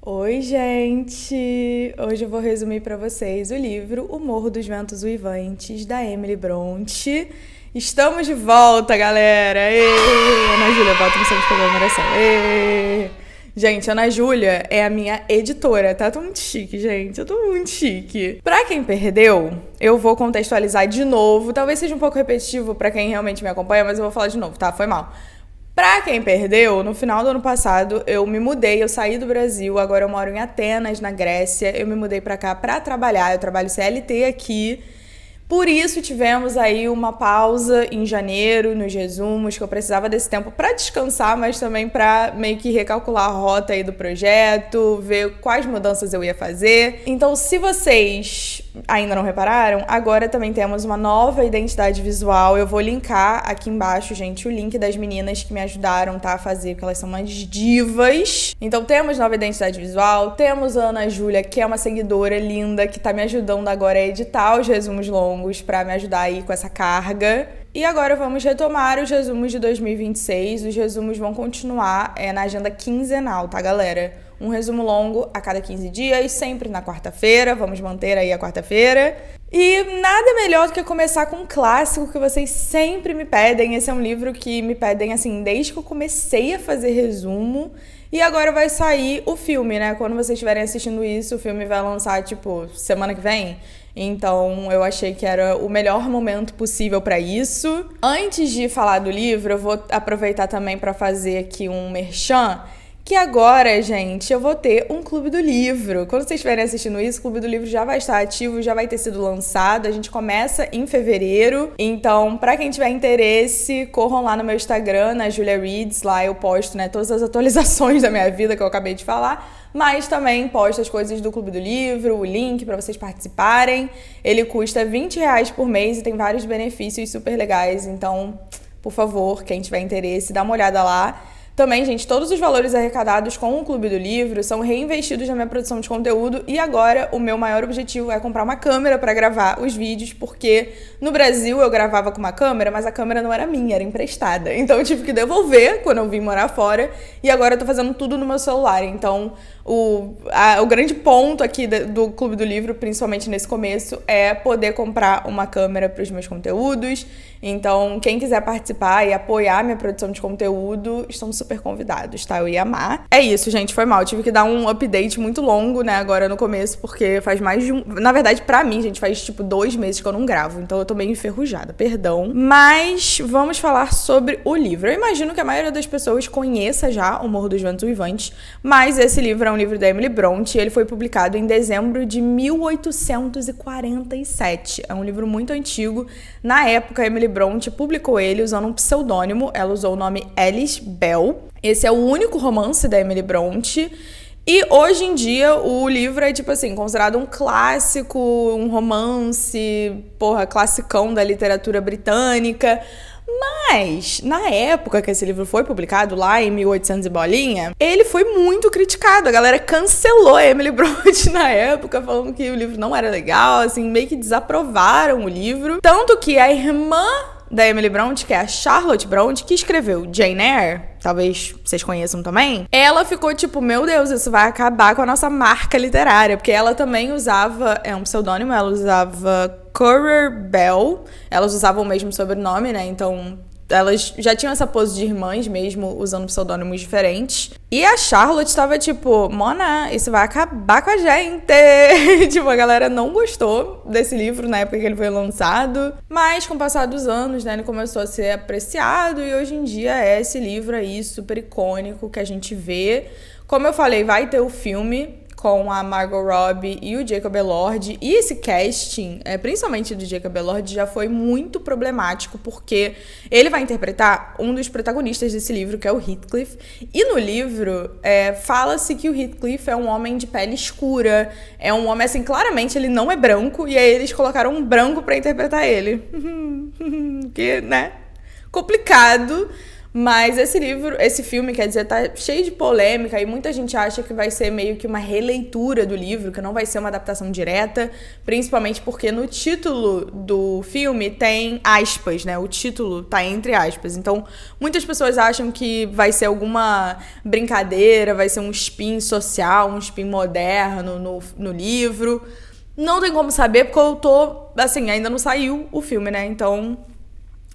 Oi, gente! Hoje eu vou resumir para vocês o livro O Morro dos Ventos Uivantes, da Emily Brontë. Estamos de volta, galera! Ana Júlia, bota no som de comemoração. Gente, Ana Júlia é a minha editora, tá? Tô muito chique, gente. Eu tô muito chique. Pra quem perdeu, eu vou contextualizar de novo. Talvez seja um pouco repetitivo pra quem realmente me acompanha, mas eu vou falar de novo, tá? Foi mal. Pra quem perdeu, no final do ano passado eu me mudei, eu saí do Brasil, agora eu moro em Atenas, na Grécia. Eu me mudei pra cá pra trabalhar, eu trabalho CLT aqui. Por isso tivemos aí uma pausa em janeiro nos resumos, que eu precisava desse tempo para descansar, mas também para meio que recalcular a rota aí do projeto, ver quais mudanças eu ia fazer. Então, se vocês ainda não repararam, agora também temos uma nova identidade visual. Eu vou linkar aqui embaixo, gente, o link das meninas que me ajudaram, tá, a fazer, porque elas são umas divas. Então, temos nova identidade visual, temos a Ana Júlia, que é uma seguidora linda, que tá me ajudando agora a editar os resumos longos para me ajudar aí com essa carga. E agora vamos retomar os resumos de 2026. Os resumos vão continuar na agenda quinzenal, tá, galera? Um resumo longo a cada 15 dias, sempre na quarta-feira. Vamos manter aí a quarta-feira. E nada melhor do que começar com um clássico que vocês sempre me pedem. Esse é um livro que me pedem, assim, desde que eu comecei a fazer resumo. E agora vai sair o filme, né? Quando vocês estiverem assistindo isso, o filme vai lançar, tipo, semana que vem. Então, eu achei que era o melhor momento possível para isso. Antes de falar do livro, eu vou aproveitar também para fazer aqui um merchan, que agora, gente, eu vou ter um Clube do Livro. Quando vocês estiverem assistindo isso, o Clube do Livro já vai estar ativo, já vai ter sido lançado. A gente começa em fevereiro. Então, pra quem tiver interesse, corram lá no meu Instagram, na Julia Reads. Lá eu posto, né, todas as atualizações da minha vida que eu acabei de falar. Mas também posto as coisas do Clube do Livro, o link para vocês participarem. Ele custa R$20 por mês e tem vários benefícios super legais. Então, por favor, quem tiver interesse, dá uma olhada lá. Também, gente, todos os valores arrecadados com o Clube do Livro são reinvestidos na minha produção de conteúdo e agora o meu maior objetivo é comprar uma câmera para gravar os vídeos, porque no Brasil eu gravava com uma câmera, mas a câmera não era minha, era emprestada. Então eu tive que devolver quando eu vim morar fora e agora eu tô fazendo tudo no meu celular. Então o grande ponto aqui do Clube do Livro, principalmente nesse começo, é poder comprar uma câmera para os meus conteúdos. Então, quem quiser participar e apoiar minha produção de conteúdo, estão super convidados, tá? Eu ia amar. É isso, gente, foi mal. Eu tive que dar um update muito longo, né, agora no começo, porque faz mais de um... Na verdade, pra mim, gente, faz tipo 2 meses que eu não gravo, então eu tô meio enferrujada, perdão. Mas vamos falar sobre o livro. Eu imagino que a maioria das pessoas conheça já O Morro dos Ventos Uivantes, mas esse livro é um livro da Emily Brontë e ele foi publicado em dezembro de 1847. É um livro muito antigo. Na época, a Emily Brontë publicou ele usando um pseudônimo. Ela usou o nome Alice Bell. Esse é o único romance da Emily Brontë. E hoje em dia o livro é, tipo assim, considerado um clássico, um romance, classicão da literatura britânica. Mas, na época que esse livro foi publicado, lá em 1800 e bolinha, ele foi muito criticado. A galera cancelou a Emily Brontë na época, falando que o livro não era legal, assim, meio que desaprovaram o livro. Tanto que a irmã da Emily Brontë, que é a Charlotte Brontë, que escreveu Jane Eyre, talvez vocês conheçam também, ela ficou tipo, meu Deus, isso vai acabar com a nossa marca literária, porque ela também usava, um pseudônimo, ela usava Currer Bell, elas usavam o mesmo sobrenome, né, então elas já tinham essa pose de irmãs mesmo, usando pseudônimos diferentes. E a Charlotte tava tipo, Mona, isso vai acabar com a gente. Tipo, a galera não gostou desse livro na época que ele foi lançado. Mas com o passar dos anos, né, ele começou a ser apreciado. E hoje em dia é esse livro aí super icônico que a gente vê. Como eu falei, vai ter o filme com a Margot Robbie e o Jacob Elord. E esse casting, principalmente do Jacob Elord, já foi muito problemático, porque ele vai interpretar um dos protagonistas desse livro, que é o Heathcliff. E no livro, fala-se que o Heathcliff é um homem de pele escura, é um homem, assim, claramente ele não é branco, e aí eles colocaram um branco pra interpretar ele. Que, né? Complicado. Mas esse filme, quer dizer, tá cheio de polêmica e muita gente acha que vai ser meio que uma releitura do livro, que não vai ser uma adaptação direta, principalmente porque no título do filme tem aspas, né? O título tá entre aspas. Então, muitas pessoas acham que vai ser alguma brincadeira, vai ser um spin social, um spin moderno no livro. Não tem como saber, porque ainda não saiu o filme, né? Então,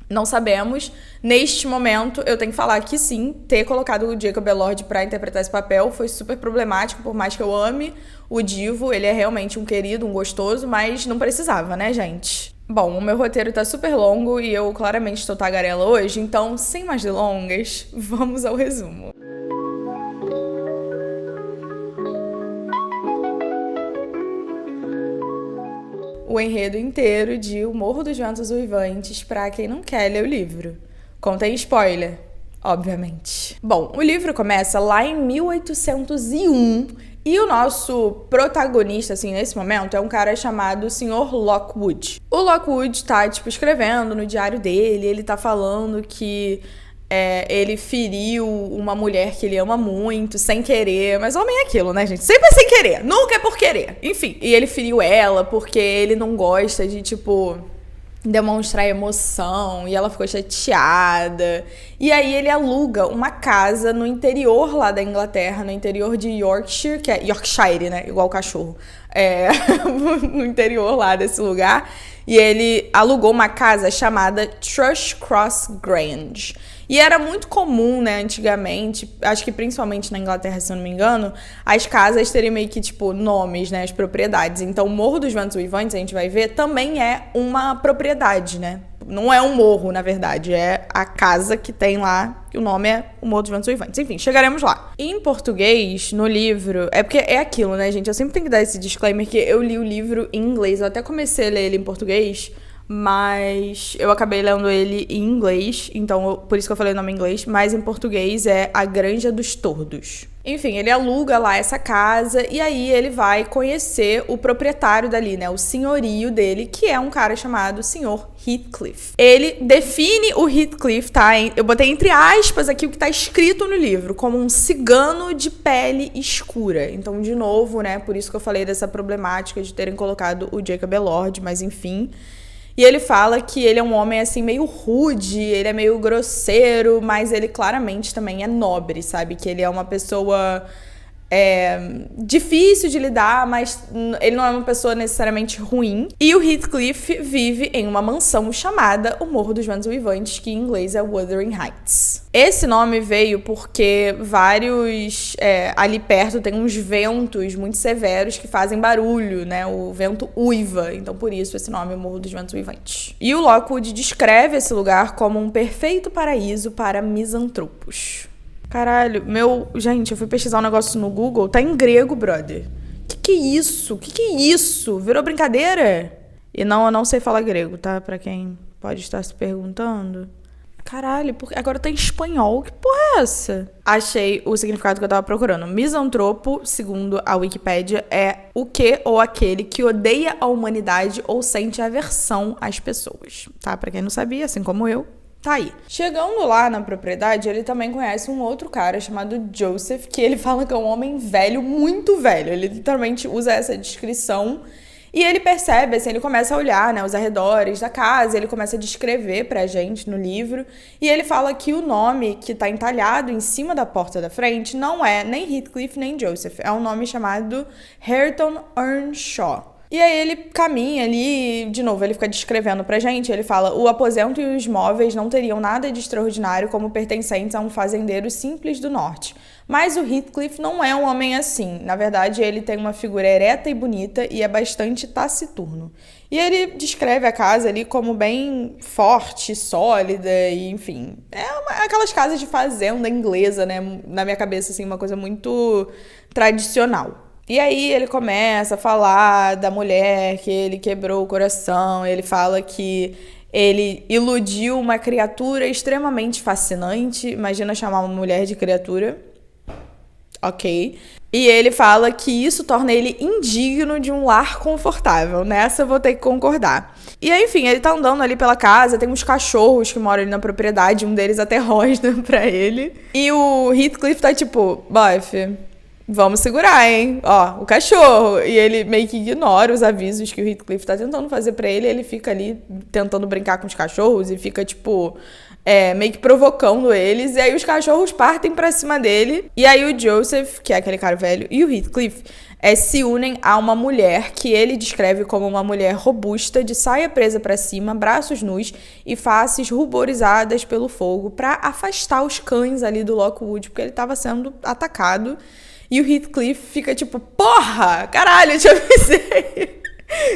não sabemos. Neste momento, eu tenho que falar que sim, ter colocado o Jacob Elord pra interpretar esse papel foi super problemático, por mais que eu ame o Divo, ele é realmente um querido, um gostoso, mas não precisava, né, gente? Bom, o meu roteiro tá super longo e eu claramente estou tagarela hoje, então, sem mais delongas, vamos ao resumo. O enredo inteiro de O Morro dos Ventos Uivantes pra quem não quer ler o livro. Contém spoiler, obviamente. Bom, o livro começa lá em 1801 e o nosso protagonista, assim, nesse momento, é um cara chamado Sr. Lockwood. O Lockwood tá, escrevendo no diário dele, ele tá falando que ele feriu uma mulher que ele ama muito, sem querer. Mas homem é aquilo, né, gente? Sempre é sem querer, nunca é por querer. Enfim, e ele feriu ela porque ele não gosta de, demonstrar emoção, e ela ficou chateada. E aí ele aluga uma casa no interior lá da Inglaterra, no interior de Yorkshire, que é Yorkshire, né? Igual o cachorro. No interior lá desse lugar. E ele alugou uma casa chamada Thrushcross Grange. E era muito comum, né, antigamente, acho que principalmente na Inglaterra, se eu não me engano, as casas terem meio que, nomes, né, as propriedades. Então, o Morro dos Ventos Uivantes, a gente vai ver, também é uma propriedade, né? Não é um morro, na verdade, é a casa que tem lá, que o nome é o Morro dos Ventos Uivantes. Enfim, chegaremos lá. Em português, no livro, é porque é aquilo, né, gente? Eu sempre tenho que dar esse disclaimer que eu li o livro em inglês, eu até comecei a ler ele em português, mas eu acabei lendo ele em inglês, então por isso que eu falei o nome em inglês, mas em português é A Granja dos Tordos. Enfim, ele aluga lá essa casa e aí ele vai conhecer o proprietário dali, né, o senhorio dele, que é um cara chamado Sr. Heathcliff. Ele define o Heathcliff, tá? Eu botei entre aspas aqui o que tá escrito no livro, como um cigano de pele escura. Então, de novo, né, por isso que eu falei dessa problemática de terem colocado o Jacob Elord, mas enfim. E ele fala que ele é um homem, assim, meio rude, ele é meio grosseiro, mas ele claramente também é nobre, sabe? Que ele é uma pessoa difícil de lidar, mas ele não é uma pessoa necessariamente ruim. E o Heathcliff vive em uma mansão chamada o Morro dos Ventos Uivantes, que em inglês é Wuthering Heights. Esse nome veio porque ali perto tem uns ventos muito severos que fazem barulho, né? O vento uiva, então por isso esse nome é o Morro dos Ventos Uivantes. E o Lockwood descreve esse lugar como um perfeito paraíso para misantropos. Caralho, gente, eu fui pesquisar um negócio no Google, tá em grego, brother. Que é isso? Que é isso? Virou brincadeira? E não, eu não sei falar grego, tá? Pra quem pode estar se perguntando. Caralho, agora tá em espanhol. Que porra é essa? Achei o significado que eu tava procurando. Misantropo, segundo a Wikipédia, é o que ou aquele que odeia a humanidade ou sente aversão às pessoas, tá? Pra quem não sabia, assim como eu, tá aí. Chegando lá na propriedade, ele também conhece um outro cara chamado Joseph, que ele fala que é um homem velho, muito velho. Ele literalmente usa essa descrição. E ele percebe, assim, ele começa a olhar, né, os arredores da casa, ele começa a descrever pra gente no livro, e ele fala que o nome que tá entalhado em cima da porta da frente não é nem Heathcliff nem Joseph, é um nome chamado Hareton Earnshaw. E aí ele caminha ali, de novo, ele fica descrevendo pra gente, ele fala: o aposento e os móveis não teriam nada de extraordinário como pertencentes a um fazendeiro simples do norte. Mas o Heathcliff não é um homem assim. Na verdade, ele tem uma figura ereta e bonita e é bastante taciturno. E ele descreve a casa ali como bem forte, sólida e, enfim, aquelas casas de fazenda inglesa, né? Na minha cabeça, assim, uma coisa muito tradicional. E aí ele começa a falar da mulher que ele quebrou o coração, ele fala que ele iludiu uma criatura extremamente fascinante. Imagina chamar uma mulher de criatura. Ok. E ele fala que isso torna ele indigno de um lar confortável. Nessa eu vou ter que concordar. E aí, enfim, ele tá andando ali pela casa, tem uns cachorros que moram ali na propriedade, um deles até rosna pra ele. E o Heathcliff tá tipo, bof, vamos segurar, hein? Ó, o cachorro. E ele meio que ignora os avisos que o Heathcliff tá tentando fazer pra ele. Ele fica ali tentando brincar com os cachorros e fica, tipo, meio que provocando eles. E aí os cachorros partem pra cima dele. E aí o Joseph, que é aquele cara velho, e o Heathcliff se unem a uma mulher que ele descreve como uma mulher robusta, de saia presa pra cima, braços nus e faces ruborizadas pelo fogo, pra afastar os cães ali do Lockwood, porque ele tava sendo atacado. E o Heathcliff fica tipo, porra, caralho, eu te avisei.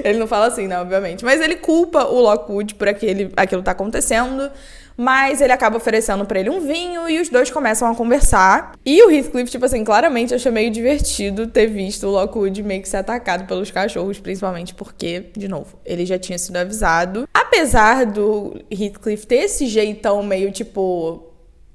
Ele não fala assim, né, obviamente. Mas ele culpa o Lockwood por aquilo tá acontecendo. Mas ele acaba oferecendo pra ele um vinho e os dois começam a conversar. E o Heathcliff, tipo assim, claramente achei meio divertido ter visto o Lockwood meio que ser atacado pelos cachorros, principalmente porque, de novo, ele já tinha sido avisado. Apesar do Heathcliff ter esse jeitão meio, tipo,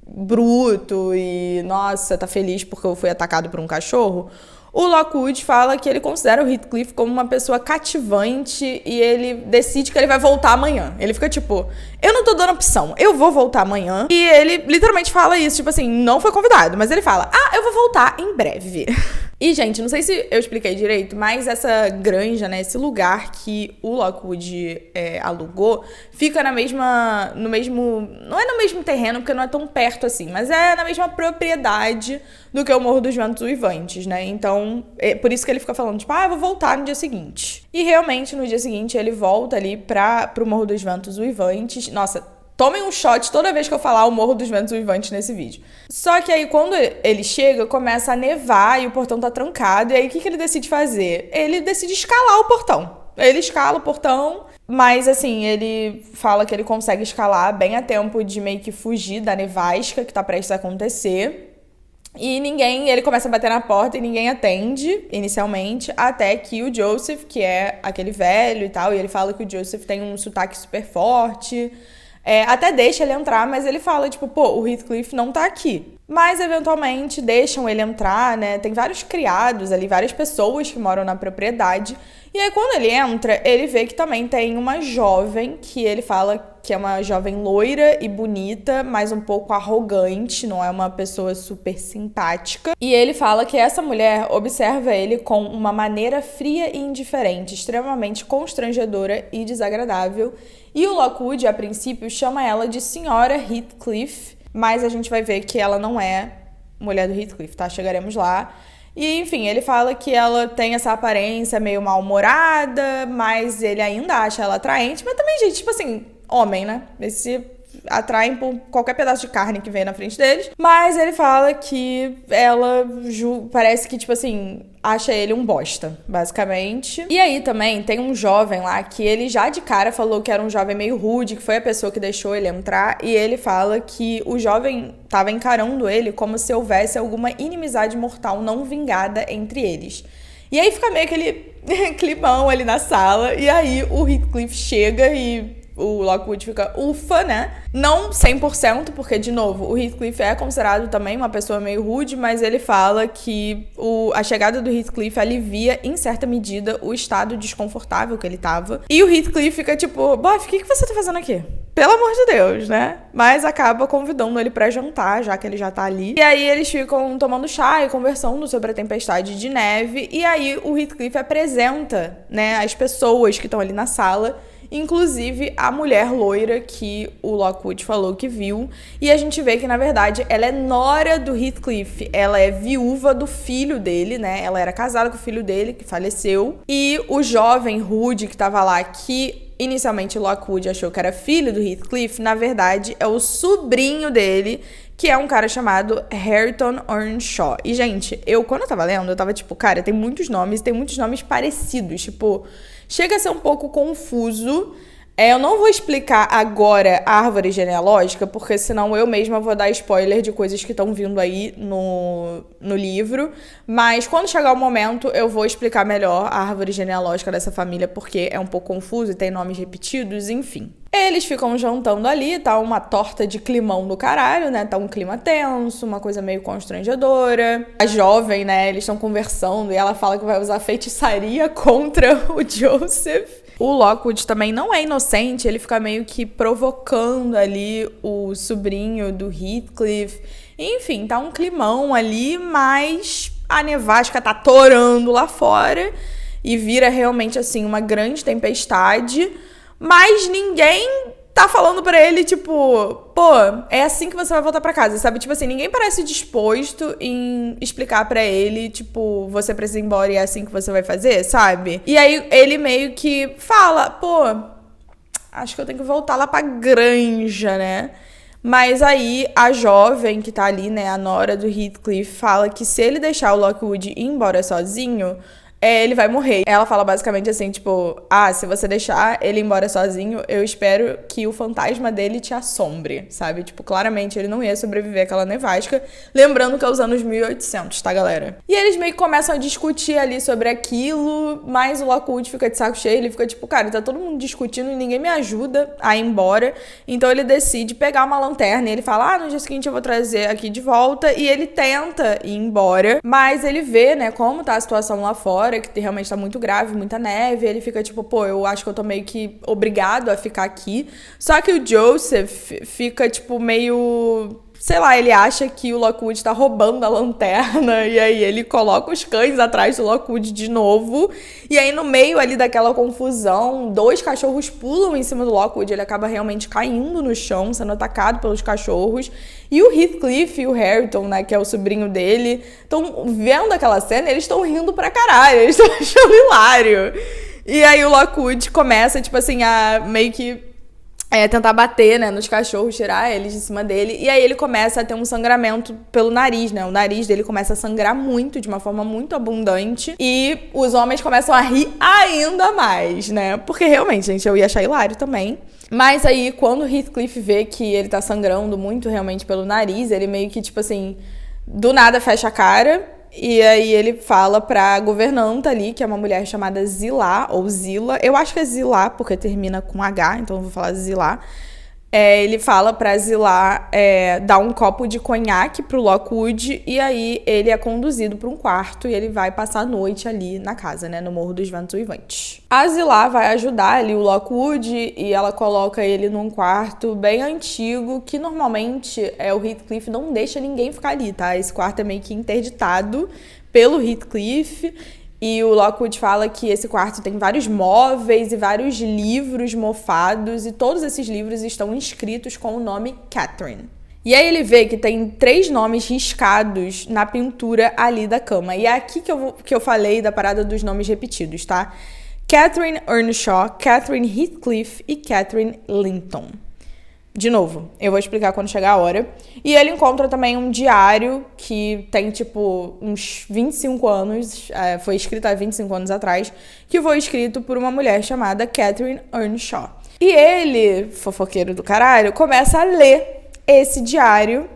bruto e, nossa, tá feliz porque eu fui atacado por um cachorro, o Lockwood fala que ele considera o Heathcliff como uma pessoa cativante e ele decide que ele vai voltar amanhã. Ele fica tipo, eu não tô dando opção, eu vou voltar amanhã. E ele literalmente fala isso, tipo assim, não foi convidado, mas ele fala, eu vou voltar em breve. E, gente, não sei se eu expliquei direito, mas essa granja, né, esse lugar que o Lockwood alugou, fica não é no mesmo terreno, porque não é tão perto assim, mas é na mesma propriedade do que o Morro dos Ventos Uivantes, né? Então, por isso que ele fica falando, tipo, eu vou voltar no dia seguinte. E realmente, no dia seguinte, ele volta ali pro Morro dos Ventos Uivantes. Nossa, tomem um shot toda vez que eu falar o Morro dos Ventos Uivantes nesse vídeo. Só que aí, quando ele chega, começa a nevar e o portão tá trancado. E aí, o que ele decide fazer? Ele decide escalar o portão. Ele escala o portão, mas assim, ele fala que ele consegue escalar bem a tempo de meio que fugir da nevasca que tá prestes a acontecer. E ele começa a bater na porta e ninguém atende, inicialmente, até que o Joseph, que é aquele velho e tal, e ele fala que o Joseph tem um sotaque super forte, até deixa ele entrar, mas ele fala, tipo, o Heathcliff não tá aqui. Mas, eventualmente, deixam ele entrar, né? Tem vários criados ali, várias pessoas que moram na propriedade. E aí, quando ele entra, ele vê que também tem uma jovem, que ele fala que é uma jovem loira e bonita, mas um pouco arrogante, não é uma pessoa super simpática. E ele fala que essa mulher observa ele com uma maneira fria e indiferente, extremamente constrangedora e desagradável. E o Lockwood, a princípio, chama ela de Senhora Heathcliff, mas a gente vai ver que ela não é mulher do Heathcliff, tá? Chegaremos lá. E, enfim, ele fala que ela tem essa aparência meio mal-humorada, mas ele ainda acha ela atraente. Mas também, gente, tipo assim, homem, né? Eles se atraem por qualquer pedaço de carne que vem na frente deles. Mas ele fala que ela parece que, tipo assim, acha ele um bosta, basicamente. E aí também tem um jovem lá que ele já de cara falou que era um jovem meio rude, que foi a pessoa que deixou ele entrar. E ele fala que o jovem tava encarando ele como se houvesse alguma inimizade mortal não vingada entre eles. E aí fica meio aquele climão ali na sala. E aí o Heathcliff chega e o Lockwood fica ufa, né? Não 100%, porque, de novo, o Heathcliff é considerado também uma pessoa meio rude, mas ele fala que a chegada do Heathcliff alivia, em certa medida, o estado desconfortável que ele tava. E o Heathcliff fica tipo, bof, o que você tá fazendo aqui? Pelo amor de Deus, né? Mas acaba convidando ele pra jantar, já que ele já tá ali. E aí eles ficam tomando chá e conversando sobre a tempestade de neve. E aí o Heathcliff apresenta, né, as pessoas que estão ali na sala, inclusive a mulher loira que o Lockwood falou que viu. E a gente vê que, na verdade, ela é nora do Heathcliff. Ela é viúva do filho dele, né? Ela era casada com o filho dele, que faleceu. E o jovem rude que tava lá, que inicialmente Lockwood achou que era filho do Heathcliff, na verdade é o sobrinho dele, que é um cara chamado Hareton Earnshaw. E, gente, quando eu tava lendo, eu tava tipo, cara, tem muitos nomes parecidos, tipo, chega a ser um pouco confuso. Eu não vou explicar agora a árvore genealógica, porque senão eu mesma vou dar spoiler de coisas que estão vindo aí no livro. Mas quando chegar o momento, eu vou explicar melhor a árvore genealógica dessa família, porque é um pouco confuso e tem nomes repetidos, enfim. Eles ficam jantando ali, tá uma torta de climão do caralho, né? Tá um clima tenso, uma coisa meio constrangedora. A jovem, né, eles estão conversando e ela fala que vai usar feitiçaria contra o Joseph. O Lockwood também não é inocente, ele fica meio que provocando ali o sobrinho do Heathcliff. Enfim, tá um climão ali, mas a nevasca tá torando lá fora e vira realmente, assim, uma grande tempestade. Mas ninguém tá falando pra ele, tipo, pô, é assim que você vai voltar pra casa, sabe? Tipo assim, ninguém parece disposto em explicar pra ele, tipo, você precisa ir embora e é assim que você vai fazer, sabe? E aí ele meio que fala, pô, acho que eu tenho que voltar lá pra granja, né? Mas aí a jovem que tá ali, né, a nora do Heathcliff, fala que se ele deixar o Lockwood ir embora sozinho, ele vai morrer. Ela fala basicamente assim, tipo, se você deixar ele embora sozinho, eu espero que o fantasma dele te assombre, sabe? Tipo, claramente ele não ia sobreviver àquela nevasca. Lembrando que é os anos 1800, tá, galera? E eles meio que começam a discutir ali sobre aquilo, mas o Lockwood fica de saco cheio, ele fica tipo, cara, tá todo mundo discutindo e ninguém me ajuda a ir embora. Então ele decide pegar uma lanterna e ele fala, no dia seguinte eu vou trazer aqui de volta. E ele tenta ir embora, mas ele vê, né, como tá a situação lá fora, que realmente tá muito grave, muita neve, ele fica tipo, pô, eu acho que eu tô meio que obrigado a ficar aqui. Só que o Joseph fica tipo meio, sei lá, ele acha que o Lockwood tá roubando a lanterna, e aí ele coloca os cães atrás do Lockwood de novo, e aí no meio ali daquela confusão, 2 cachorros pulam em cima do Lockwood, ele acaba realmente caindo no chão, sendo atacado pelos cachorros, e o Heathcliff e o Hareton, né, que é o sobrinho dele, estão vendo aquela cena e eles estão rindo pra caralho, eles estão achando hilário. E aí o Lockwood começa, tipo assim, a meio que tentar bater, né, nos cachorros, tirar eles de cima dele. E aí ele começa a ter um sangramento pelo nariz, né? O nariz dele começa a sangrar muito, de uma forma muito abundante. E os homens começam a rir ainda mais, né? Porque realmente, gente, eu ia achar hilário também. Mas aí, quando o Heathcliff vê que ele tá sangrando muito realmente pelo nariz, ele meio que, tipo assim, do nada fecha a cara. E aí ele fala pra governanta ali, que é uma mulher chamada Zilá, ou Zila. Eu acho que é Zilá, porque termina com H, então eu vou falar Zilá. Ele fala pra Zilá dar um copo de conhaque pro Lockwood, e aí ele é conduzido pra um quarto e ele vai passar a noite ali na casa, né, no Morro dos Ventos Uivantes. A Zilá vai ajudar ali o Lockwood e ela coloca ele num quarto bem antigo, que normalmente o Heathcliff não deixa ninguém ficar ali, tá? Esse quarto é meio que interditado pelo Heathcliff. E o Lockwood fala que esse quarto tem vários móveis e vários livros mofados, e todos esses livros estão inscritos com o nome Catherine. E aí ele vê que tem 3 nomes riscados na pintura ali da cama. E é aqui que eu falei da parada dos nomes repetidos, tá? Catherine Earnshaw, Catherine Heathcliff e Catherine Linton. De novo, eu vou explicar quando chegar a hora. E ele encontra também um diário que tem, tipo, uns 25 anos, foi escrito há 25 anos atrás, que foi escrito por uma mulher chamada Catherine Earnshaw. E ele, fofoqueiro do caralho, começa a ler esse diário.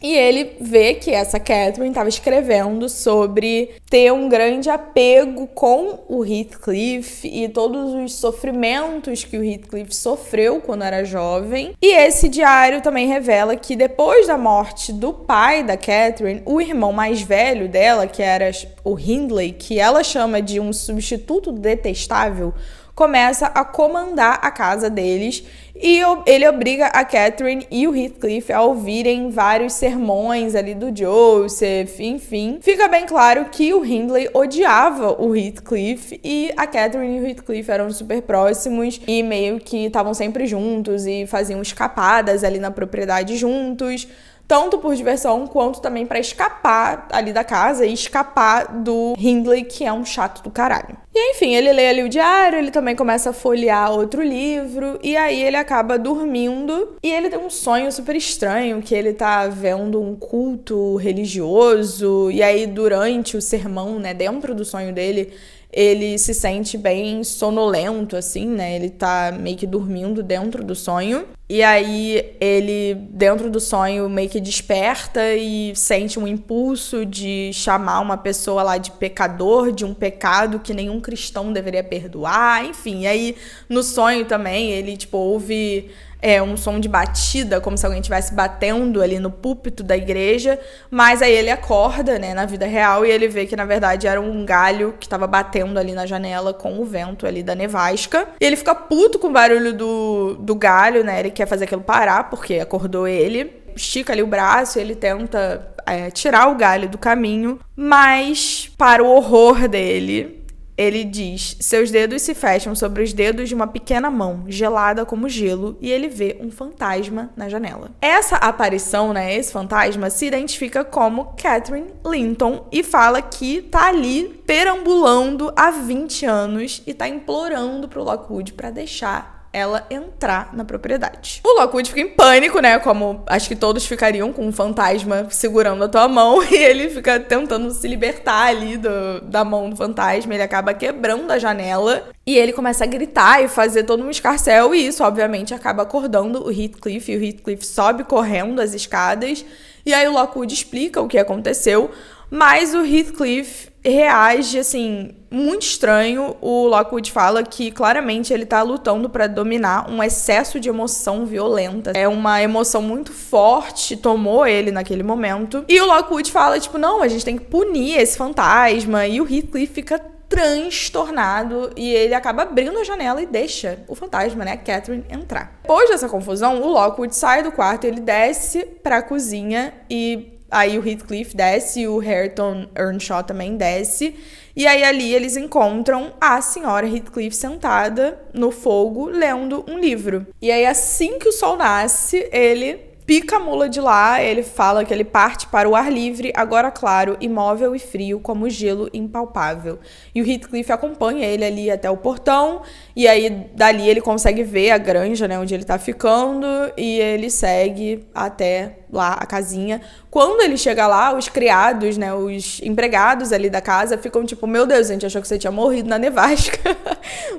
E ele vê que essa Catherine estava escrevendo sobre ter um grande apego com o Heathcliff e todos os sofrimentos que o Heathcliff sofreu quando era jovem. E esse diário também revela que depois da morte do pai da Catherine, o irmão mais velho dela, que era o Hindley, que ela chama de um substituto detestável, começa a comandar a casa deles, e ele obriga a Catherine e o Heathcliff a ouvirem vários sermões ali do Joseph, enfim. Fica bem claro que o Hindley odiava o Heathcliff, e a Catherine e o Heathcliff eram super próximos e meio que estavam sempre juntos e faziam escapadas ali na propriedade juntos, tanto por diversão quanto também pra escapar ali da casa e escapar do Hindley, que é um chato do caralho. E enfim, ele lê ali o diário, ele também começa a folhear outro livro, e aí ele acaba dormindo e ele tem um sonho super estranho, que ele tá vendo um culto religioso, e aí durante o sermão, né, dentro do sonho dele, ele se sente bem sonolento, assim, né? Ele tá meio que dormindo dentro do sonho. E aí ele, dentro do sonho, meio que desperta e sente um impulso de chamar uma pessoa lá de pecador, de um pecado que nenhum cristão deveria perdoar, enfim. E aí, no sonho também, ele, ouve um som de batida, como se alguém estivesse batendo ali no púlpito da igreja, mas aí ele acorda, né, na vida real, e ele vê que, na verdade, era um galho que estava batendo ali na janela com o vento ali da nevasca. E ele fica puto com o barulho do galho, né, ele quer fazer aquilo parar, porque acordou ele, estica ali o braço e ele tenta tirar o galho do caminho, mas, para o horror dele, ele diz: seus dedos se fecham sobre os dedos de uma pequena mão, gelada como gelo, e ele vê um fantasma na janela. Essa aparição, né, esse fantasma, se identifica como Catherine Linton e fala que tá ali perambulando há 20 anos e tá implorando pro Lockwood pra deixar ela entrar na propriedade. O Lockwood fica em pânico, né? Como acho que todos ficariam com um fantasma segurando a tua mão, e ele fica tentando se libertar ali da mão do fantasma. Ele acaba quebrando a janela e ele começa a gritar e fazer todo um escarcéu, e isso, obviamente, acaba acordando o Heathcliff, e o Heathcliff sobe correndo as escadas, e aí o Lockwood explica o que aconteceu, mas o Heathcliff reage, assim, muito estranho. O Lockwood fala que claramente ele tá lutando pra dominar um excesso de emoção violenta. É uma emoção muito forte, tomou ele naquele momento. E o Lockwood fala, não, a gente tem que punir esse fantasma. E o Heathcliff fica transtornado e ele acaba abrindo a janela e deixa o fantasma, né, Catherine, entrar. Depois dessa confusão, o Lockwood sai do quarto, ele desce pra cozinha e aí o Heathcliff desce e o Hareton Earnshaw também desce. E aí ali eles encontram a senhora Heathcliff sentada no fogo lendo um livro. E aí assim que o sol nasce, ele pica a mula de lá, ele fala que ele parte para o ar livre, agora claro, imóvel e frio, como gelo impalpável. E o Heathcliff acompanha ele ali até o portão, e aí dali ele consegue ver a granja, né, onde ele tá ficando, e ele segue até lá a casinha. Quando ele chega lá, os criados, né, os empregados ali da casa ficam tipo, meu Deus, a gente achou que você tinha morrido na nevasca.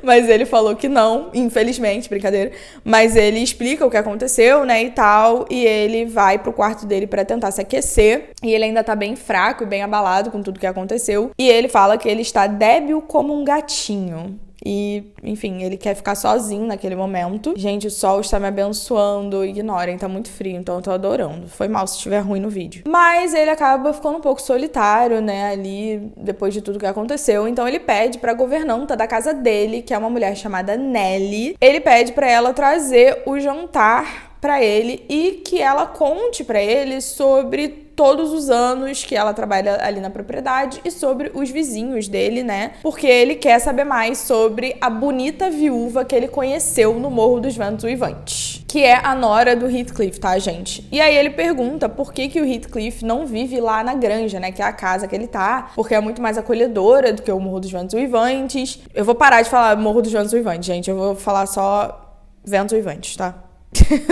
Mas ele falou que não, infelizmente, brincadeira. Mas ele explica o que aconteceu, né, e tal, e ele vai pro quarto dele pra tentar se aquecer, e ele ainda tá bem fraco e bem abalado com tudo que aconteceu, e ele fala que ele está débil como um gatinho. E, enfim, ele quer ficar sozinho naquele momento. Gente, o sol está me abençoando. Ignorem, tá muito frio, então eu tô adorando. Foi mal se estiver ruim no vídeo. Mas ele acaba ficando um pouco solitário, né, ali, depois de tudo que aconteceu. Então ele pede pra governanta da casa dele, que é uma mulher chamada Nellie, ele pede pra ela trazer o jantar pra ele e que ela conte pra ele sobre todos os anos que ela trabalha ali na propriedade e sobre os vizinhos dele, né? Porque ele quer saber mais sobre a bonita viúva que ele conheceu no Morro dos Ventos Uivantes, que é a nora do Heathcliff, tá, gente? E aí ele pergunta por que o Heathcliff não vive lá na granja, né? Que é a casa que ele tá, porque é muito mais acolhedora do que o Morro dos Ventos Uivantes. Eu vou parar de falar Morro dos Ventos Uivantes, gente. Eu vou falar só Ventos Uivantes, tá?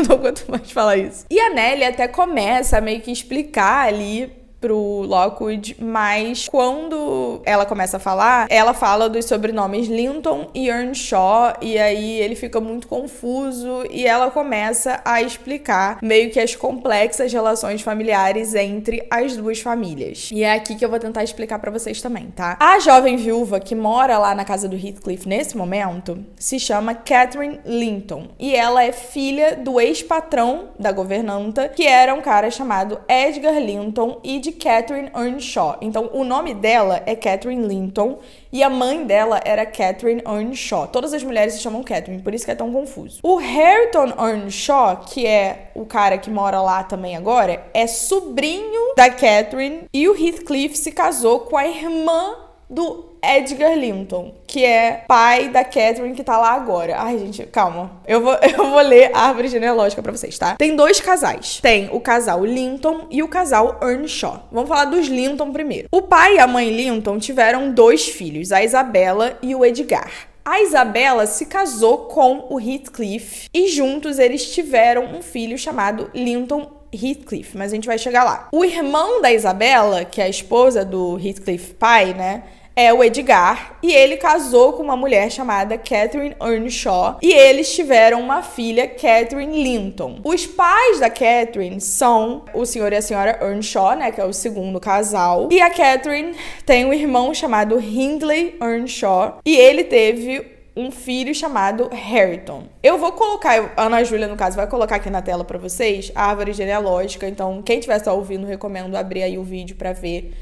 Não aguento mais falar isso. E a Nellie até começa a meio que explicar ali pro Lockwood, mas quando ela começa a falar, ela fala dos sobrenomes Linton e Earnshaw, e aí ele fica muito confuso e ela começa a explicar meio que as complexas relações familiares entre as duas famílias. E é aqui que eu vou tentar explicar pra vocês também, tá? A jovem viúva que mora lá na casa do Heathcliff nesse momento se chama Catherine Linton, e ela é filha do ex-patrão da governanta, que era um cara chamado Edgar Linton, e de Catherine Earnshaw. Então, o nome dela é Catherine Linton e a mãe dela era Catherine Earnshaw. Todas as mulheres se chamam Catherine, por isso que é tão confuso. O Hareton Earnshaw, que é o cara que mora lá também agora, é sobrinho da Catherine, e o Heathcliff se casou com a irmã do Edgar Linton, que é pai da Catherine que tá lá agora. Ai, gente, calma. Eu vou ler a árvore genealógica pra vocês, tá? Tem dois casais. Tem o casal Linton e o casal Earnshaw. Vamos falar dos Linton primeiro. O pai e a mãe Linton tiveram 2 filhos, a Isabella e o Edgar. A Isabella se casou com o Heathcliff e juntos eles tiveram um filho chamado Linton Heathcliff, mas a gente vai chegar lá. O irmão da Isabella, que é a esposa do Heathcliff pai, né, é o Edgar, e ele casou com uma mulher chamada Catherine Earnshaw, e eles tiveram uma filha, Catherine Linton. Os pais da Catherine são o senhor e a senhora Earnshaw, né, que é o segundo casal, e a Catherine tem um irmão chamado Hindley Earnshaw, e ele teve um filho chamado Harrington. Eu vou colocar, a Ana Júlia, no caso, vai colocar aqui na tela pra vocês a árvore genealógica, então quem estiver só ouvindo, recomendo abrir aí o vídeo pra ver.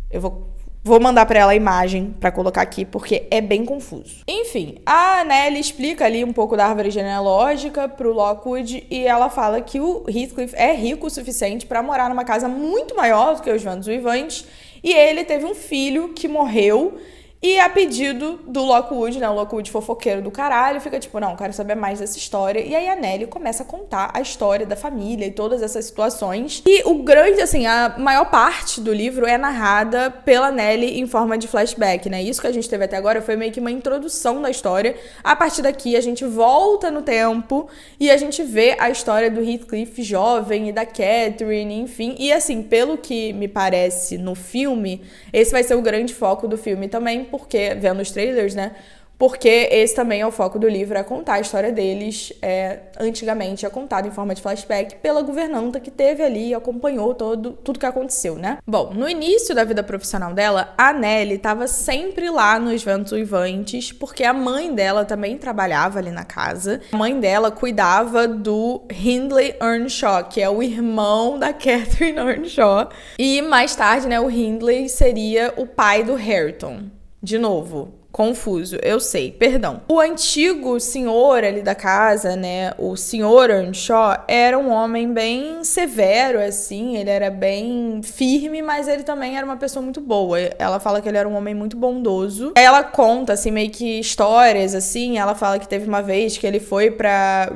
Eu vou mandar pra ela a imagem pra colocar aqui, porque é bem confuso. Enfim, a Nellie explica ali um pouco da árvore genealógica pro Lockwood e ela fala que o Heathcliff é rico o suficiente pra morar numa casa muito maior do que os Ventos Uivantes e ele teve um filho que morreu. E a pedido do Lockwood, né, o Lockwood fofoqueiro do caralho, fica tipo, não, quero saber mais dessa história. E aí a Nellie começa a contar a história da família e todas essas situações. E o grande, assim, a maior parte do livro é narrada pela Nellie em forma de flashback, né? Isso que a gente teve até agora foi meio que uma introdução da história. A partir daqui a gente volta no tempo e a gente vê a história do Heathcliff jovem e da Catherine, enfim. E assim, pelo que me parece no filme, esse vai ser o grande foco do filme também, porque, vendo os trailers, né? Porque esse também é o foco do livro, é contar a história deles. Antigamente é contado em forma de flashback pela governanta que teve ali e acompanhou tudo que aconteceu, né? Bom, no início da vida profissional dela, a Nellie estava sempre lá nos Ventos Uivantes, porque a mãe dela também trabalhava ali na casa. A mãe dela cuidava do Hindley Earnshaw, que é o irmão da Catherine Earnshaw. E mais tarde, né, o Hindley seria o pai do Harrington. De novo, confuso, eu sei, perdão. O antigo senhor ali da casa, né, o senhor Earnshaw, era um homem bem severo, assim, ele era bem firme, mas ele também era uma pessoa muito boa. Ela fala que ele era um homem muito bondoso. Ela conta, assim, meio que histórias, assim, ela fala que teve uma vez que ele foi pra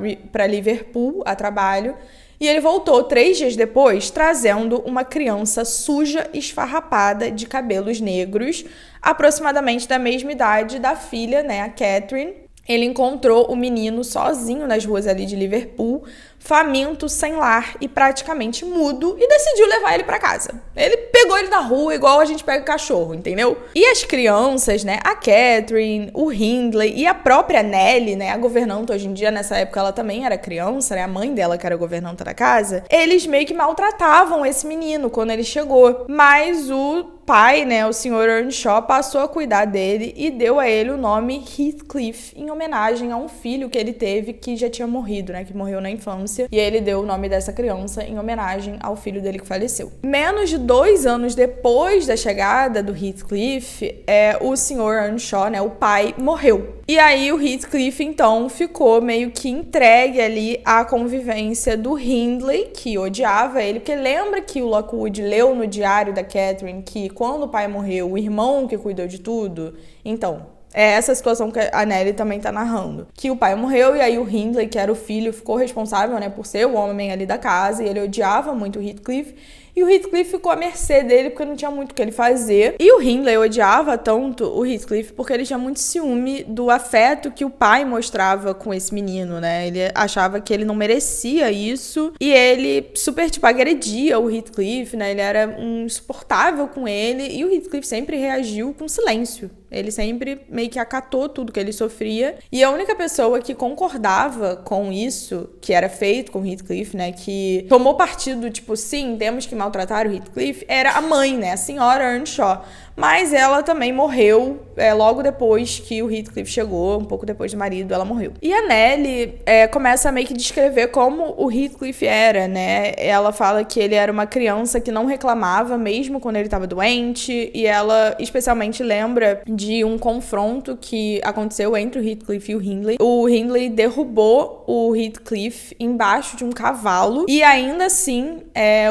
Liverpool a trabalho, e ele voltou 3 dias depois trazendo uma criança suja, esfarrapada, de cabelos negros, aproximadamente da mesma idade da filha, né, a Catherine. Ele encontrou o menino sozinho nas ruas ali de Liverpool, faminto, sem lar e praticamente mudo, e decidiu levar ele pra casa. Ele pegou ele na rua igual a gente pega o cachorro, entendeu? E as crianças, né, a Catherine, o Hindley e a própria Nellie, né, a governanta hoje em dia, nessa época ela também era criança, né, a mãe dela que era governanta da casa, eles meio que maltratavam esse menino quando ele chegou, mas o pai, né, o Sr. Earnshaw, passou a cuidar dele e deu a ele o nome Heathcliff, em homenagem a um filho que ele teve que já tinha morrido, né, que morreu na infância, e aí ele deu o nome dessa criança em homenagem ao filho dele que faleceu. Menos de 2 anos depois da chegada do Heathcliff, o Sr. Earnshaw, né, o pai, morreu. E aí o Heathcliff, então, ficou meio que entregue ali à convivência do Hindley, que odiava ele, porque lembra que o Lockwood leu no diário da Catherine que quando o pai morreu, o irmão que cuidou de tudo? Então, é essa situação que a Nellie também tá narrando. Que o pai morreu e aí o Hindley, que era o filho, ficou responsável, né, por ser o homem ali da casa, e ele odiava muito o Heathcliff. E o Heathcliff ficou à mercê dele porque não tinha muito o que ele fazer. E o Hindley odiava tanto o Heathcliff porque ele tinha muito ciúme do afeto que o pai mostrava com esse menino, né? Ele achava que ele não merecia isso. E ele super, tipo, agredia o Heathcliff, né? Ele era insuportável com ele. E o Heathcliff sempre reagiu com silêncio. Ele sempre meio que acatou tudo que ele sofria. E a única pessoa que concordava com isso, que era feito com o Heathcliff, né? Que tomou partido, tipo, sim, temos que maltratar o Heathcliff, era a mãe, né? A senhora Earnshaw. Mas ela também morreu logo depois que o Heathcliff chegou, um pouco depois do marido, ela morreu. E a Nellie começa a meio que descrever como o Heathcliff era, né? Ela fala que ele era uma criança que não reclamava mesmo quando ele estava doente, e ela especialmente lembra de um confronto que aconteceu entre o Heathcliff e o Hindley. O Hindley derrubou o Heathcliff embaixo de um cavalo, e ainda assim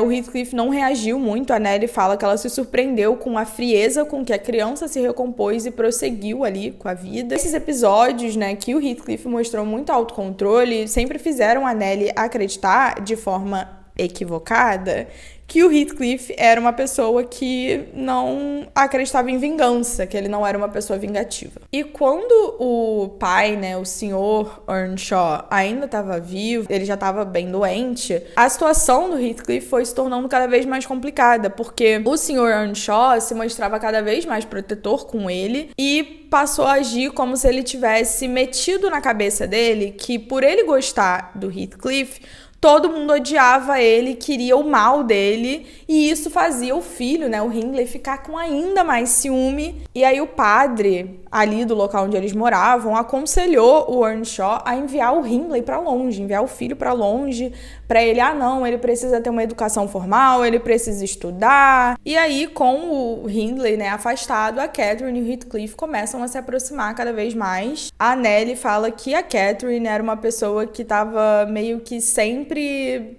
o Heathcliff não reagiu muito. A Nellie fala que ela se surpreendeu com a frieza com que a criança se recompôs e prosseguiu ali com a vida. Esses episódios, né, que o Heathcliff mostrou muito autocontrole, sempre fizeram a Nellie acreditar de forma equivocada que o Heathcliff era uma pessoa que não acreditava em vingança, que ele não era uma pessoa vingativa. E quando o pai, né, o senhor Earnshaw, ainda estava vivo, ele já estava bem doente, a situação do Heathcliff foi se tornando cada vez mais complicada, porque o senhor Earnshaw se mostrava cada vez mais protetor com ele e passou a agir como se ele tivesse metido na cabeça dele que, por ele gostar do Heathcliff, todo mundo odiava ele, queria o mal dele, e isso fazia o filho, né, o Hindley, ficar com ainda mais ciúme. E aí o padre, ali do local onde eles moravam, aconselhou o Earnshaw a enviar o Hindley para longe, enviar o filho para longe, para ele, não, ele precisa ter uma educação formal, ele precisa estudar. E aí, com o Hindley, né, afastado, a Catherine e o Heathcliff começam a se aproximar cada vez mais. A Nellie fala que a Catherine era uma pessoa que estava meio que sempre...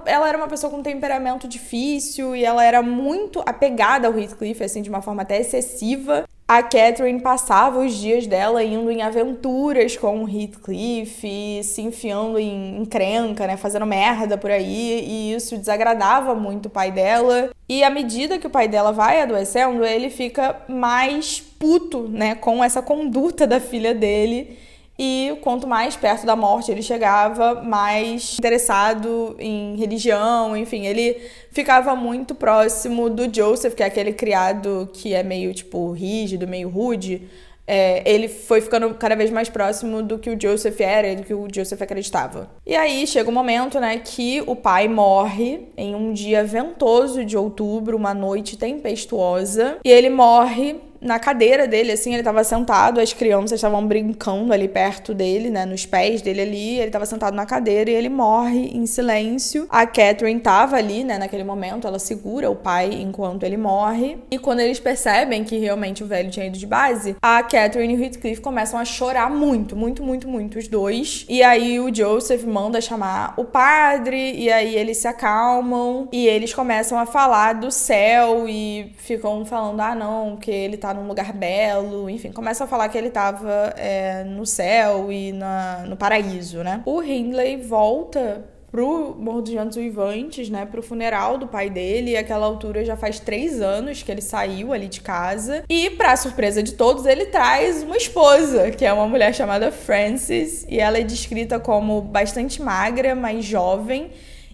ela era uma pessoa com um temperamento difícil e ela era muito apegada ao Heathcliff, assim, de uma forma até excessiva. A Catherine passava os dias dela indo em aventuras com o Heathcliff e se enfiando em encrenca, né, fazendo merda por aí, e isso desagradava muito o pai dela. E à medida que o pai dela vai adoecendo, ele fica mais puto, né, com essa conduta da filha dele. E quanto mais perto da morte ele chegava, mais interessado em religião, enfim, ele ficava muito próximo do Joseph, que é aquele criado que é meio, tipo, rígido, meio rude. Ele foi ficando cada vez mais próximo do que o Joseph era e do que o Joseph acreditava. E aí chega um momento, né, que o pai morre em um dia ventoso de outubro, uma noite tempestuosa, e ele morre na cadeira dele, assim, ele tava sentado, as crianças estavam brincando ali perto dele, né, nos pés dele ali, ele tava sentado na cadeira e ele morre em silêncio. A Catherine tava ali, né, naquele momento, ela segura o pai enquanto ele morre, e quando eles percebem que realmente o velho tinha ido de base, a Catherine e o Heathcliff começam a chorar muito, os dois, e aí o Joseph manda chamar o padre, e aí eles se acalmam, e eles começam a falar do céu, e ficam falando, não, que ele tá num lugar belo, enfim, começa a falar que ele tava no céu e no paraíso, né? O Hindley volta pro Morro dos Ventos Uivantes, né, pro funeral do pai dele, e àquela altura já faz 3 anos que ele saiu ali de casa, e pra surpresa de todos, ele traz uma esposa, que é uma mulher chamada Frances, e ela é descrita como bastante magra, mas jovem.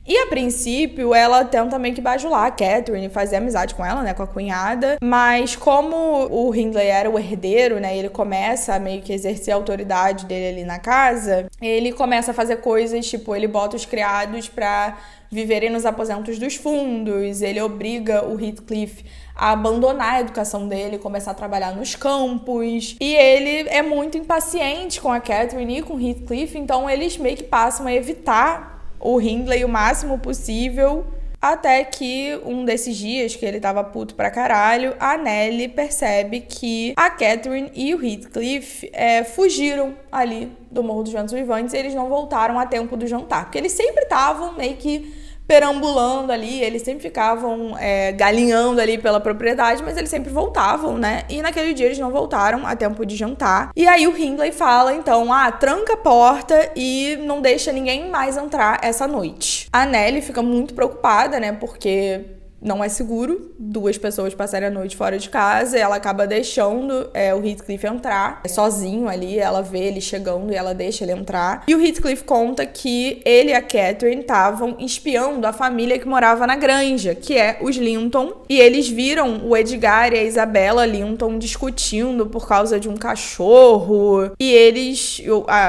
E, a princípio, ela tenta meio que bajular a Catherine, fazer amizade com ela, né, com a cunhada. Mas como o Hindley era o herdeiro, né, ele começa a meio que exercer a autoridade dele ali na casa, ele começa a fazer coisas, tipo, ele bota os criados pra viverem nos aposentos dos fundos, ele obriga o Heathcliff a abandonar a educação dele, começar a trabalhar nos campos, e ele é muito impaciente com a Catherine e com o Heathcliff, então eles meio que passam a evitar o Hindley o máximo possível, até que um desses dias que ele tava puto pra caralho, a Nellie percebe que a Catherine e o Heathcliff fugiram ali do Morro dos Ventos Uivantes e eles não voltaram a tempo do jantar, porque eles sempre estavam meio que perambulando ali, eles sempre ficavam galinhando ali pela propriedade, mas eles sempre voltavam, né? E naquele dia eles não voltaram a tempo de jantar. E aí o Hindley fala, então, tranca a porta e não deixa ninguém mais entrar essa noite. A Nellie fica muito preocupada, né? Porque não é seguro 2 pessoas passarem a noite fora de casa, e ela acaba deixando o Heathcliff entrar sozinho ali, ela vê ele chegando e ela deixa ele entrar. E o Heathcliff conta que ele e a Catherine estavam espiando a família que morava na granja, que é os Linton, e eles viram o Edgar e a Isabella Linton discutindo por causa de um cachorro, e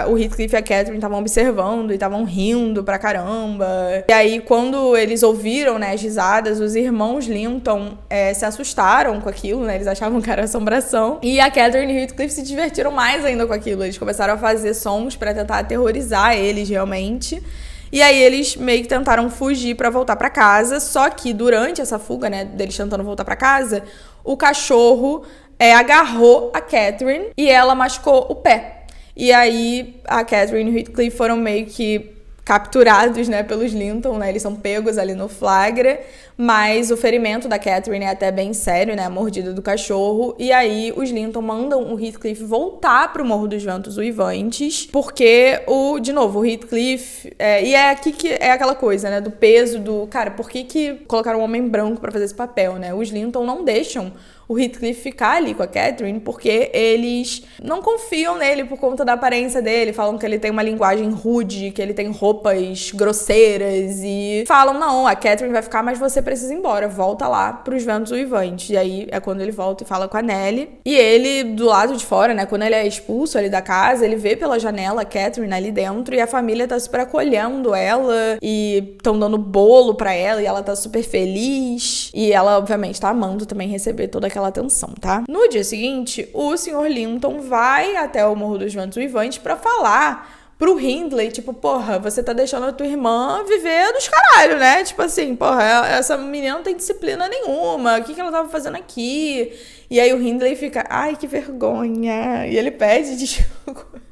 o Heathcliff e a Catherine estavam observando e estavam rindo pra caramba. E aí, quando eles ouviram, né, as risadas, os irmãos Linton se assustaram com aquilo, né? Eles achavam que era assombração. E a Catherine e o Heathcliff se divertiram mais ainda com aquilo. Eles começaram a fazer sons pra tentar aterrorizar eles, realmente. E aí eles meio que tentaram fugir pra voltar pra casa. Só que durante essa fuga, né, deles tentando voltar pra casa, o cachorro agarrou a Catherine e ela machucou o pé. E aí a Catherine e o Heathcliff foram meio que capturados, né, pelos Linton, né, eles são pegos ali no flagra, Mas o ferimento da Catherine é até bem sério, né? A mordida do cachorro. E aí os Linton mandam o Heathcliff voltar pro Morro dos Ventos Uivantes, porque de novo, o Heathcliff... e é aqui que é aquela coisa, né? Do peso do... Cara, por que colocaram um homem branco pra fazer esse papel, né? Os Linton não deixam o Heathcliff ficar ali com a Catherine porque eles não confiam nele por conta da aparência dele. Falam que ele tem uma linguagem rude, que ele tem roupas grosseiras e falam, não, a Catherine vai ficar, mas você precisa ir embora, volta lá pros Ventos Uivantes. E aí é quando ele volta e fala com a Nellie. E ele, do lado de fora, né, quando ele é expulso ali da casa, ele vê pela janela a Catherine ali dentro e a família tá super acolhendo ela e estão dando bolo pra ela e ela tá super feliz. E ela, obviamente, tá amando também receber toda aquela atenção, tá? No dia seguinte, o Sr. Linton vai até o Morro dos Ventos Uivantes pra falar pro Hindley, tipo, porra, você tá deixando a tua irmã viver dos caralho, né? Tipo assim, porra, essa menina não tem disciplina nenhuma, o que ela tava fazendo aqui? E aí o Hindley fica, ai, que vergonha. E ele pede desculpa.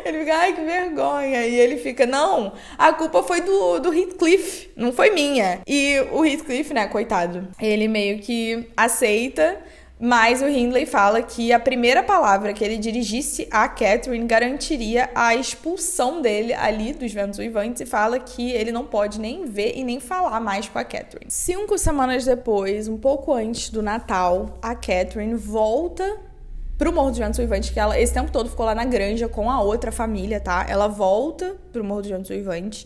Ele fica, ai, que vergonha. E ele fica, não, a culpa foi do Heathcliff, não foi minha. E o Heathcliff, né, coitado, ele meio que aceita, mas o Hindley fala que a primeira palavra que ele dirigisse a Catherine garantiria a expulsão dele ali dos Ventos Uivantes e fala que ele não pode nem ver e nem falar mais com a Catherine. 5 semanas depois, um pouco antes do Natal, a Catherine volta pro Morro dos Ventos Uivantes, que ela esse tempo todo ficou lá na granja com a outra família, tá? Ela volta pro Morro dos Ventos Uivantes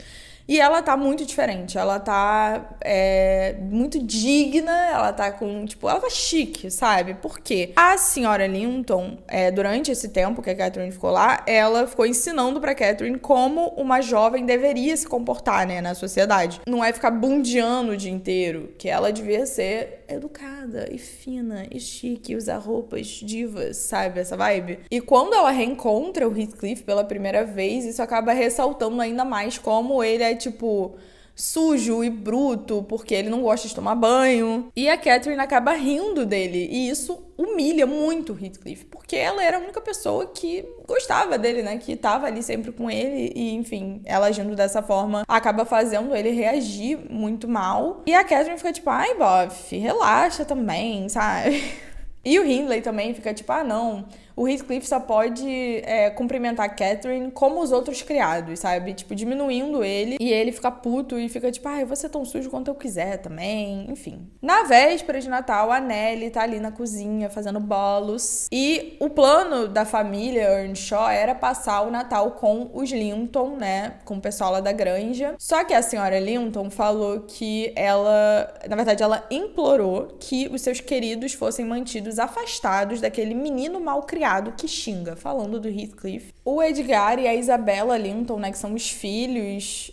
e ela tá muito diferente. Ela tá muito digna, ela tá com, tipo, ela tá chique, sabe? Por quê? A senhora Linton, durante esse tempo que a Catherine ficou lá, ela ficou ensinando pra Catherine como uma jovem deveria se comportar, né, na sociedade. Não é ficar bundeando o dia inteiro, que ela devia ser educada e fina e chique, usar roupas divas, sabe? Essa vibe. E quando ela reencontra o Heathcliff pela primeira vez, isso acaba ressaltando ainda mais como ele é, tipo, sujo e bruto, porque ele não gosta de tomar banho. E a Catherine acaba rindo dele. E isso humilha muito o Heathcliff, porque ela era a única pessoa que gostava dele, né? Que tava ali sempre com ele. E, enfim, ela agindo dessa forma acaba fazendo ele reagir muito mal. E a Catherine fica tipo, ai, bof, relaxa também, sabe? E o Hindley também fica tipo, ah, não, o Heathcliff só pode cumprimentar a Catherine como os outros criados, sabe? Tipo, diminuindo ele. E ele fica puto e fica tipo, ah, eu vou ser tão sujo quanto eu quiser também. Enfim. Na véspera de Natal, a Nellie tá ali na cozinha fazendo bolos. E o plano da família Earnshaw era passar o Natal com os Linton, né? Com o pessoal lá da granja. Só que a senhora Linton falou que ela... Na verdade, ela implorou que os seus queridos fossem mantidos afastados daquele menino mal criado que xinga, falando do Heathcliff. O Edgar e a Isabella Linton, né, que são os filhos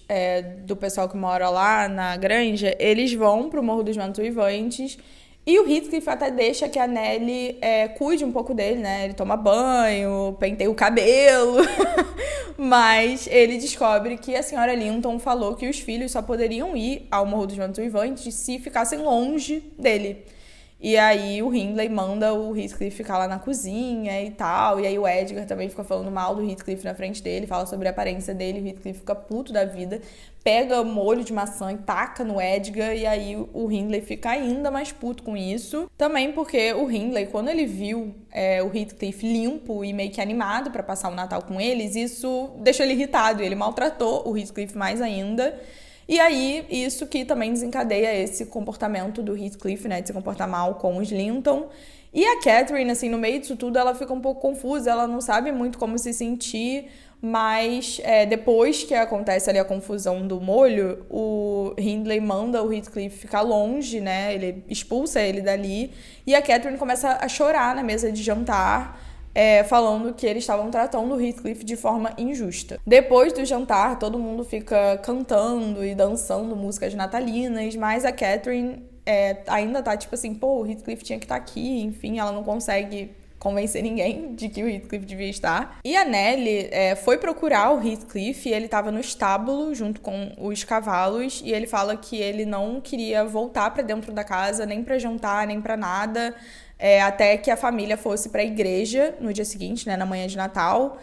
do pessoal que mora lá na granja, eles vão pro Morro dos Ventos Uivantes e o Heathcliff até deixa que a Nellie cuide um pouco dele, né? Ele toma banho, penteia o cabelo, mas ele descobre que a senhora Linton falou que os filhos só poderiam ir ao Morro dos Ventos Uivantes se ficassem longe dele. E aí o Hindley manda o Heathcliff ficar lá na cozinha e tal. E aí o Edgar também fica falando mal do Heathcliff na frente dele, fala sobre a aparência dele. O Heathcliff fica puto da vida, pega molho de maçã e taca no Edgar. E aí o Hindley fica ainda mais puto com isso. Também porque o Hindley, quando ele viu o Heathcliff limpo e meio que animado pra passar o Natal com eles, isso deixou ele irritado. E ele maltratou o Heathcliff mais ainda. E aí, isso que também desencadeia esse comportamento do Heathcliff, né, de se comportar mal com os Linton. E a Catherine, assim, no meio disso tudo, ela fica um pouco confusa, ela não sabe muito como se sentir, mas depois que acontece ali a confusão do molho, o Hindley manda o Heathcliff ficar longe, né, ele expulsa ele dali, e a Catherine começa a chorar na mesa de jantar, falando que eles estavam tratando o Heathcliff de forma injusta. Depois do jantar, todo mundo fica cantando e dançando músicas natalinas, mas a Catherine ainda tá tipo assim, pô, o Heathcliff tinha que estar aqui, enfim, ela não consegue convencer ninguém de que o Heathcliff devia estar. E a Nellie foi procurar o Heathcliff e ele tava no estábulo junto com os cavalos e ele fala que ele não queria voltar pra dentro da casa, nem pra jantar, nem pra nada, até que a família fosse pra igreja no dia seguinte, né, na manhã de Natal.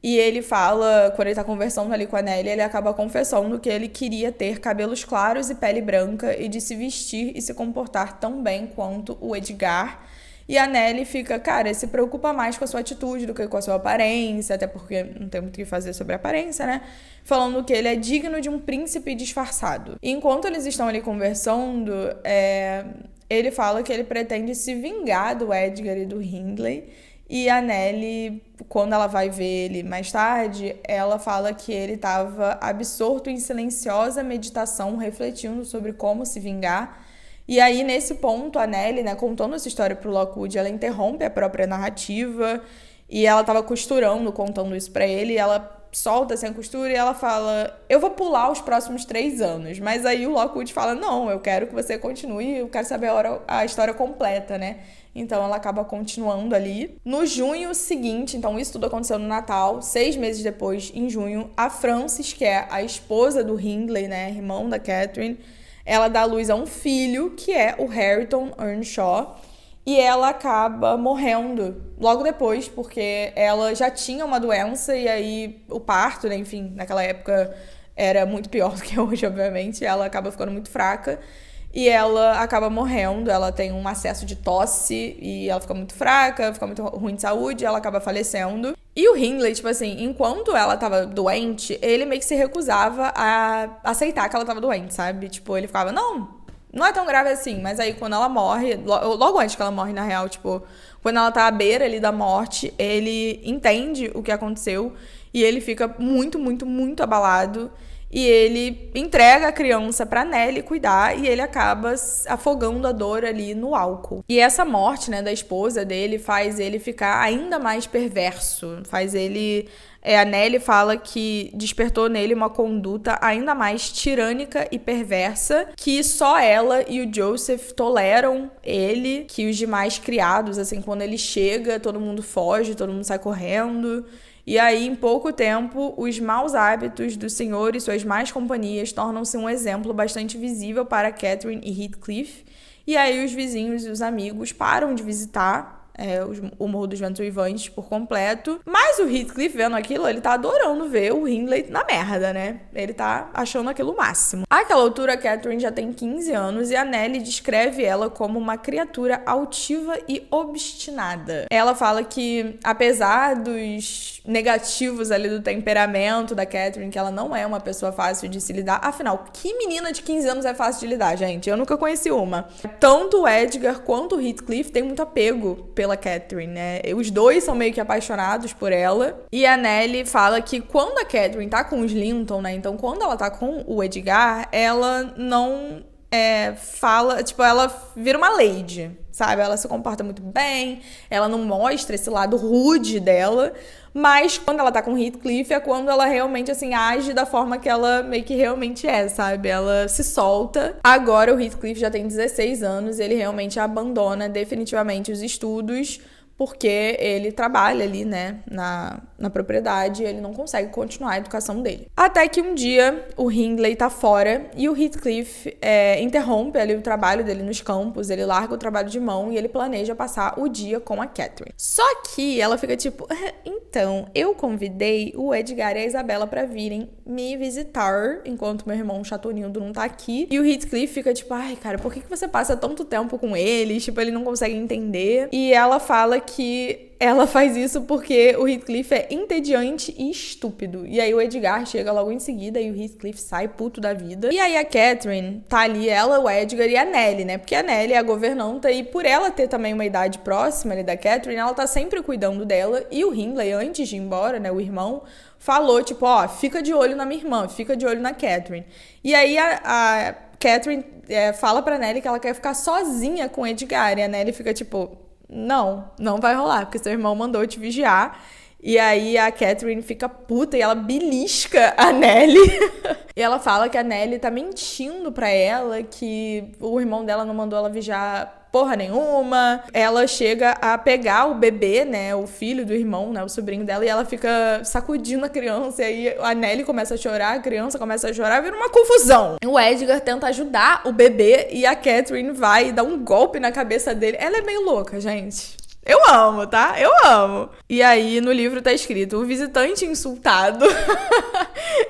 E ele fala, quando ele tá conversando ali com a Nelly, ele acaba confessando que ele queria ter cabelos claros e pele branca e de se vestir e se comportar tão bem quanto o Edgar. E a Nelly fica, cara, se preocupa mais com a sua atitude do que com a sua aparência, até porque não tem muito o que fazer sobre a aparência, né? Falando que ele é digno de um príncipe disfarçado. E enquanto eles estão ali conversando, ele fala que ele pretende se vingar do Edgar e do Hindley. E a Nelly, quando ela vai ver ele mais tarde, ela fala que ele estava absorto em silenciosa meditação, refletindo sobre como se vingar. E aí, nesse ponto, a Nelly, né, contando essa história pro Lockwood, ela interrompe a própria narrativa e ela tava costurando, contando isso pra ele, e ela solta assim a costura e ela fala, eu vou pular os próximos 3 anos. Mas aí o Lockwood fala, não, eu quero que você continue, eu quero saber a história completa, né? Então ela acaba continuando ali. No junho seguinte, então isso tudo aconteceu no Natal, 6 meses depois, em junho, a Frances, que é a esposa do Hindley, né, irmão da Catherine, ela dá à luz a um filho, que é o Hareton Earnshaw, e ela acaba morrendo logo depois, porque ela já tinha uma doença, e aí o parto, né, enfim, naquela época era muito pior do que hoje, obviamente, ela acaba ficando muito fraca, e ela acaba morrendo, ela tem um acesso de tosse, e ela fica muito fraca, fica muito ruim de saúde, ela acaba falecendo. E o Hindley, tipo assim, enquanto ela tava doente, ele meio que se recusava a aceitar que ela tava doente, sabe? Tipo, ele ficava, não é tão grave assim. Mas aí, quando ela morre, logo antes que ela morre, na real, tipo, quando ela tá à beira ali da morte, ele entende o que aconteceu e ele fica muito, muito, muito abalado. E ele entrega a criança pra Nelly cuidar e ele acaba afogando a dor ali no álcool. E essa morte, né, da esposa dele faz ele ficar ainda mais perverso. Faz ele... a Nelly fala que despertou nele uma conduta ainda mais tirânica e perversa, que só ela e o Joseph toleram ele, que os demais criados, assim, quando ele chega, todo mundo foge, todo mundo sai correndo. E aí, em pouco tempo, os maus hábitos do senhor e suas más companhias tornam-se um exemplo bastante visível para Catherine e Heathcliff. E aí os vizinhos e os amigos param de visitar o Morro dos Ventos Uivantes por completo. Mas o Heathcliff, vendo aquilo, ele tá adorando ver o Hindley na merda, né? Ele tá achando aquilo o máximo. Àquela altura, a Catherine já tem 15 anos e a Nelly descreve ela como uma criatura altiva e obstinada. Ela fala que, apesar dos negativos ali do temperamento da Catherine, que ela não é uma pessoa fácil de se lidar. Afinal, que menina de 15 anos é fácil de lidar, gente? Eu nunca conheci uma. Tanto o Edgar quanto o Heathcliff têm muito apego pela Catherine, né? Os dois são meio que apaixonados por ela. E a Nelly fala que quando a Catherine tá com os Linton, né? Então, quando ela tá com o Edgar, ela não fala... Tipo, ela vira uma lady, sabe? Ela se comporta muito bem, ela não mostra esse lado rude dela, mas quando ela tá com Heathcliff é quando ela realmente, assim, age da forma que ela meio que realmente é, sabe? Ela se solta. Agora o Heathcliff já tem 16 anos e ele realmente abandona definitivamente os estudos, porque ele trabalha ali, né, na propriedade e ele não consegue continuar a educação dele. Até que um dia o Hindley tá fora e o Heathcliff interrompe ali o trabalho dele nos campos, ele larga o trabalho de mão e ele planeja passar o dia com a Catherine. Só que ela fica tipo, então, eu convidei o Edgar e a Isabela pra virem me visitar, enquanto meu irmão chatonildo não tá aqui. E o Heathcliff fica tipo, ai, cara, por que você passa tanto tempo com eles? Tipo, ele não consegue entender. E ela fala que ela faz isso porque o Heathcliff é entediante e estúpido. E aí o Edgar chega logo em seguida e o Heathcliff sai puto da vida. E aí a Catherine tá ali, ela, o Edgar e a Nelly, né? Porque a Nelly é a governanta e por ela ter também uma idade próxima ali da Catherine, ela tá sempre cuidando dela. E o Hindley, antes de ir embora, né, o irmão, falou tipo, ó, fica de olho na minha irmã, fica de olho na Catherine. E aí a Catherine fala pra Nelly que ela quer ficar sozinha com o Edgar. E a Nelly fica tipo... Não vai rolar, porque seu irmão mandou te vigiar. E aí a Catherine fica puta e ela belisca a Nelly. E ela fala que a Nelly tá mentindo pra ela, que o irmão dela não mandou ela vigiar porra nenhuma. Ela chega a pegar o bebê, né, o filho do irmão, né, o sobrinho dela, e ela fica sacudindo a criança. E aí a Nelly começa a chorar, a criança começa a chorar, vira uma confusão. O Edgar tenta ajudar o bebê e a Catherine vai dar um golpe na cabeça dele. Ela é meio louca, gente. Eu amo, tá? Eu amo. E aí, no livro tá escrito, o visitante insultado,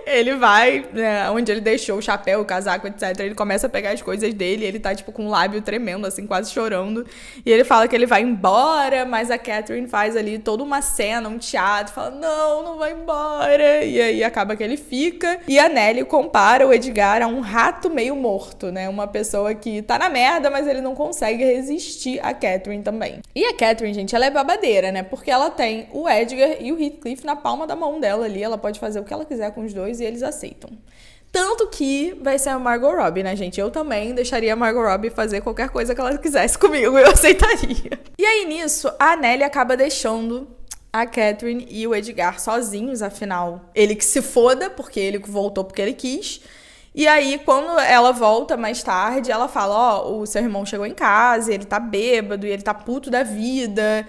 ele vai, né, onde ele deixou o chapéu, o casaco, etc. Ele começa a pegar as coisas dele, ele tá, tipo, com o lábio tremendo, assim, quase chorando. E ele fala que ele vai embora, mas a Catherine faz ali toda uma cena, um teatro, fala, não vai embora. E aí, acaba que ele fica. E a Nellie compara o Edgar a um rato meio morto, né? Uma pessoa que tá na merda, mas ele não consegue resistir a Catherine também. E a Catherine, gente, ela é babadeira, né? Porque ela tem o Edgar e o Heathcliff na palma da mão dela ali. Ela pode fazer o que ela quiser com os dois e eles aceitam. Tanto que vai ser a Margot Robbie, né, gente? Eu também deixaria a Margot Robbie fazer qualquer coisa que ela quisesse comigo. Eu aceitaria. E aí, nisso, a Nellie acaba deixando a Catherine e o Edgar sozinhos, afinal. Ele que se foda, porque ele voltou porque ele quis. E aí, quando ela volta mais tarde, ela fala, o seu irmão chegou em casa, ele tá bêbado, e ele tá puto da vida.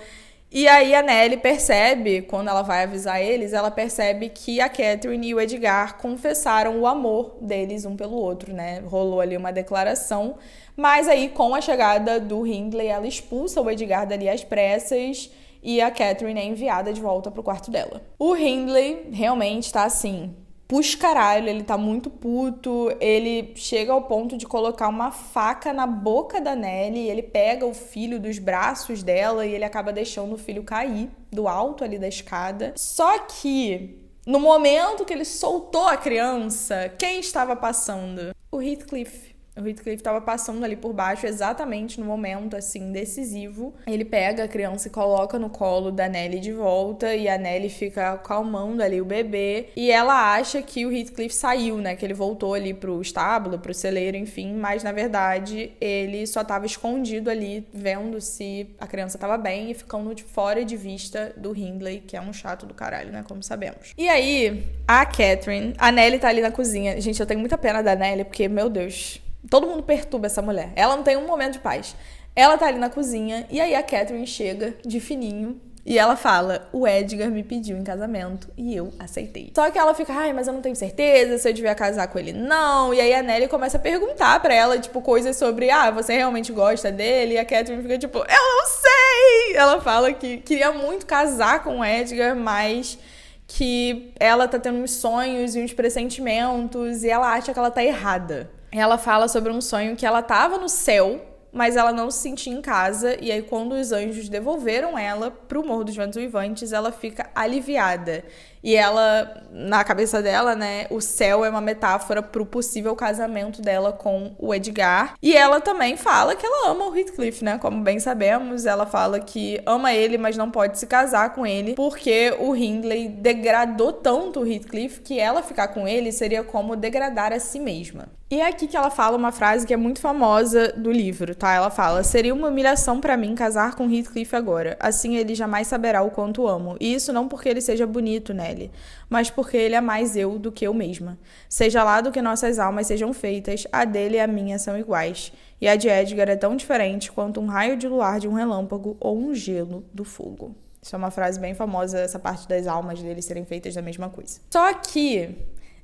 E aí a Nellie percebe, quando ela vai avisar eles, ela percebe que a Catherine e o Edgar confessaram o amor deles um pelo outro, né? Rolou ali uma declaração. Mas aí, com a chegada do Hindley, ela expulsa o Edgar dali às pressas e a Catherine é enviada de volta pro quarto dela. O Hindley realmente tá assim, pus caralho, ele tá muito puto, ele chega ao ponto de colocar uma faca na boca da Nellie, ele pega o filho dos braços dela e ele acaba deixando o filho cair do alto ali da escada. Só que, no momento que ele soltou a criança, quem estava passando? O Heathcliff. O Heathcliff estava passando ali por baixo exatamente no momento, assim, decisivo. Ele pega a criança e coloca no colo da Nellie de volta e a Nellie fica acalmando ali o bebê. E ela acha que o Heathcliff saiu, né? Que ele voltou ali pro estábulo, pro celeiro, enfim. Mas, na verdade, ele só estava escondido ali, vendo se a criança estava bem e ficando de fora de vista do Hindley, que é um chato do caralho, né? Como sabemos. E aí, a Catherine... A Nellie tá ali na cozinha. Gente, eu tenho muita pena da Nellie, porque, meu Deus... Todo mundo perturba essa mulher. Ela não tem um momento de paz. Ela tá ali na cozinha e aí a Catherine chega de fininho e ela fala, o Edgar me pediu em casamento e eu aceitei. Só que ela fica, mas eu não tenho certeza se eu devia casar com ele, não. E aí a Nellie começa a perguntar pra ela, tipo, coisas sobre, você realmente gosta dele? E a Catherine fica tipo, eu não sei! Ela fala que queria muito casar com o Edgar, mas... que ela tá tendo uns sonhos e uns pressentimentos e ela acha que ela tá errada. Ela fala sobre um sonho que ela tava no céu, mas ela não se sentia em casa, e aí quando os anjos devolveram ela pro Morro dos Ventos Uivantes, ela fica aliviada. E ela, na cabeça dela, né, o céu é uma metáfora pro possível casamento dela com o Edgar. E ela também fala que ela ama o Heathcliff, né, como bem sabemos. Ela fala que ama ele, mas não pode se casar com ele, porque o Hindley degradou tanto o Heathcliff que ela ficar com ele seria como degradar a si mesma. E é aqui que ela fala uma frase que é muito famosa do livro, tá? Ela fala, seria uma humilhação pra mim casar com Heathcliff agora. Assim ele jamais saberá o quanto amo. E isso não porque ele seja bonito, Nellie, mas porque ele é mais eu do que eu mesma. Seja lá do que nossas almas sejam feitas, a dele e a minha são iguais. E a de Edgar é tão diferente quanto um raio de luar de um relâmpago ou um gelo do fogo. Isso é uma frase bem famosa, essa parte das almas dele serem feitas da mesma coisa. Só que,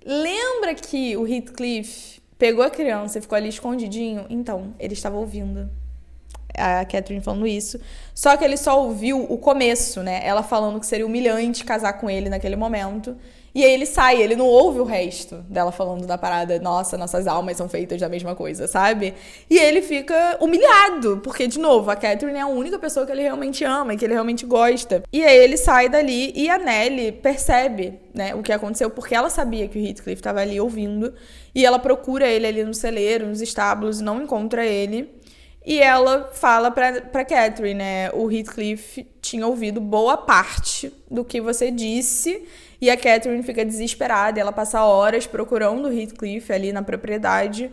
lembra que o Heathcliff pegou a criança e ficou ali escondidinho? Então, ele estava ouvindo a Catherine falando isso. Só que ele só ouviu o começo, né? Ela falando que seria humilhante casar com ele naquele momento. E aí ele sai, ele não ouve o resto dela falando da parada, nossa, nossas almas são feitas da mesma coisa, sabe? E ele fica humilhado, porque, de novo, a Catherine é a única pessoa que ele realmente ama e que ele realmente gosta. E aí ele sai dali e a Nellie percebe, né, o que aconteceu, porque ela sabia que o Heathcliff estava ali ouvindo. E ela procura ele ali no celeiro, nos estábulos, e não encontra ele. E ela fala pra Catherine, né, o Heathcliff tinha ouvido boa parte do que você disse. E a Catherine fica desesperada, ela passa horas procurando o Heathcliff ali na propriedade.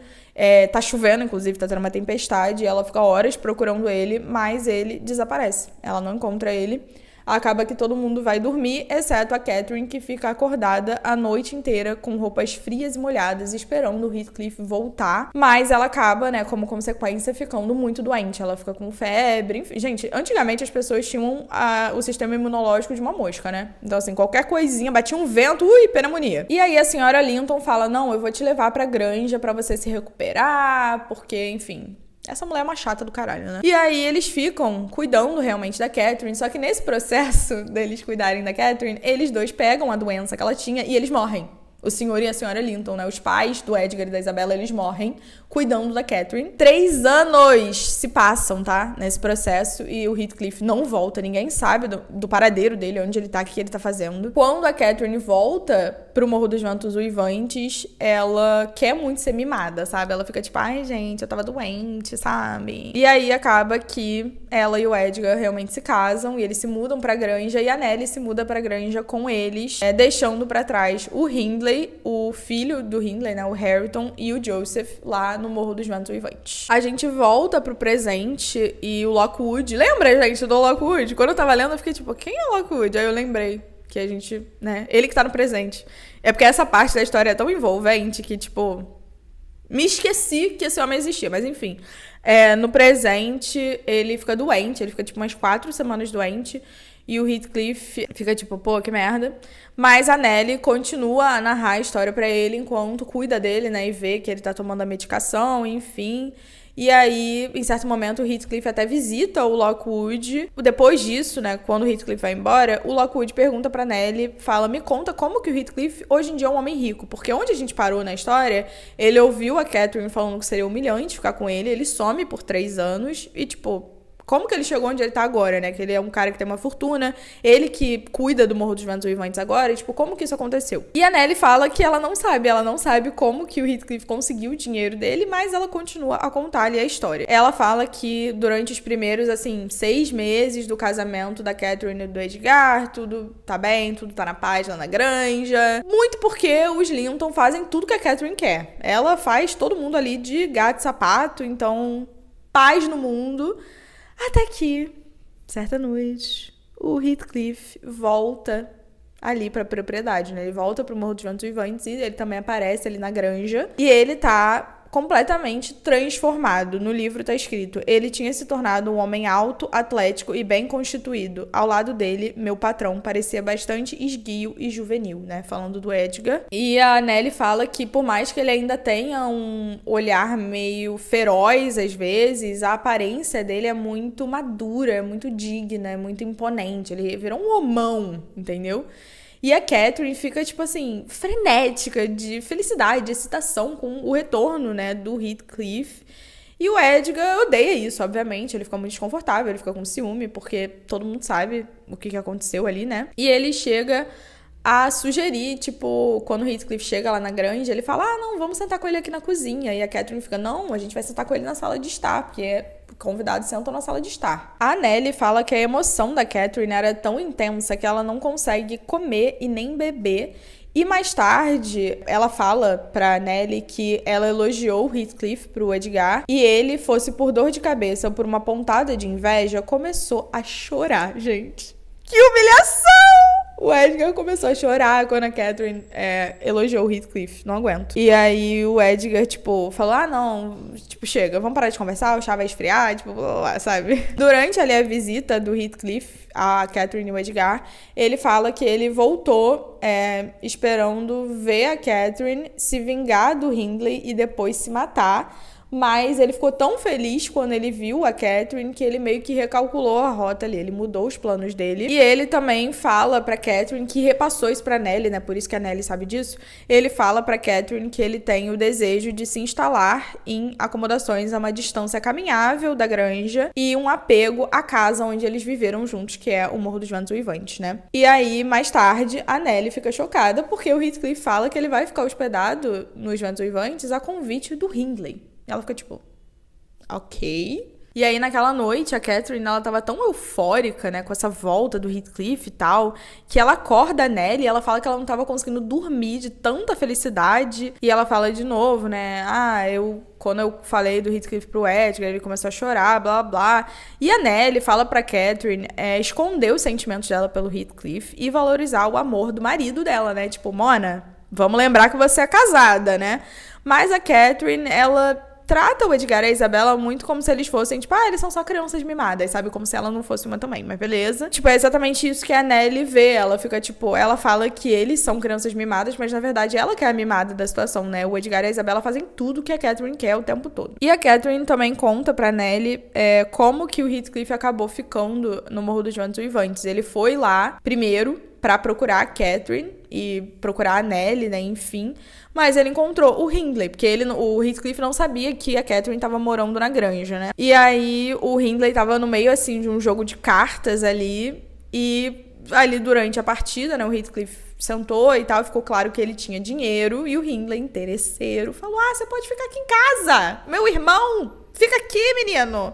Tá chovendo, inclusive, tá tendo uma tempestade. E ela fica horas procurando ele, mas ele desaparece. Ela não encontra ele. Acaba que todo mundo vai dormir, exceto a Catherine, que fica acordada a noite inteira com roupas frias e molhadas, esperando o Heathcliff voltar. Mas ela acaba, né, como consequência, ficando muito doente. Ela fica com febre, enfim. Gente, antigamente as pessoas tinham o sistema imunológico de uma mosca, né? Então, assim, qualquer coisinha, batia um vento, pneumonia. E aí a senhora Linton fala, não, eu vou te levar pra granja pra você se recuperar, porque, enfim... Essa mulher é uma chata do caralho, né? E aí eles ficam cuidando realmente da Catherine, só que nesse processo deles cuidarem da Catherine, eles dois pegam a doença que ela tinha e eles morrem. O senhor e a senhora Linton, né? Os pais do Edgar e da Isabella, eles morrem cuidando da Catherine. 3 anos se passam, tá? Nesse processo. E o Heathcliff não volta. Ninguém sabe do paradeiro dele, onde ele tá, o que ele tá fazendo. Quando a Catherine volta pro Morro dos Ventos Uivantes, ela quer muito ser mimada, sabe? Ela fica tipo, ai, gente, eu tava doente, sabe? E aí acaba que ela e o Edgar realmente se casam e eles se mudam pra granja e a Nellie se muda pra granja com eles, deixando pra trás o Hindley, o filho do Hindley, né? O Harrington e o Joseph lá no Morro dos Ventos Uivantes. A gente volta pro presente e o Lockwood... Lembra, gente, do Lockwood? Quando eu tava lendo, eu fiquei tipo, quem é o Lockwood? Aí eu lembrei que a gente, né? Ele que tá no presente. É porque essa parte da história é tão envolvente que, tipo... Me esqueci que esse homem existia, mas enfim. No presente, ele fica doente. Ele fica, tipo, umas 4 semanas doente. E o Heathcliff fica tipo, pô, que merda. Mas a Nellie continua a narrar a história pra ele enquanto cuida dele, né? E vê que ele tá tomando a medicação, enfim. E aí, em certo momento, o Heathcliff até visita o Lockwood. Depois disso, né, quando o Heathcliff vai embora, o Lockwood pergunta pra Nellie, fala, me conta como que o Heathcliff hoje em dia é um homem rico. Porque onde a gente parou na história, ele ouviu a Catherine falando que seria humilhante ficar com ele some por 3 anos e, tipo... Como que ele chegou onde ele tá agora, né? Que ele é um cara que tem uma fortuna, ele que cuida do Morro dos Ventos Uivantes agora, e, tipo, como que isso aconteceu? E a Nellie fala que ela não sabe como que o Heathcliff conseguiu o dinheiro dele, mas ela continua a contar ali a história. Ela fala que durante os primeiros, 6 meses do casamento da Catherine e do Edgar, tudo tá bem, tudo tá na paz lá na granja. Muito porque os Linton fazem tudo que a Catherine quer. Ela faz todo mundo ali de gato e sapato, então, paz no mundo. Até que, certa noite, o Heathcliff volta ali pra propriedade, né? Ele volta pro Morro dos Ventos Uivantes e ele também aparece ali na granja. E ele tá completamente transformado. No livro tá escrito, ele tinha se tornado um homem alto, atlético e bem constituído. Ao lado dele, meu patrão parecia bastante esguio e juvenil, né? Falando do Edgar. E a Nellie fala que por mais que ele ainda tenha um olhar meio feroz às vezes, a aparência dele é muito madura, é muito digna, é muito imponente. Ele virou um homão, entendeu? E a Catherine fica, tipo assim, frenética de felicidade, de excitação com o retorno, né, do Heathcliff. E o Edgar odeia isso, obviamente. Ele fica muito desconfortável, ele fica com ciúme, porque todo mundo sabe o que aconteceu ali, né? E ele chega a sugerir, tipo, quando o Heathcliff chega lá na granja, ele fala, não, vamos sentar com ele aqui na cozinha. E a Catherine fica, não, a gente vai sentar com ele na sala de estar, porque convidados sentam na sala de estar. A Nellie fala que a emoção da Catherine era tão intensa que ela não consegue comer e nem beber. E mais tarde, ela fala pra Nellie que ela elogiou o Heathcliff pro Edgar e ele, fosse por dor de cabeça ou por uma pontada de inveja, começou a chorar, gente. Que humilhação! O Edgar começou a chorar quando a Catherine elogiou o Heathcliff. Não aguento. E aí o Edgar, tipo, falou, não, tipo, chega, vamos parar de conversar, o chá vai esfriar, tipo, blá, blá, blá, sabe? Durante ali a visita do Heathcliff, a Catherine e o Edgar, ele fala que ele voltou esperando ver a Catherine se vingar do Hindley e depois se matar. Mas ele ficou tão feliz quando ele viu a Catherine que ele meio que recalculou a rota ali, ele mudou os planos dele. E ele também fala pra Catherine, que repassou isso pra Nellie, né, por isso que a Nellie sabe disso, ele fala pra Catherine que ele tem o desejo de se instalar em acomodações a uma distância caminhável da granja e um apego à casa onde eles viveram juntos, que é o Morro dos Ventos Uivantes, né. E aí, mais tarde, a Nellie fica chocada porque o Heathcliff fala que ele vai ficar hospedado nos Ventos Uivantes a convite do Hindley. Ela fica tipo, ok. E aí, naquela noite, a Catherine, ela tava tão eufórica, né, com essa volta do Heathcliff e tal, que ela acorda a Nellie e ela fala que ela não tava conseguindo dormir de tanta felicidade. E ela fala de novo, né, quando eu falei do Heathcliff pro Edgar, ele começou a chorar, blá, blá. E a Nellie fala pra Catherine esconder os sentimentos dela pelo Heathcliff e valorizar o amor do marido dela, né, tipo, Mona, vamos lembrar que você é casada, né. Mas a Catherine, ela trata o Edgar e a Isabela muito como se eles fossem, tipo, eles são só crianças mimadas, sabe? Como se ela não fosse uma também, mas beleza. Tipo, é exatamente isso que a Nelly vê. Ela fica, tipo, ela fala que eles são crianças mimadas, mas na verdade ela que é a mimada da situação, né? O Edgar e a Isabela fazem tudo que a Catherine quer o tempo todo. E a Catherine também conta pra Nelly como que o Heathcliff acabou ficando no Morro dos Ventos Uivantes. Ele foi lá, primeiro, pra procurar a Catherine e procurar a Nelly, né, enfim. Mas ele encontrou o Hindley, porque o Heathcliff não sabia que a Catherine tava morando na granja, né? E aí o Hindley tava no meio, assim, de um jogo de cartas ali. E ali durante a partida, né, o Heathcliff sentou e tal, ficou claro que ele tinha dinheiro. E o Hindley, interesseiro, falou, você pode ficar aqui em casa, meu irmão, fica aqui, menino.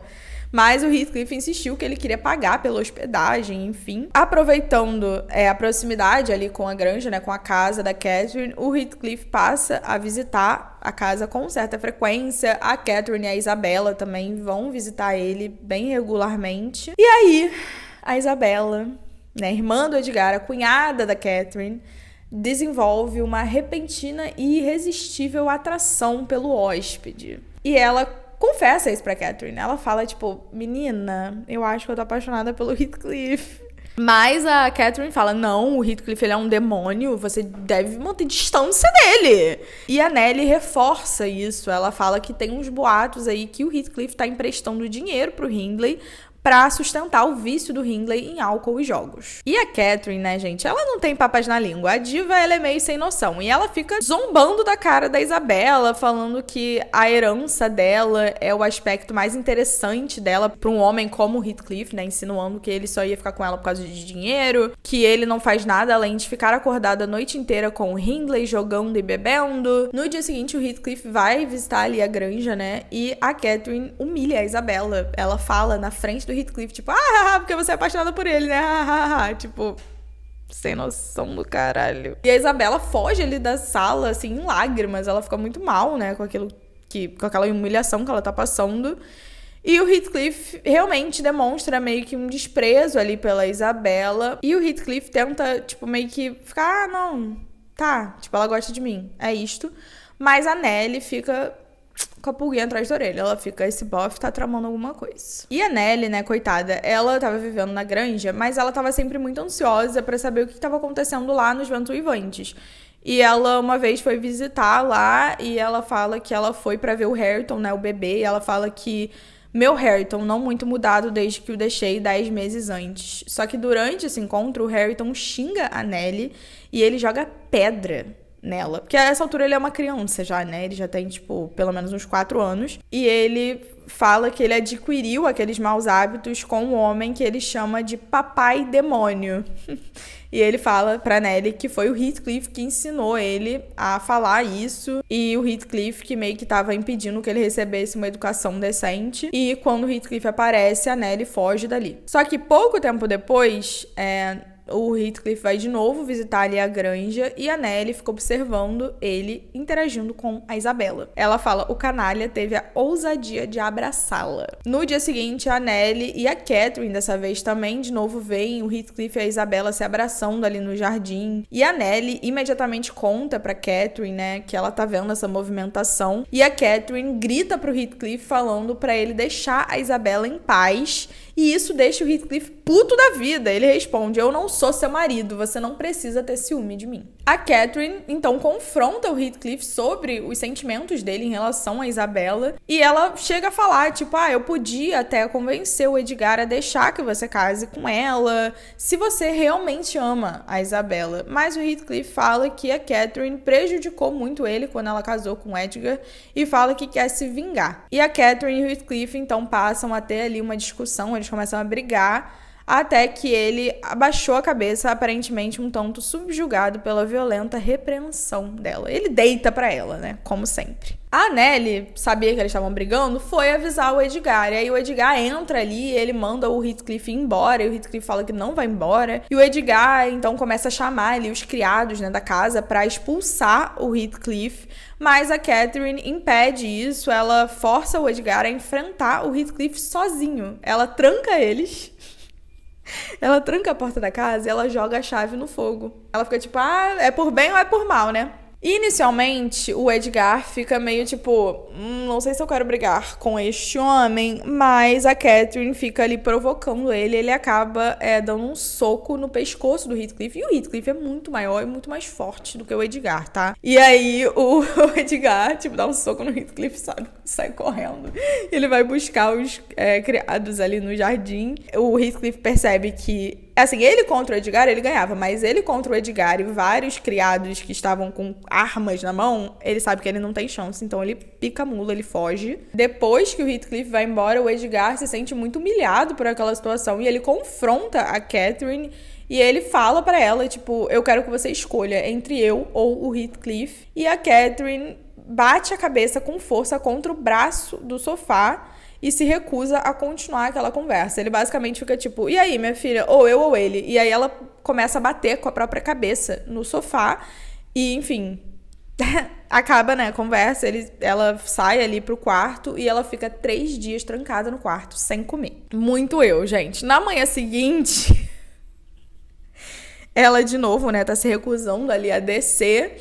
Mas o Heathcliff insistiu que ele queria pagar pela hospedagem, enfim. Aproveitando a proximidade ali com a granja, né, com a casa da Catherine, o Heathcliff passa a visitar a casa com certa frequência. A Catherine e a Isabela também vão visitar ele bem regularmente. E aí, a Isabela, né, irmã do Edgar, a cunhada da Catherine, desenvolve uma repentina e irresistível atração pelo hóspede. E ela confessa isso pra Catherine. Ela fala, tipo, menina, eu acho que eu tô apaixonada pelo Heathcliff. Mas a Catherine fala, não, o Heathcliff ele é um demônio, você deve manter distância dele. E a Nelly reforça isso. Ela fala que tem uns boatos aí que o Heathcliff tá emprestando dinheiro pro Hindley pra sustentar o vício do Hindley em álcool e jogos. E a Catherine, né, gente, ela não tem papas na língua. A diva, ela é meio sem noção. E ela fica zombando da cara da Isabela, falando que a herança dela é o aspecto mais interessante dela pra um homem como o Heathcliff, né, insinuando que ele só ia ficar com ela por causa de dinheiro, que ele não faz nada além de ficar acordado a noite inteira com o Hindley, jogando e bebendo. No dia seguinte, o Heathcliff vai visitar ali a granja, né, e a Catherine humilha a Isabela. Ela fala na frente do Heathcliff, tipo, porque você é apaixonada por ele, né? Tipo, sem noção do caralho. E a Isabela foge ali da sala, assim, em lágrimas. Ela fica muito mal, né? Com aquela humilhação que ela tá passando. E o Heathcliff realmente demonstra meio que um desprezo ali pela Isabela. E o Heathcliff tenta, tipo, meio que ficar, não, tá, tipo, ela gosta de mim, é isto. Mas a Nelly fica com a pulguinha atrás da orelha. Ela fica, esse bofe tá tramando alguma coisa. E a Nelly, né, coitada, ela tava vivendo na granja, mas ela tava sempre muito ansiosa pra saber o que tava acontecendo lá nos Ventos Uivantes. E ela, uma vez, foi visitar lá e ela fala que ela foi pra ver o Hareton, né, o bebê, e ela fala que meu Hareton não muito mudado desde que o deixei 10 meses antes. Só que durante esse encontro, o Hareton xinga a Nelly e ele joga pedra nela. Porque a essa altura ele é uma criança já, né? Ele já tem, tipo, pelo menos uns 4 anos. E ele fala que ele adquiriu aqueles maus hábitos com um homem que ele chama de papai demônio. E ele fala pra Nelly que foi o Heathcliff que ensinou ele a falar isso. E o Heathcliff que meio que tava impedindo que ele recebesse uma educação decente. E quando o Heathcliff aparece, a Nelly foge dali. Só que pouco tempo depois, o Heathcliff vai de novo visitar ali a granja e a Nelly fica observando ele interagindo com a Isabela. Ela fala, o canalha teve a ousadia de abraçá-la. No dia seguinte, a Nelly e a Catherine, dessa vez também, de novo veem o Heathcliff e a Isabela se abraçando ali no jardim. E a Nelly imediatamente conta pra Catherine, né, que ela tá vendo essa movimentação. E a Catherine grita pro Heathcliff falando pra ele deixar a Isabela em paz. E isso deixa o Heathcliff puto da vida. Ele responde, eu não sou seu marido, você não precisa ter ciúme de mim. A Catherine, então, confronta o Heathcliff sobre os sentimentos dele em relação a Isabela. E ela chega a falar, tipo, eu podia até convencer o Edgar a deixar que você case com ela, se você realmente ama a Isabela. Mas o Heathcliff fala que a Catherine prejudicou muito ele quando ela casou com o Edgar e fala que quer se vingar. E a Catherine e o Heathcliff, então, passam a ter ali uma discussão, eles começam a brigar, até que ele abaixou a cabeça, aparentemente um tanto subjugado pela violenta repreensão dela. Ele deita pra ela, né? Como sempre. A Nelly sabia que eles estavam brigando, foi avisar o Edgar. E aí o Edgar entra ali, ele manda o Heathcliff ir embora, e o Heathcliff fala que não vai embora. E o Edgar, então, começa a chamar ali os criados, né, da casa pra expulsar o Heathcliff. Mas a Catherine impede isso, ela força o Edgar a enfrentar o Heathcliff sozinho. Ela tranca eles. Ela tranca a porta da casa e ela joga a chave no fogo. Ela fica tipo, é por bem ou é por mal, né? Inicialmente, o Edgar fica meio tipo, não sei se eu quero brigar com este homem, mas a Catherine fica ali provocando ele acaba dando um soco no pescoço do Heathcliff, e o Heathcliff é muito maior e muito mais forte do que o Edgar, tá? E aí o Edgar, tipo, dá um soco no Heathcliff, sabe? Sai correndo. Ele vai buscar os criados ali no jardim. O Heathcliff percebe que assim, ele contra o Edgar, ele ganhava, mas ele contra o Edgar e vários criados que estavam com armas na mão, ele sabe que ele não tem chance, então ele pica a mula, ele foge. Depois que o Heathcliff vai embora, o Edgar se sente muito humilhado por aquela situação e ele confronta a Catherine e ele fala pra ela, tipo, eu quero que você escolha entre eu ou o Heathcliff. E a Catherine bate a cabeça com força contra o braço do sofá e se recusa a continuar aquela conversa. Ele basicamente fica tipo, e aí, minha filha? Ou eu ou ele. E aí ela começa a bater com a própria cabeça no sofá e, enfim, acaba, né, a conversa. Ela sai ali pro quarto e ela fica 3 dias trancada no quarto, sem comer. Muito eu, gente. Na manhã seguinte, ela de novo, né, tá se recusando ali a descer.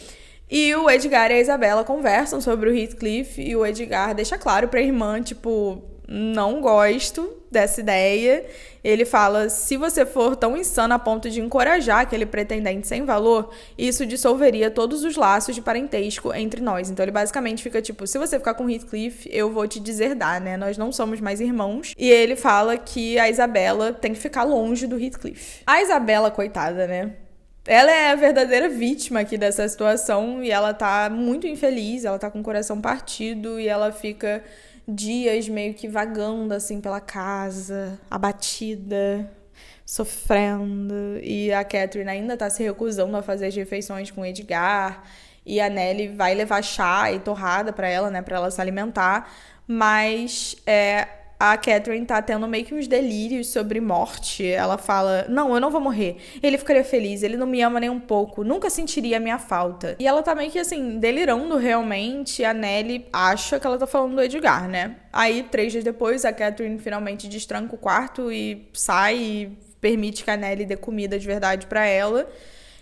E o Edgar e a Isabela conversam sobre o Heathcliff e o Edgar deixa claro pra irmã, tipo, não gosto dessa ideia. Ele fala, se você for tão insano a ponto de encorajar aquele pretendente sem valor, isso dissolveria todos os laços de parentesco entre nós. Então ele basicamente fica tipo, se você ficar com o Heathcliff, eu vou te deserdar, né? Nós não somos mais irmãos. E ele fala que a Isabela tem que ficar longe do Heathcliff. A Isabela, coitada, né? Ela é a verdadeira vítima aqui dessa situação e ela tá muito infeliz, ela tá com o coração partido e ela fica dias meio que vagando assim pela casa, abatida, sofrendo. E a Catherine ainda tá se recusando a fazer as refeições com o Edgar e a Nellie vai levar chá e torrada pra ela, né, pra ela se alimentar, mas a Catherine tá tendo meio que uns delírios sobre morte. Ela fala, não, eu não vou morrer. Ele ficaria feliz, ele não me ama nem um pouco, nunca sentiria a minha falta. E ela tá meio que assim, delirando realmente. A Nellie acha que ela tá falando do Edgar, né? Aí, 3 dias depois, a Catherine finalmente destranca o quarto e sai e permite que a Nellie dê comida de verdade pra ela.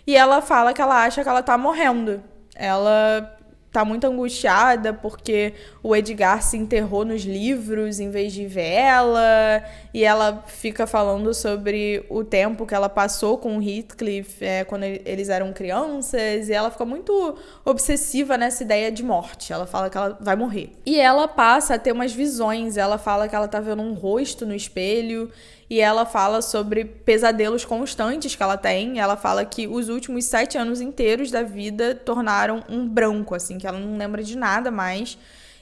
E ela fala que ela acha que ela tá morrendo. Ela tá muito angustiada porque o Edgar se enterrou nos livros em vez de ver ela, e ela fica falando sobre o tempo que ela passou com o Heathcliff quando eles eram crianças, e ela fica muito obsessiva nessa ideia de morte. Ela fala que ela vai morrer. E ela passa a ter umas visões, ela fala que ela tá vendo um rosto no espelho, e ela fala sobre pesadelos constantes que ela tem. Ela fala que os últimos 7 anos inteiros da vida tornaram um branco, assim, que ela não lembra de nada mais.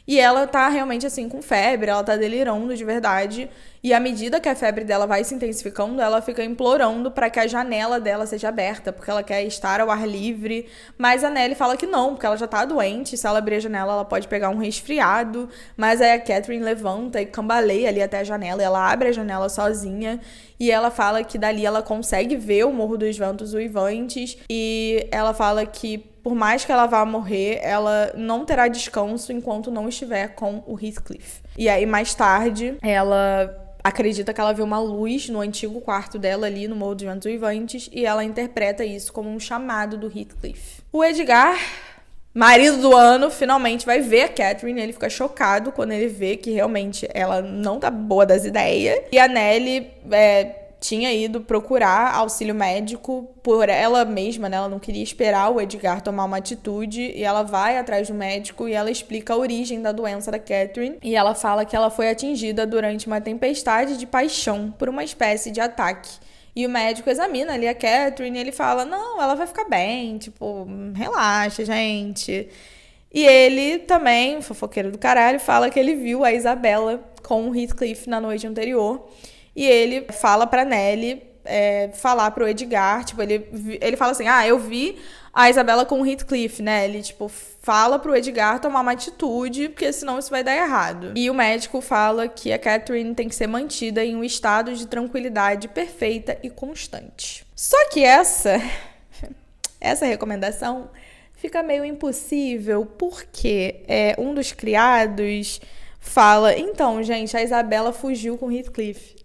E ela tá realmente, assim, com febre, ela tá delirando de verdade. E à medida que a febre dela vai se intensificando, ela fica implorando para que a janela dela seja aberta, porque ela quer estar ao ar livre. Mas a Nellie fala que não, porque ela já tá doente. Se ela abrir a janela, ela pode pegar um resfriado. Mas aí a Catherine levanta e cambaleia ali até a janela. E ela abre a janela sozinha. E ela fala que dali ela consegue ver o Morro dos Ventos Uivantes. E ela fala que, por mais que ela vá morrer, ela não terá descanso enquanto não estiver com o Heathcliff. E aí, mais tarde, ela acredita que ela vê uma luz no antigo quarto dela ali no Morro dos Ventos Uivantes, e ela interpreta isso como um chamado do Heathcliff. O Edgar, marido do ano, finalmente vai ver a Catherine. Ele fica chocado quando ele vê que realmente ela não tá boa das ideias. E a Nellie tinha ido procurar auxílio médico por ela mesma, né? Ela não queria esperar o Edgar tomar uma atitude, e ela vai atrás do médico e ela explica a origem da doença da Catherine, e ela fala que ela foi atingida durante uma tempestade de paixão por uma espécie de ataque. E o médico examina ali a Catherine e ele fala, não, ela vai ficar bem, tipo, relaxa, gente. E ele também, fofoqueiro do caralho, fala que ele viu a Isabela com o Heathcliff na noite anterior. E ele fala pra Nellie falar pro Edgar, tipo, ele fala assim, eu vi a Isabela com o Heathcliff, né? Ele, tipo, fala pro Edgar tomar uma atitude, porque senão isso vai dar errado. E o médico fala que a Catherine tem que ser mantida em um estado de tranquilidade perfeita e constante. Só que essa recomendação fica meio impossível, porque um dos criados fala, então, gente, a Isabela fugiu com o Heathcliff.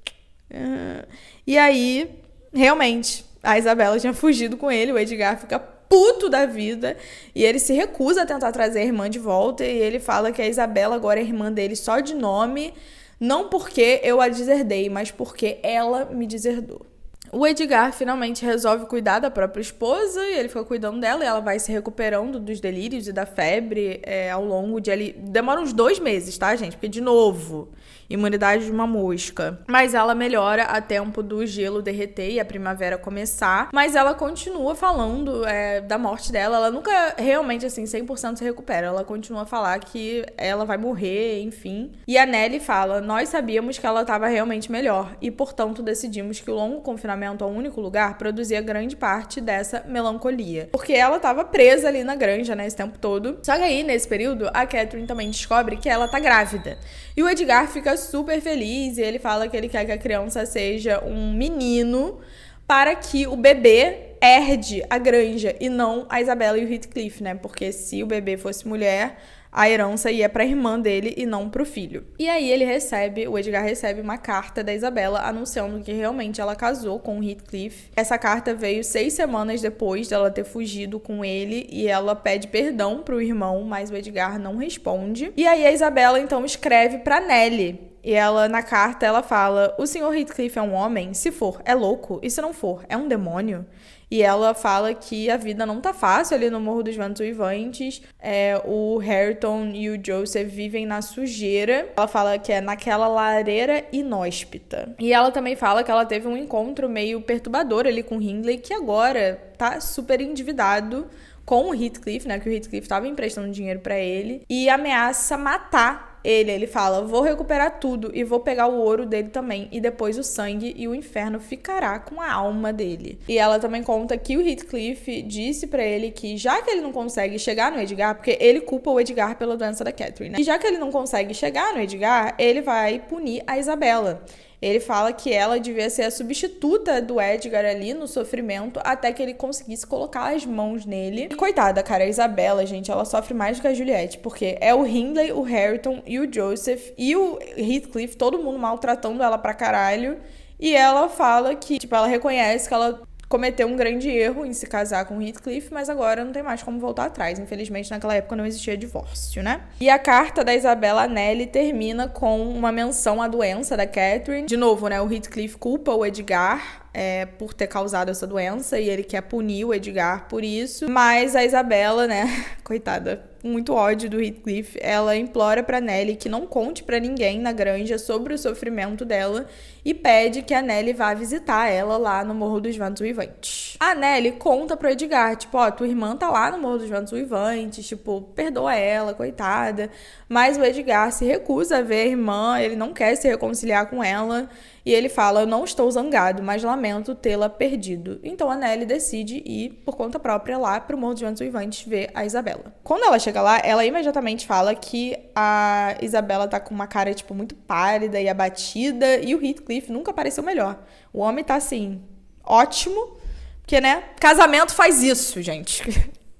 E aí, realmente, a Isabela tinha fugido com ele. O Edgar fica puto da vida, e ele se recusa a tentar trazer a irmã de volta, e ele fala que a Isabela agora é irmã dele só de nome, não porque eu a deserdei, mas porque ela me deserdou. O Edgar finalmente resolve cuidar da própria esposa e ele fica cuidando dela e ela vai se recuperando dos delírios e da febre ao longo de... Demora uns 2 meses, tá, gente? Porque, de novo, imunidade de uma mosca. Mas ela melhora a tempo do gelo derreter e a primavera começar. Mas ela continua falando da morte dela. Ela nunca realmente, assim, 100% se recupera. Ela continua a falar que ela vai morrer, enfim. E a Nelly fala, nós sabíamos que ela estava realmente melhor e, portanto, decidimos que o longo confinamento a um único lugar produzia grande parte dessa melancolia. Porque ela tava presa ali na granja, né, esse tempo todo. Só que aí, nesse período, a Catherine também descobre que ela tá grávida. E o Edgar fica super feliz e ele fala que ele quer que a criança seja um menino para que o bebê herde a granja e não a Isabela e o Heathcliff, né? Porque se o bebê fosse mulher, a herança ia pra irmã dele e não pro filho. E aí o Edgar recebe uma carta da Isabela anunciando que realmente ela casou com o Heathcliff. Essa carta veio 6 semanas depois dela ter fugido com ele e ela pede perdão pro irmão, mas o Edgar não responde. E aí a Isabela então escreve pra Nelly. E ela, na carta, ela fala, o Sr. Heathcliff é um homem? Se for, é louco. E se não for, é um demônio? E ela fala que a vida não tá fácil ali no Morro dos Ventos Uivantes. O Hareton e o Joseph vivem na sujeira. Ela fala que é naquela lareira inóspita. E ela também fala que ela teve um encontro meio perturbador ali com Hindley, que agora tá super endividado com o Heathcliff, né? Que o Heathcliff tava emprestando dinheiro pra ele. E ameaça matar ele fala, vou recuperar tudo e vou pegar o ouro dele também. E depois o sangue e o inferno ficará com a alma dele. E ela também conta que o Heathcliff disse pra ele que já que ele não consegue chegar no Edgar, porque ele culpa o Edgar pela doença da Catherine, né? E já que ele não consegue chegar no Edgar, ele vai punir a Isabela. Ele fala que ela devia ser a substituta do Edgar ali no sofrimento até que ele conseguisse colocar as mãos nele. E coitada, cara, a Isabela, gente, ela sofre mais do que a Juliette, porque é o Hindley, o Hareton e o Joseph e o Heathcliff, todo mundo maltratando ela pra caralho. E ela fala que, tipo, ela reconhece que ela cometeu um grande erro em se casar com o Heathcliff, mas agora não tem mais como voltar atrás. Infelizmente, naquela época não existia divórcio, né? E a carta da Isabela a Nelly termina com uma menção à doença da Catherine. De novo, né? O Heathcliff culpa o Edgar por ter causado essa doença e ele quer punir o Edgar por isso. Mas a Isabela, né? Coitada, muito ódio do Heathcliff, ela implora pra Nelly que não conte pra ninguém na granja sobre o sofrimento dela e pede que a Nelly vá visitar ela lá no Morro dos Ventos Uivantes. A Nelly conta pro Edgar, tipo, ó, tua irmã tá lá no Morro dos Ventos Uivantes, tipo, perdoa ela, coitada. Mas o Edgar se recusa a ver a irmã, ele não quer se reconciliar com ela. E ele fala, eu não estou zangado, mas lamento tê-la perdido. Então a Nelly decide ir, por conta própria, lá pro Morro dos Ventos Uivantes ver a Isabela. Quando ela chega lá, ela imediatamente fala que a Isabela tá com uma cara, tipo, muito pálida e abatida. E o Heathcliff nunca pareceu melhor. O homem tá, assim, ótimo. Porque, né, casamento faz isso, gente.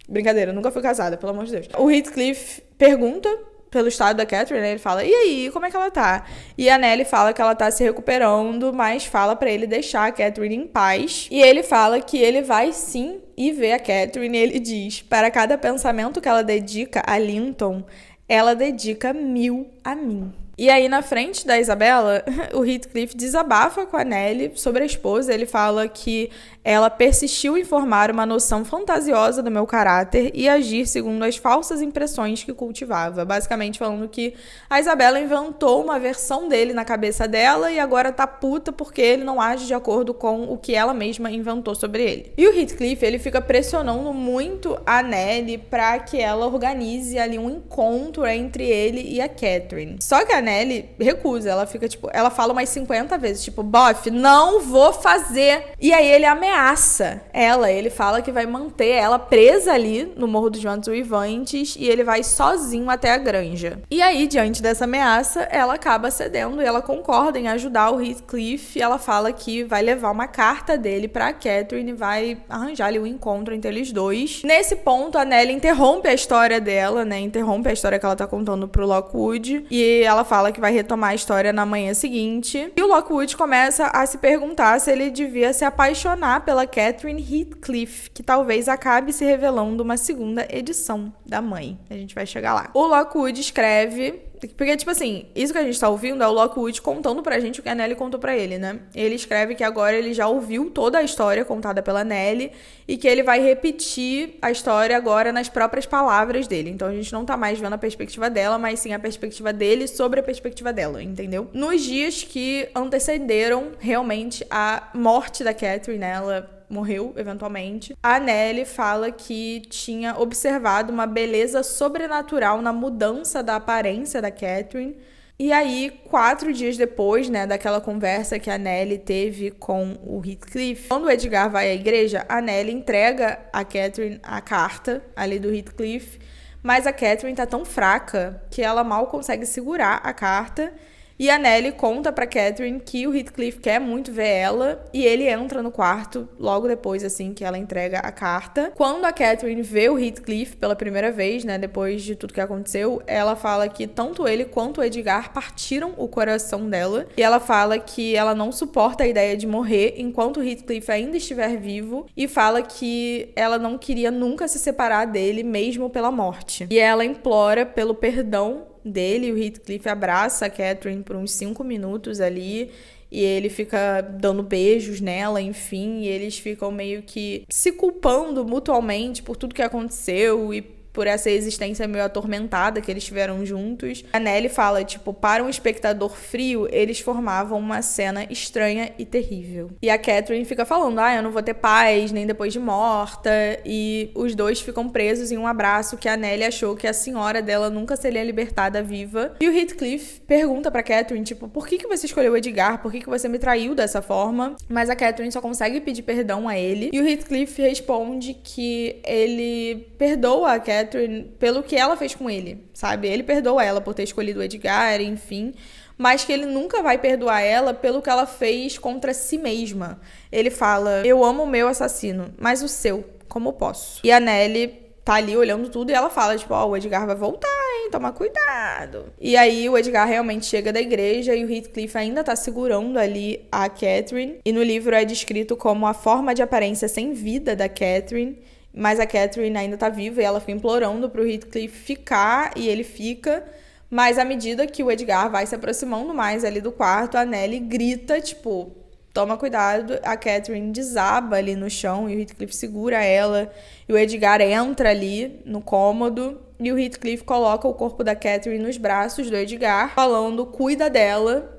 Brincadeira, nunca fui casada, pelo amor de Deus. O Heathcliff pergunta pelo estado da Catherine, né? Ele fala, e aí, como é que ela tá? E a Nelly fala que ela tá se recuperando, mas fala pra ele deixar a Catherine em paz. E ele fala que ele vai sim ir ver a Catherine, e ele diz, para cada pensamento que ela dedica a Linton, ela dedica 1000 a mim. E aí, na frente da Isabela, o Heathcliff desabafa com a Nelly sobre a esposa. Ele fala que ela persistiu em formar uma noção fantasiosa do meu caráter e agir segundo as falsas impressões que cultivava. Basicamente falando que a Isabela inventou uma versão dele na cabeça dela e agora tá puta porque ele não age de acordo com o que ela mesma inventou sobre ele. E o Heathcliff, ele fica pressionando muito a Nelly pra que ela organize ali um encontro entre ele e a Catherine. Só que a Nelly recusa, ela fica tipo, ela fala umas 50 vezes, tipo, bof, não vou fazer. E aí ele ameaça ela, ele fala que vai manter ela presa ali no Morro dos Ventos Uivantes e ele vai sozinho até a granja. E aí, diante dessa ameaça, ela acaba cedendo e ela concorda em ajudar o Heathcliff e ela fala que vai levar uma carta dele pra Catherine e vai arranjar ali um encontro entre eles dois. Nesse ponto, a Nelly interrompe a história dela, né, interrompe a história que ela tá contando pro Lockwood E ela fala que vai retomar a história na manhã seguinte. E o Lockwood começa a se perguntar se ele devia se apaixonar pela Catherine Heathcliff, que talvez acabe se revelando uma segunda edição da mãe. A gente vai chegar lá. O Lockwood escreve... Porque, tipo assim, isso que a gente tá ouvindo é o Lockwood contando pra gente o que a Nellie contou pra ele, né? Ele escreve que agora ele já ouviu toda a história contada pela Nellie e que ele vai repetir a história agora nas próprias palavras dele. Então a gente não tá mais vendo a perspectiva dela, mas sim a perspectiva dele sobre a perspectiva dela, entendeu? Nos dias que antecederam realmente a morte da Catherine, né? Ela morreu, eventualmente. A Nellie fala que tinha observado uma beleza sobrenatural na mudança da aparência da Catherine. E aí, 4 dias depois, né, daquela conversa que a Nellie teve com o Heathcliff, quando o Edgar vai à igreja, a Nellie entrega a Catherine a carta ali do Heathcliff, mas a Catherine tá tão fraca que ela mal consegue segurar a carta. E a Nellie conta pra Catherine que o Heathcliff quer muito ver ela e ele entra no quarto logo depois, assim, que ela entrega a carta. Quando a Catherine vê o Heathcliff pela primeira vez, né, depois de tudo que aconteceu, ela fala que tanto ele quanto o Edgar partiram o coração dela. E ela fala que ela não suporta a ideia de morrer enquanto o Heathcliff ainda estiver vivo e fala que ela não queria nunca se separar dele, mesmo pela morte. E ela implora pelo perdão dele, o Heathcliff abraça a Catherine por uns 5 minutos ali e ele fica dando beijos nela, enfim, e eles ficam meio que se culpando mutuamente por tudo que aconteceu e por essa existência meio atormentada que eles tiveram juntos. A Nellie fala, tipo, para um espectador frio, eles formavam uma cena estranha e terrível. E a Catherine fica falando, eu não vou ter paz nem depois de morta, e os dois ficam presos em um abraço que a Nellie achou que a senhora dela nunca seria libertada viva. E o Heathcliff pergunta pra Catherine, tipo, por que você escolheu o Edgar? Por que você me traiu dessa forma? Mas a Catherine só consegue pedir perdão a ele. E o Heathcliff responde que ele perdoa a Catherine pelo que ela fez com ele, sabe? Ele perdoa ela por ter escolhido o Edgar, enfim, mas que ele nunca vai perdoar ela pelo que ela fez contra si mesma. Ele fala, eu amo o meu assassino, mas o seu, como posso? E a Nellie tá ali olhando tudo e ela fala, tipo, o Edgar vai voltar, hein? Toma cuidado. E aí o Edgar realmente chega da igreja e o Heathcliff ainda tá segurando ali a Catherine. E no livro é descrito como a forma de aparência sem vida da Catherine. Mas a Catherine ainda tá viva e ela fica implorando pro Heathcliff ficar e ele fica. Mas à medida que o Edgar vai se aproximando mais ali do quarto, a Nellie grita, tipo, toma cuidado. A Catherine desaba ali no chão e o Heathcliff segura ela. E o Edgar entra ali no cômodo e o Heathcliff coloca o corpo da Catherine nos braços do Edgar, falando, cuida dela.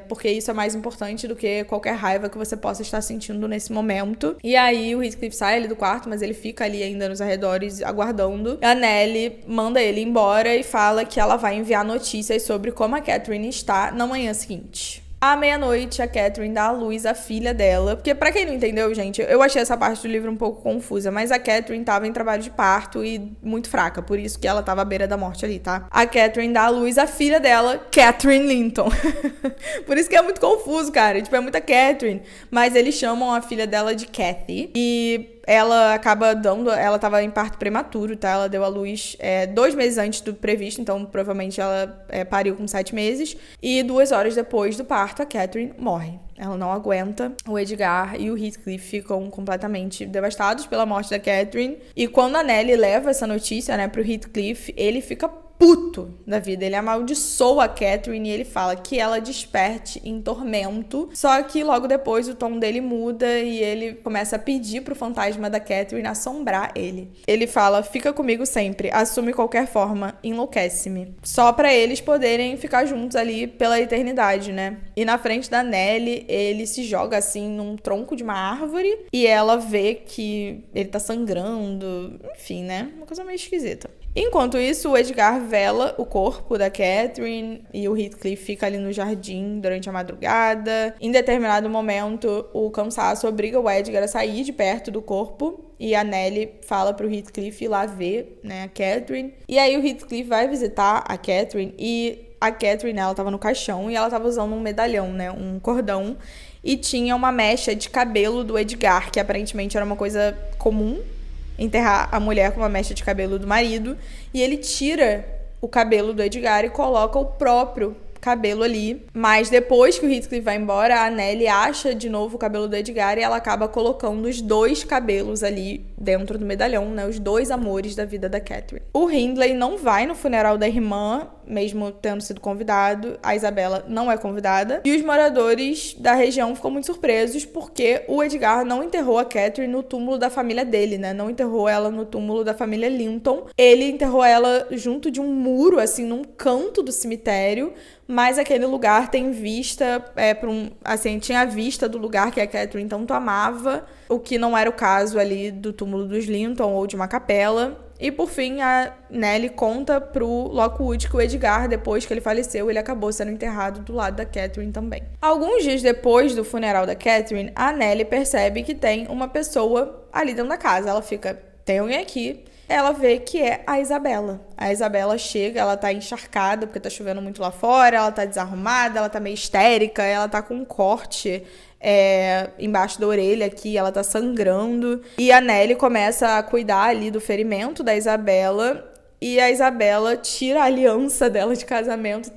Porque isso é mais importante do que qualquer raiva que você possa estar sentindo nesse momento. E aí o Heathcliff sai ali do quarto, mas ele fica ali ainda nos arredores aguardando. A Nellie manda ele embora e fala que ela vai enviar notícias sobre como a Catherine está na manhã seguinte. À meia-noite, a Catherine dá à luz a filha dela. Porque, pra quem não entendeu, gente, eu achei essa parte do livro um pouco confusa. Mas a Catherine tava em trabalho de parto e muito fraca. Por isso que ela tava à beira da morte ali, tá? A Catherine dá à luz a filha dela, Catherine Linton. Por isso que é muito confuso, cara. Tipo, é muita Catherine. Mas eles chamam a filha dela de Cathy. E ela acaba dando... Ela tava em parto prematuro, tá? Ela deu à luz 2 meses antes do previsto. Então, provavelmente, ela pariu com 7 meses. E 2 horas depois do parto, a Catherine morre. Ela não aguenta. O Edgar e o Heathcliff ficam completamente devastados pela morte da Catherine. E quando a Nellie leva essa notícia, né, pro Heathcliff, ele fica puto da vida. Ele amaldiçoa a Catherine e ele fala que ela desperte em tormento. Só que logo depois o tom dele muda e ele começa a pedir pro fantasma da Catherine assombrar ele. Ele fala, fica comigo sempre, assume qualquer forma, enlouquece-me. Só pra eles poderem ficar juntos ali pela eternidade, né? E na frente da Nellie, ele se joga assim num tronco de uma árvore e ela vê que ele tá sangrando. Enfim, né? Uma coisa meio esquisita. Enquanto isso, o Edgar vela o corpo da Catherine e o Heathcliff fica ali no jardim durante a madrugada. Em determinado momento, o cansaço obriga o Edgar a sair de perto do corpo e a Nellie fala pro Heathcliff ir lá ver, né, a Catherine. E aí o Heathcliff vai visitar a Catherine e a Catherine, ela tava no caixão e ela tava usando um medalhão, né, um cordão, e tinha uma mecha de cabelo do Edgar, que aparentemente era uma coisa comum, enterrar a mulher com uma mecha de cabelo do marido, e ele tira o cabelo do Edgar e coloca o próprio cabelo ali. Mas depois que o Heathcliff vai embora, a Nellie acha de novo o cabelo do Edgar e ela acaba colocando os dois cabelos ali dentro do medalhão, né? Os dois amores da vida da Catherine. O Hindley não vai no funeral da irmã, mesmo tendo sido convidado. A Isabella não é convidada. E os moradores da região ficam muito surpresos porque o Edgar não enterrou a Catherine no túmulo da família dele, né? Não enterrou ela no túmulo da família Linton. Ele enterrou ela junto de um muro, assim, num canto do cemitério. Mas aquele lugar tem vista, tinha a vista do lugar que a Catherine tanto amava, o que não era o caso ali do túmulo dos Linton ou de uma capela. E por fim, a Nellie conta pro Lockwood que o Edgar, depois que ele faleceu, ele acabou sendo enterrado do lado da Catherine também. Alguns dias depois do funeral da Catherine, a Nellie percebe que tem uma pessoa ali dentro da casa. Ela fica, tem alguém aqui. Ela vê que é a Isabella. A Isabella chega, ela tá encharcada porque tá chovendo muito lá fora, ela tá desarrumada, ela tá meio histérica, ela tá com um corte embaixo da orelha aqui, ela tá sangrando. E a Nellie começa a cuidar ali do ferimento da Isabella. E a Isabella tira a aliança dela de casamento,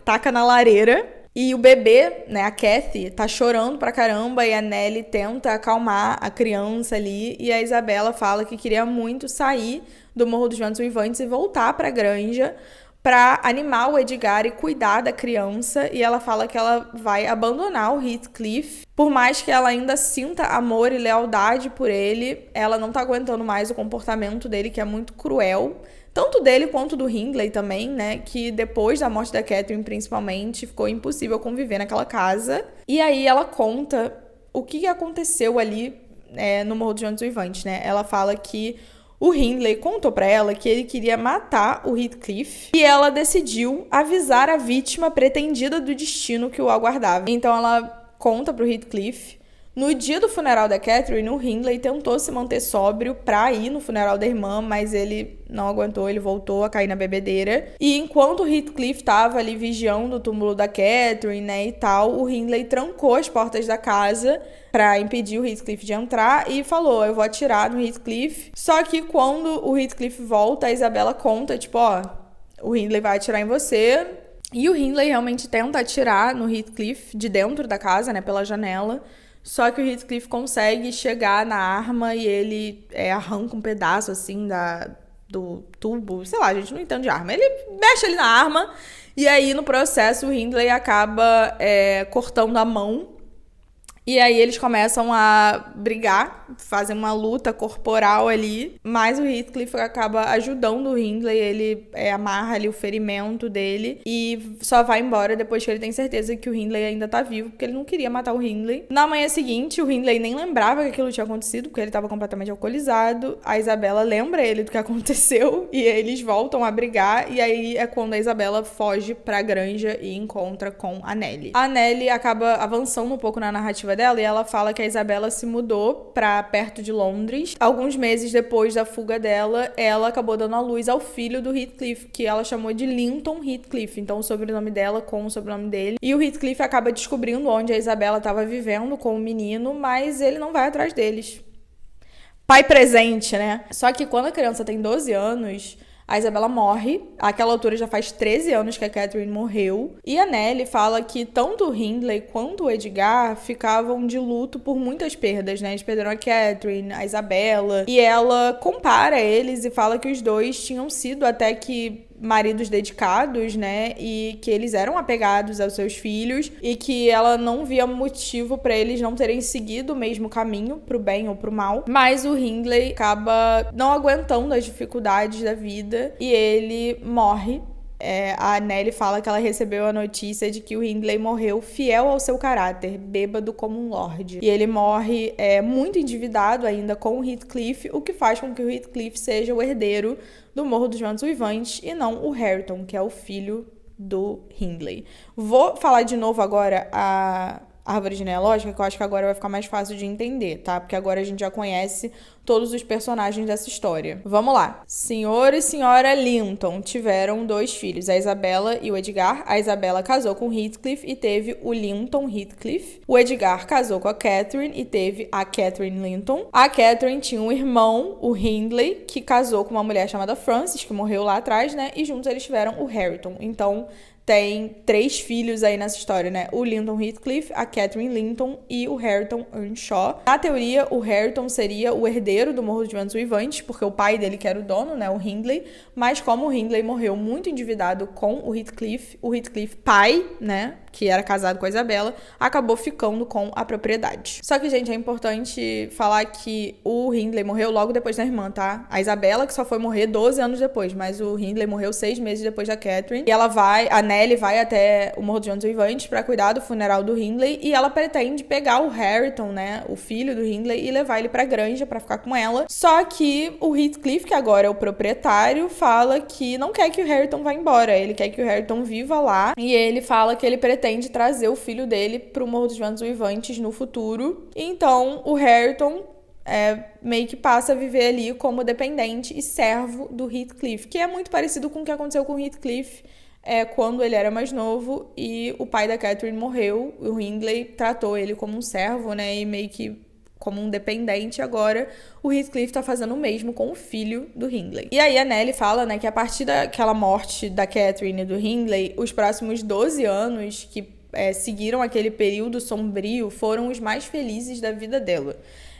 taca na lareira. E o bebê, né, a Kathy, tá chorando pra caramba e a Nellie tenta acalmar a criança ali. E a Isabella fala que queria muito sair do Morro dos Ventos Uivantes e voltar pra granja pra animar o Edgar e cuidar da criança. E ela fala que ela vai abandonar o Heathcliff. Por mais que ela ainda sinta amor e lealdade por ele, ela não tá aguentando mais o comportamento dele, que é muito cruel. Tanto dele quanto do Hindley também, né? Que depois da morte da Catherine, principalmente, ficou impossível conviver naquela casa. E aí ela conta o que aconteceu ali no Morro dos Ventos Uivantes, né? Ela fala que o Hindley contou pra ela que ele queria matar o Heathcliff e ela decidiu avisar a vítima pretendida do destino que o aguardava. Então ela conta pro Heathcliff. No dia do funeral da Catherine, o Hindley tentou se manter sóbrio pra ir no funeral da irmã, mas ele não aguentou, ele voltou a cair na bebedeira. E enquanto o Heathcliff tava ali vigiando o túmulo da Catherine, né, e tal, o Hindley trancou as portas da casa pra impedir o Heathcliff de entrar e falou, eu vou atirar no Heathcliff. Só que quando o Heathcliff volta, a Isabella conta, tipo, ó, o Hindley vai atirar em você. E o Hindley realmente tenta atirar no Heathcliff de dentro da casa, né, pela janela. Só que o Heathcliff consegue chegar na arma e ele arranca um pedaço, assim, do tubo. Sei lá, a gente não entende de arma. Ele mexe ali na arma e aí, no processo, o Hindley acaba cortando a mão. E aí eles começam a brigar, fazem uma luta corporal ali, mas o Heathcliff acaba ajudando o Hindley, ele amarra ali o ferimento dele e só vai embora depois que ele tem certeza que o Hindley ainda tá vivo, porque ele não queria matar o Hindley. Na manhã seguinte, o Hindley nem lembrava que aquilo tinha acontecido, porque ele tava completamente alcoolizado. A Isabella lembra ele do que aconteceu e eles voltam a brigar, e aí é quando a Isabella foge pra granja e encontra com a Nellie. A Nellie acaba avançando um pouco na narrativa dela e ela fala que a Isabella se mudou pra perto de Londres. Alguns meses depois da fuga dela, ela acabou dando à luz ao filho do Heathcliff, que ela chamou de Linton Heathcliff, então o sobrenome dela com o sobrenome dele. E o Heathcliff acaba descobrindo onde a Isabella estava vivendo com o menino, mas ele não vai atrás deles. Pai presente, né? Só que quando a criança tem 12 anos... A Isabella morre. Àquela altura já faz 13 anos que a Catherine morreu. E a Nellie fala que tanto o Hindley quanto o Edgar ficavam de luto por muitas perdas, né? Eles perderam a Catherine, a Isabella. E ela compara eles e fala que os dois tinham sido até que maridos dedicados, né, e que eles eram apegados aos seus filhos e que ela não via motivo pra eles não terem seguido o mesmo caminho, pro bem ou pro mal, mas o Hindley acaba não aguentando as dificuldades da vida e ele morre. A Nellie fala que ela recebeu a notícia de que o Hindley morreu fiel ao seu caráter, bêbado como um lorde. E ele morre muito endividado ainda com o Heathcliff, o que faz com que o Heathcliff seja o herdeiro do Morro dos Ventos Uivantes e não o Hareton, que é o filho do Hindley. Vou falar de novo agora a árvore genealógica, que eu acho que agora vai ficar mais fácil de entender, tá? Porque agora a gente já conhece todos os personagens dessa história. Vamos lá. Senhor e senhora Linton tiveram 2 filhos, a Isabella e o Edgar. A Isabella casou com Heathcliff e teve o Linton Heathcliff. O Edgar casou com a Catherine e teve a Catherine Linton. A Catherine tinha um irmão, o Hindley, que casou com uma mulher chamada Frances, que morreu lá atrás, né? E juntos eles tiveram o Hareton. Então, tem 3 filhos aí nessa história, né? O Linton Heathcliff, a Catherine Linton e o Hareton Earnshaw. Na teoria, o Hareton seria o herdeiro do Morro dos Ventos Uivantes, porque o pai dele que era o dono, né? O Hindley. Mas como o Hindley morreu muito endividado com o Heathcliff pai, né? Que era casado com a Isabella, acabou ficando com a propriedade. Só que, gente, é importante falar que o Hindley morreu logo depois da irmã, tá? A Isabella, que só foi morrer 12 anos depois, mas o Hindley morreu 6 meses depois da Catherine. E a Nellie vai até o Morro dos Ventos Uivantes pra cuidar do funeral do Hindley, e ela pretende pegar o Hareton, né, o filho do Hindley, e levar ele pra granja pra ficar com ela. Só que o Heathcliff, que agora é o proprietário, fala que não quer que o Hareton vá embora, ele quer que o Hareton viva lá, e ele fala que ele pretende trazer o filho dele pro Morro dos Ventos Uivantes no futuro. Então, o Hareton meio que passa a viver ali como dependente e servo do Heathcliff, que é muito parecido com o que aconteceu com o Heathcliff quando ele era mais novo e o pai da Catherine morreu. O Hindley tratou ele como um servo, né, e meio que como um dependente. Agora o Heathcliff tá fazendo o mesmo com o filho do Hindley. E aí a Nellie fala, né, que a partir daquela morte da Catherine e do Hindley, os próximos 12 anos que seguiram aquele período sombrio foram os mais felizes da vida dela.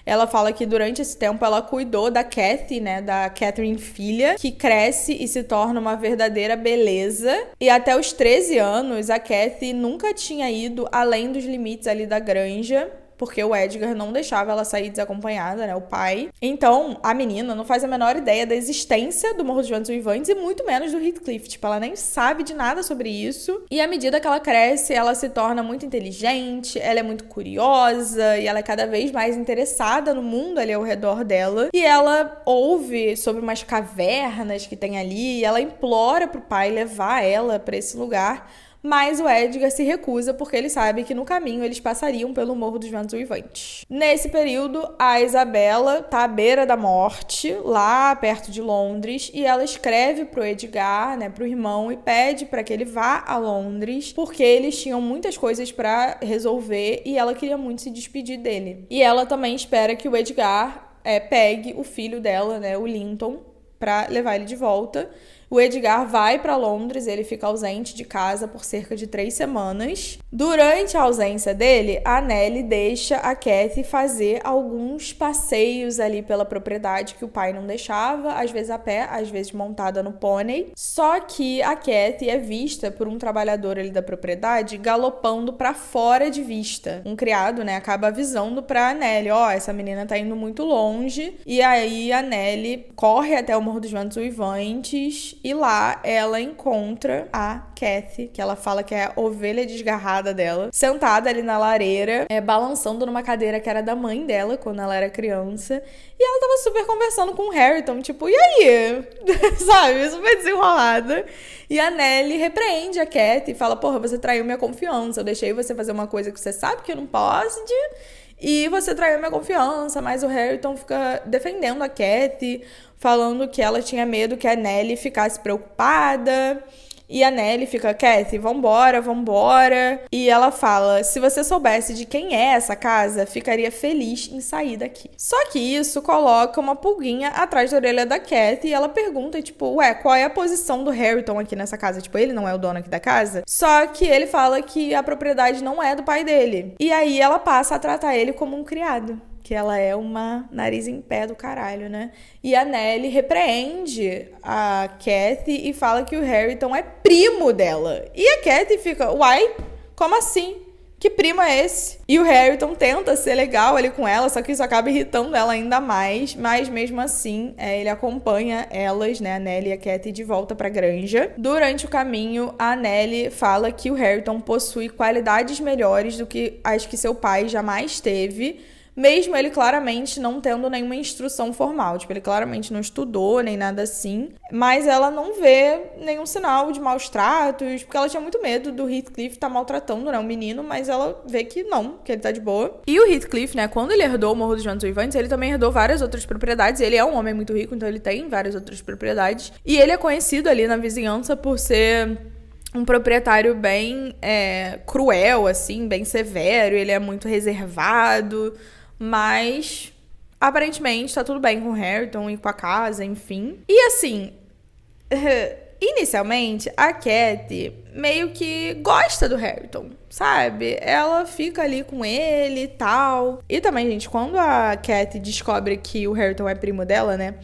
Ela fala que durante esse tempo ela cuidou da Cathy, né, da Catherine filha, que cresce e se torna uma verdadeira beleza. E até os 13 anos, a Cathy nunca tinha ido além dos limites ali da granja, porque o Edgar não deixava ela sair desacompanhada, né, o pai. Então, a menina não faz a menor ideia da existência do Morro dos Ventos Uivantes e muito menos do Heathcliff. Tipo, ela nem sabe de nada sobre isso. E à medida que ela cresce, ela se torna muito inteligente, ela é muito curiosa e ela é cada vez mais interessada no mundo ali ao redor dela. E ela ouve sobre umas cavernas que tem ali e ela implora pro pai levar ela pra esse lugar. Mas o Edgar se recusa porque ele sabe que no caminho eles passariam pelo Morro dos Ventos Uivantes. Nesse período, a Isabella tá à beira da morte, lá perto de Londres, e ela escreve pro Edgar, né, pro irmão, e pede para que ele vá a Londres, porque eles tinham muitas coisas para resolver e ela queria muito se despedir dele. E ela também espera que o Edgar pegue o filho dela, né, o Linton, para levar ele de volta. O Edgar vai para Londres, ele fica ausente de casa por cerca de 3 semanas. Durante a ausência dele, a Nellie deixa a Cathy fazer alguns passeios ali pela propriedade que o pai não deixava, às vezes a pé, às vezes montada no pônei. Só que a Cathy é vista por um trabalhador ali da propriedade galopando para fora de vista. Um criado, né, acaba avisando pra Nellie, essa menina tá indo muito longe. E aí a Nellie corre até o Morro dos Ventos Uivantes e lá ela encontra a Cathy, que ela fala que é a ovelha desgarrada dela, sentada ali na lareira, balançando numa cadeira que era da mãe dela quando ela era criança. E ela tava super conversando com o Hareton, tipo, e aí? Sabe? Super desenrolada. E a Nellie repreende a Cathy e fala, porra, você traiu minha confiança, eu deixei você fazer uma coisa que você sabe que eu não posso, e você traiu minha confiança. Mas o Hareton fica defendendo a Cathy, falando que ela tinha medo que a Nellie ficasse preocupada. E a Nellie fica, Cathy, vambora. E ela fala, se você soubesse de quem é essa casa, ficaria feliz em sair daqui. Só que isso coloca uma pulguinha atrás da orelha da Cathy e ela pergunta, tipo, qual é a posição do Hareton aqui nessa casa? Tipo, ele não é o dono aqui da casa? Só que ele fala que a propriedade não é do pai dele. E aí ela passa a tratar ele como um criado. Que ela é uma nariz em pé do caralho, né? E a Nellie repreende a Cathy e fala que o Hareton é primo dela. E a Cathy fica, uai, como assim? Que primo é esse? E o Hareton tenta ser legal ali com ela, só que isso acaba irritando ela ainda mais. Mas mesmo assim, ele acompanha elas, né, a Nellie e a Cathy, de volta pra granja. Durante o caminho, a Nellie fala que o Hareton possui qualidades melhores do que as que seu pai jamais teve. mesmo ele claramente não tendo nenhuma instrução formal. Tipo, ele claramente não estudou, nem nada assim. Mas ela não vê nenhum sinal de maus tratos, porque ela tinha muito medo do Heathcliff estar maltratando, né, o menino, mas ela vê que não, que ele tá de boa. E o Heathcliff, né, quando ele herdou o Morro dos Ventos Uivantes, ele também herdou várias outras propriedades. Ele é um homem muito rico, então ele tem várias outras propriedades. E ele é conhecido ali na vizinhança por ser um proprietário bem cruel, assim, bem severo. Ele é muito reservado, mas aparentemente tá tudo bem com o Hareton e com a casa, enfim. E assim, inicialmente a Cat meio que gosta do Hareton, sabe? Ela fica ali com ele e tal. E também, gente, quando a Cat descobre que o Hareton é primo dela, né?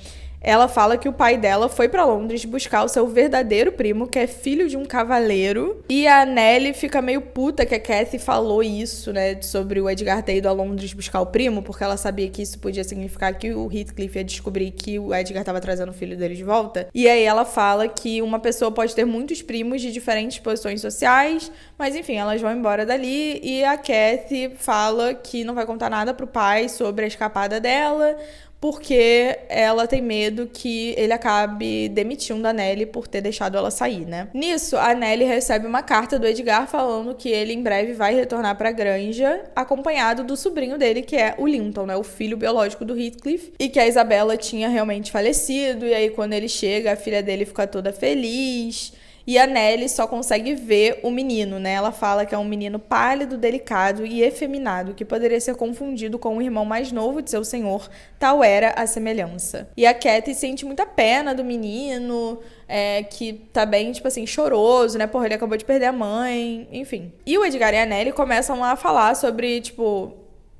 Ela fala que o pai dela foi pra Londres buscar o seu verdadeiro primo, que é filho de um cavaleiro. E a Nelly fica meio puta que a Cathy falou isso, né? Sobre o Edgar ter ido a Londres buscar o primo, porque ela sabia que isso podia significar que o Heathcliff ia descobrir que o Edgar tava trazendo o filho dele de volta. E aí ela fala que uma pessoa pode ter muitos primos de diferentes posições sociais, mas enfim, elas vão embora dali. E a Cathy fala que não vai contar nada pro pai sobre a escapada dela, porque ela tem medo que ele acabe demitindo a Nelly por ter deixado ela sair, né? Nisso, a Nelly recebe uma carta do Edgar falando que ele em breve vai retornar pra granja, acompanhado do sobrinho dele, que é o Linton, né? O filho biológico do Heathcliff, e que a Isabella tinha realmente falecido, e aí quando ele chega, a filha dele fica toda feliz. E a Nelly só consegue ver o menino, né? Ela fala que é um menino pálido, delicado e efeminado, que poderia ser confundido com o irmão mais novo de seu senhor, tal era a semelhança. E a Cat sente muita pena do menino, que tá bem, tipo assim, choroso, né? Porra, ele acabou de perder a mãe, enfim. E o Edgar e a Nelly começam a falar sobre, tipo,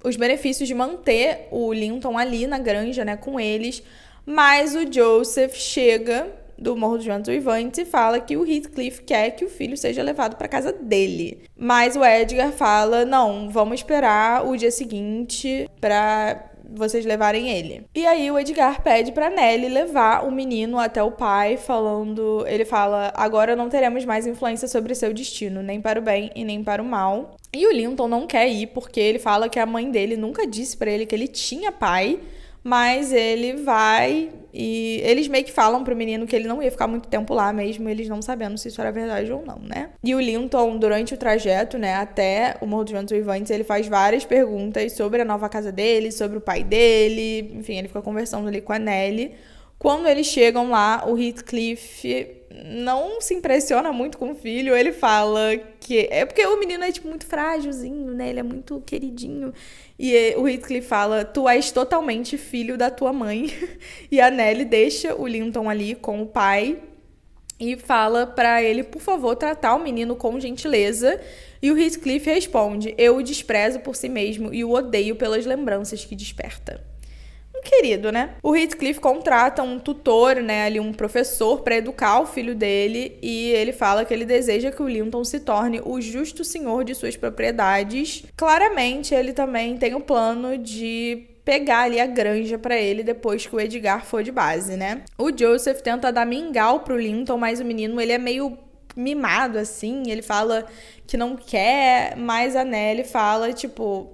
os benefícios de manter o Linton ali na granja, né, com eles. Mas o Joseph chega do Morro dos Ventos Uivantes e fala que o Heathcliff quer que o filho seja levado para casa dele. Mas o Edgar fala, não, vamos esperar o dia seguinte para vocês levarem ele. E aí o Edgar pede pra Nelly levar o menino até o pai, falando, ele fala, agora não teremos mais influência sobre seu destino, nem para o bem e nem para o mal. E o Linton não quer ir porque ele fala que a mãe dele nunca disse pra ele que ele tinha pai, mas ele vai e eles meio que falam pro menino que ele não ia ficar muito tempo lá mesmo, eles não sabendo se isso era verdade ou não, né? E o Linton, durante o trajeto, né, até o Morro dos Ventos Uivantes, ele faz várias perguntas sobre a nova casa dele, sobre o pai dele, enfim, ele fica conversando ali com a Nelly. Quando eles chegam lá, o Heathcliff não se impressiona muito com o filho. Ele fala que... É porque o menino é, tipo, muito frágilzinho, né? Ele é muito queridinho. E o Heathcliff fala, tu és totalmente filho da tua mãe. E a Nelly deixa o Linton ali com o pai e fala pra ele, por favor, tratar o menino com gentileza. E o Heathcliff responde, eu o desprezo por si mesmo e o odeio pelas lembranças que desperta. Querido, né? O Heathcliff contrata um tutor, né, ali um professor para educar o filho dele e ele fala que ele deseja que o Linton se torne o justo senhor de suas propriedades. Claramente, ele também tem o plano de pegar ali a granja pra ele depois que o Edgar for de base, né? O Joseph tenta dar mingau pro Linton, mas o menino, ele é meio mimado, assim, ele fala que não quer, mas a Nelly fala, tipo,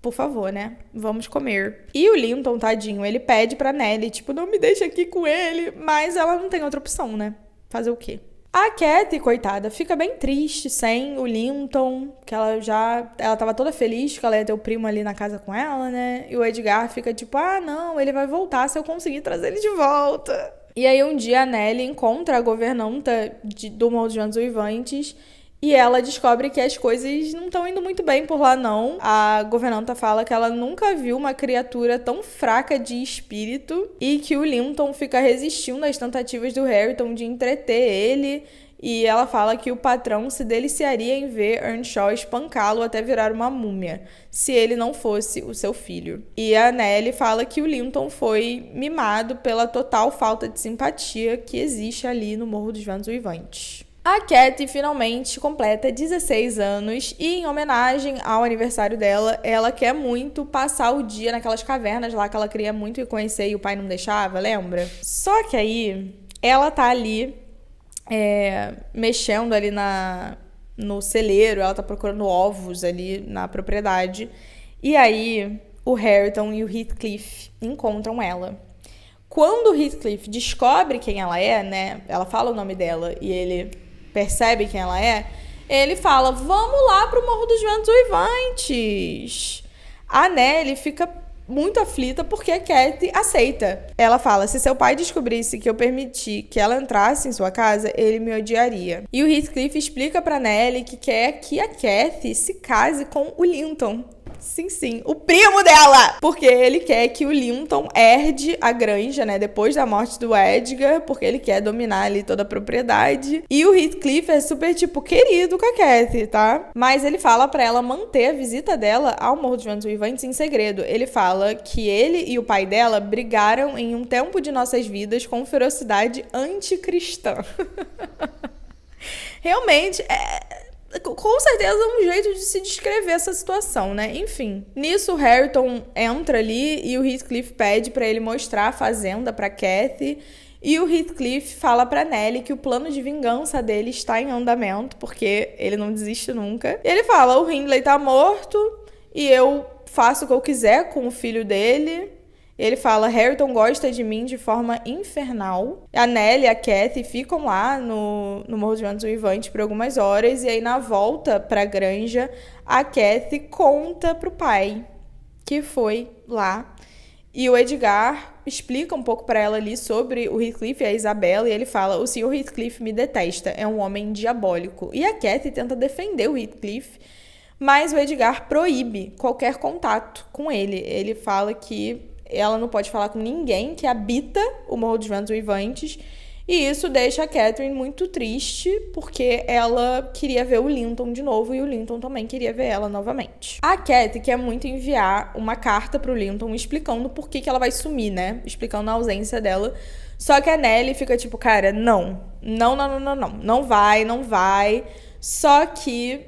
por favor, né? Vamos comer. E o Linton, tadinho, ele pede pra Nelly, tipo, não me deixa aqui com ele. Mas ela não tem outra opção, né? Fazer o quê? A Cat, coitada, fica bem triste sem o Linton, que ela tava toda feliz que ela ia ter o primo ali na casa com ela, né? E o Edgar fica tipo, ah, não, ele vai voltar se eu conseguir trazer ele de volta. E aí um dia a Nelly encontra a governanta do Morro dos Ventos Uivantes e ela descobre que as coisas não estão indo muito bem por lá, não. A governanta fala que ela nunca viu uma criatura tão fraca de espírito e que o Linton fica resistindo às tentativas do Hareton de entreter ele. E ela fala que o patrão se deliciaria em ver Earnshaw espancá-lo até virar uma múmia, se ele não fosse o seu filho. E a Nelly fala que o Linton foi mimado pela total falta de simpatia que existe ali no Morro dos Ventos Uivantes. A Cat finalmente completa 16 anos e, em homenagem ao aniversário dela, ela quer muito passar o dia naquelas cavernas lá que ela queria muito ir conhecer e o pai não deixava, lembra? Só que aí, ela tá ali mexendo ali no celeiro, ela tá procurando ovos ali na propriedade. E aí, o Hareton e o Heathcliff encontram ela. Quando o Heathcliff descobre quem ela é, né? Ela fala o nome dela e ele percebe quem ela é. Ele fala, vamos lá pro Morro dos Ventos Uivantes. A Nelly fica muito aflita porque a Cathy aceita. Ela fala, se seu pai descobrisse que eu permiti que ela entrasse em sua casa, ele me odiaria. E o Heathcliff explica pra Nelly que quer que a Cathy se case com o Linton. Sim, o primo dela! Porque ele quer que o Linton herde a granja, né, depois da morte do Edgar, porque ele quer dominar ali toda a propriedade. E o Heathcliff é super, tipo, querido com a Cathy, tá? Mas ele fala pra ela manter a visita dela ao Morro dos Ventos Uivantes em segredo. Ele fala que ele e o pai dela brigaram em um tempo de nossas vidas com ferocidade anticristã. Realmente, com certeza um jeito de se descrever essa situação, né? Enfim. Nisso, o Hareton entra ali e o Heathcliff pede pra ele mostrar a fazenda pra Cathy. E o Heathcliff fala pra Nelly que o plano de vingança dele está em andamento, porque ele não desiste nunca. Ele fala, o Hindley tá morto e eu faço o que eu quiser com o filho dele. Ele fala, Hareton gosta de mim de forma infernal. A Nelly e a Cathy ficam lá no Morro dos Ventos Uivantes por algumas horas. E aí, na volta pra granja, a Cathy conta pro pai que foi lá. E o Edgar explica um pouco pra ela ali sobre o Heathcliff e a Isabella. E ele fala, o Sr. Heathcliff me detesta, é um homem diabólico. E a Cathy tenta defender o Heathcliff, mas o Edgar proíbe qualquer contato com ele. Ele fala que ela não pode falar com ninguém que habita o Morro dos Ventos Uivantes. E isso deixa a Catherine muito triste, porque ela queria ver o Linton de novo e o Linton também queria ver ela novamente. A Cathy quer muito enviar uma carta pro Linton explicando por que ela vai sumir, né? Explicando a ausência dela. Só que a Nelly fica tipo, cara, não vai. Só que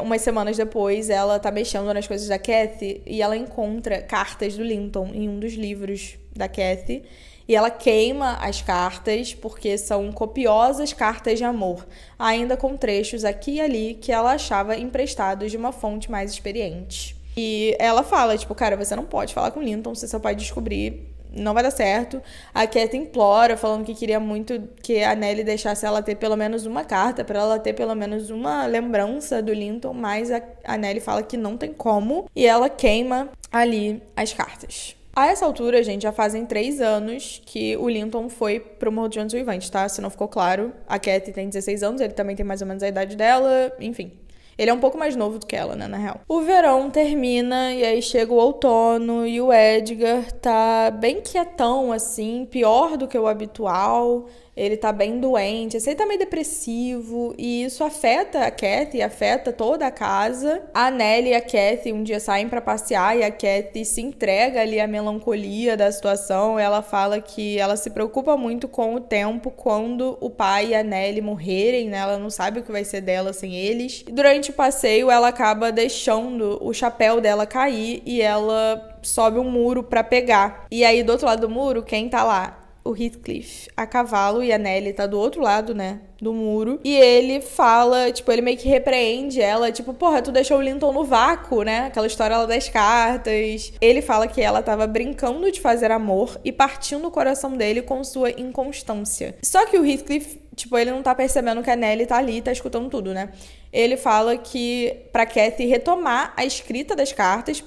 umas semanas depois, ela tá mexendo nas coisas da Cathy e ela encontra cartas do Linton em um dos livros da Cathy. E ela queima as cartas porque são copiosas cartas de amor, ainda com trechos aqui e ali que ela achava emprestados de uma fonte mais experiente. E ela fala, tipo, cara, você não pode falar com o Linton, se seu pai descobrir, não vai dar certo. A Cathy implora, falando que queria muito que a Nelly deixasse ela ter pelo menos uma carta, pra ela ter pelo menos uma lembrança do Linton, mas a Nelly fala que não tem como, e ela queima ali as cartas. A essa altura, gente, já fazem 3 anos que o Linton foi pro Morro dos Ventos Uivantes, tá? Se não ficou claro, a Cathy tem 16 anos, ele também tem mais ou menos a idade dela, enfim. Ele é um pouco mais novo do que ela, né, na real. O verão termina e aí chega o outono e o Edgar tá bem quietão, assim, pior do que o habitual. Ele tá bem doente, assim, ele tá meio depressivo e isso afeta a Cathy, afeta toda a casa. A Nelly e a Cathy um dia saem pra passear e a Cathy se entrega ali à melancolia da situação. Ela fala que ela se preocupa muito com o tempo quando o pai e a Nelly morrerem, né? Ela não sabe o que vai ser dela sem eles. E durante o passeio, ela acaba deixando o chapéu dela cair e ela sobe um muro pra pegar. E aí, do outro lado do muro, quem tá lá? O Heathcliff a cavalo e a Nelly tá do outro lado, né, do muro. E ele fala, tipo, ele meio que repreende ela, tipo, porra, tu deixou o Linton no vácuo, né? Aquela história lá das cartas. Ele fala que ela tava brincando de fazer amor e partindo o coração dele com sua inconstância. Só que o Heathcliff, tipo, ele não tá percebendo que a Nelly tá ali e tá escutando tudo, né? Ele fala que pra Cathy retomar a escrita das cartas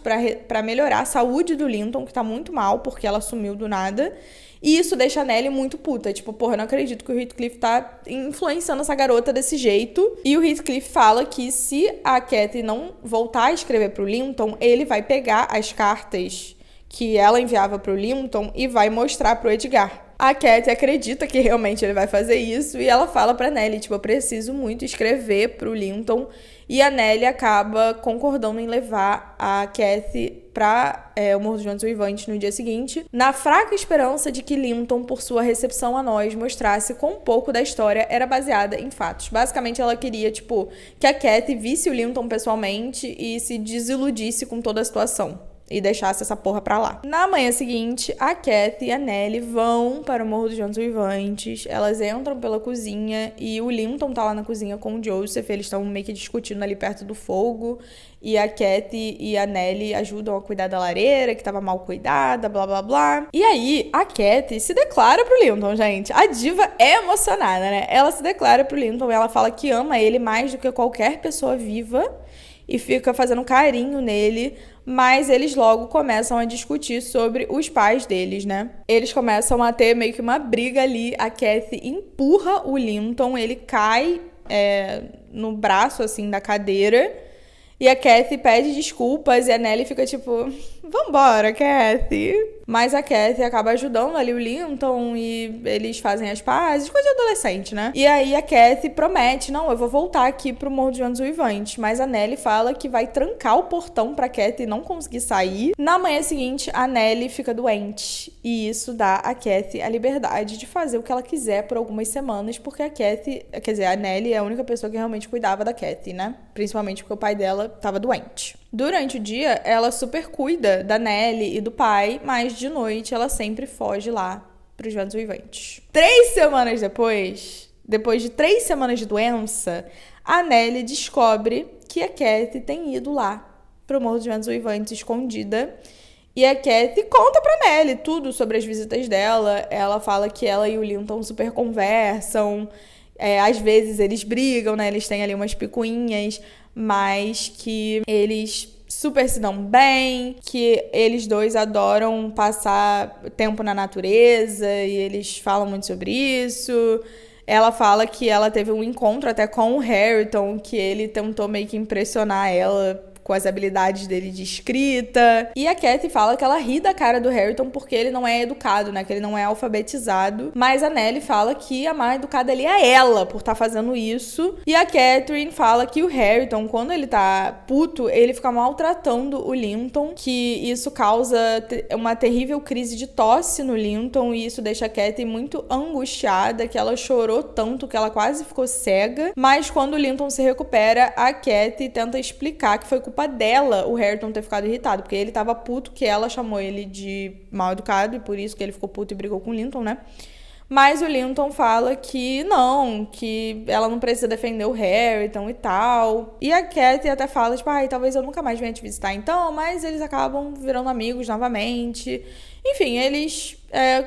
pra melhorar a saúde do Linton, que tá muito mal porque ela sumiu do nada. E isso deixa a Nelly muito puta. Tipo, porra, eu não acredito que o Heathcliff tá influenciando essa garota desse jeito. E o Heathcliff fala que se a Cathy não voltar a escrever pro Linton, ele vai pegar as cartas que ela enviava pro Linton e vai mostrar pro Edgar. A Cathy acredita que realmente ele vai fazer isso e ela fala pra Nelly, tipo, eu preciso muito escrever pro Linton. E a Nelly acaba concordando em levar a Cathy pra o Morro dos Ventos Uivantes no dia seguinte, na fraca esperança de que Linton, por sua recepção a nós, mostrasse quão pouco da história era baseada em fatos. Basicamente, ela queria, tipo, que a Cathy visse o Linton pessoalmente e se desiludisse com toda a situação. e deixasse essa porra pra lá. Na manhã seguinte, a Kathy e a Nellie vão para o Morro dos Ventos Uivantes. Elas entram pela cozinha e o Linton tá lá na cozinha com o Joseph. Eles estão meio que discutindo ali perto do fogo. E a Kathy e a Nellie ajudam a cuidar da lareira, que tava mal cuidada, blá blá blá. E aí, a Kathy se declara pro Linton, gente. A diva é emocionada, né? Ela se declara pro Linton e ela fala que ama ele mais do que qualquer pessoa viva. E fica fazendo carinho nele, mas eles logo começam a discutir sobre os pais deles, né? Eles começam a ter meio que uma briga ali, a Kathy empurra o Linton, ele cai no braço, assim, da cadeira, e a Kathy pede desculpas e a Nellie fica tipo, vambora, Kathy. Mas a Kathy acaba ajudando ali o Linton e eles fazem as pazes, coisa de adolescente, né? E aí a Kathy promete, não, eu vou voltar aqui pro Morro dos Ventos Uivantes. Mas a Nellie fala que vai trancar o portão pra Kathy não conseguir sair. Na manhã seguinte, a Nellie fica doente. E isso dá a Kathy a liberdade de fazer o que ela quiser por algumas semanas, porque a Kathy, quer dizer, a Nellie é a única pessoa que realmente cuidava da Kathy, né? Principalmente porque o pai dela tava doente. Durante o dia, ela super cuida da Nellie e do pai, mas de noite ela sempre foge lá pros Ventos Uivantes. 3 semanas depois de 3 semanas de doença, a Nellie descobre que a Kathy tem ido lá pro Morro dos Ventos Uivantes escondida. E a Kathy conta pra Nellie tudo sobre as visitas dela. Ela fala que ela e o Linton super conversam. Às vezes eles brigam, né? Eles têm ali umas picuinhas, mas que eles super se dão bem, que eles dois adoram passar tempo na natureza e eles falam muito sobre isso. Ela fala que ela teve um encontro até com o Harrington, que ele tentou meio que impressionar ela com as habilidades dele de escrita. E a Kathy fala que ela ri da cara do Harrington porque ele não é educado, né? Que ele não é alfabetizado. Mas a Nellie fala que a mais educada ali é ela por estar fazendo isso. E a Catherine fala que o Harrington, quando ele tá puto, ele fica maltratando o Linton, que isso causa uma terrível crise de tosse no Linton e isso deixa a Kathy muito angustiada, que ela chorou tanto que ela quase ficou cega. Mas quando o Linton se recupera, a Kathy tenta explicar que foi culpa dela o Harrington ter ficado irritado, porque ele tava puto que ela chamou ele de mal educado e por isso que ele ficou puto e brigou com o Linton, né? Mas o Linton fala que não, que ela não precisa defender o Harrington e tal. E a Kathy até fala, tipo, talvez eu nunca mais venha te visitar então, mas eles acabam virando amigos novamente. Enfim, eles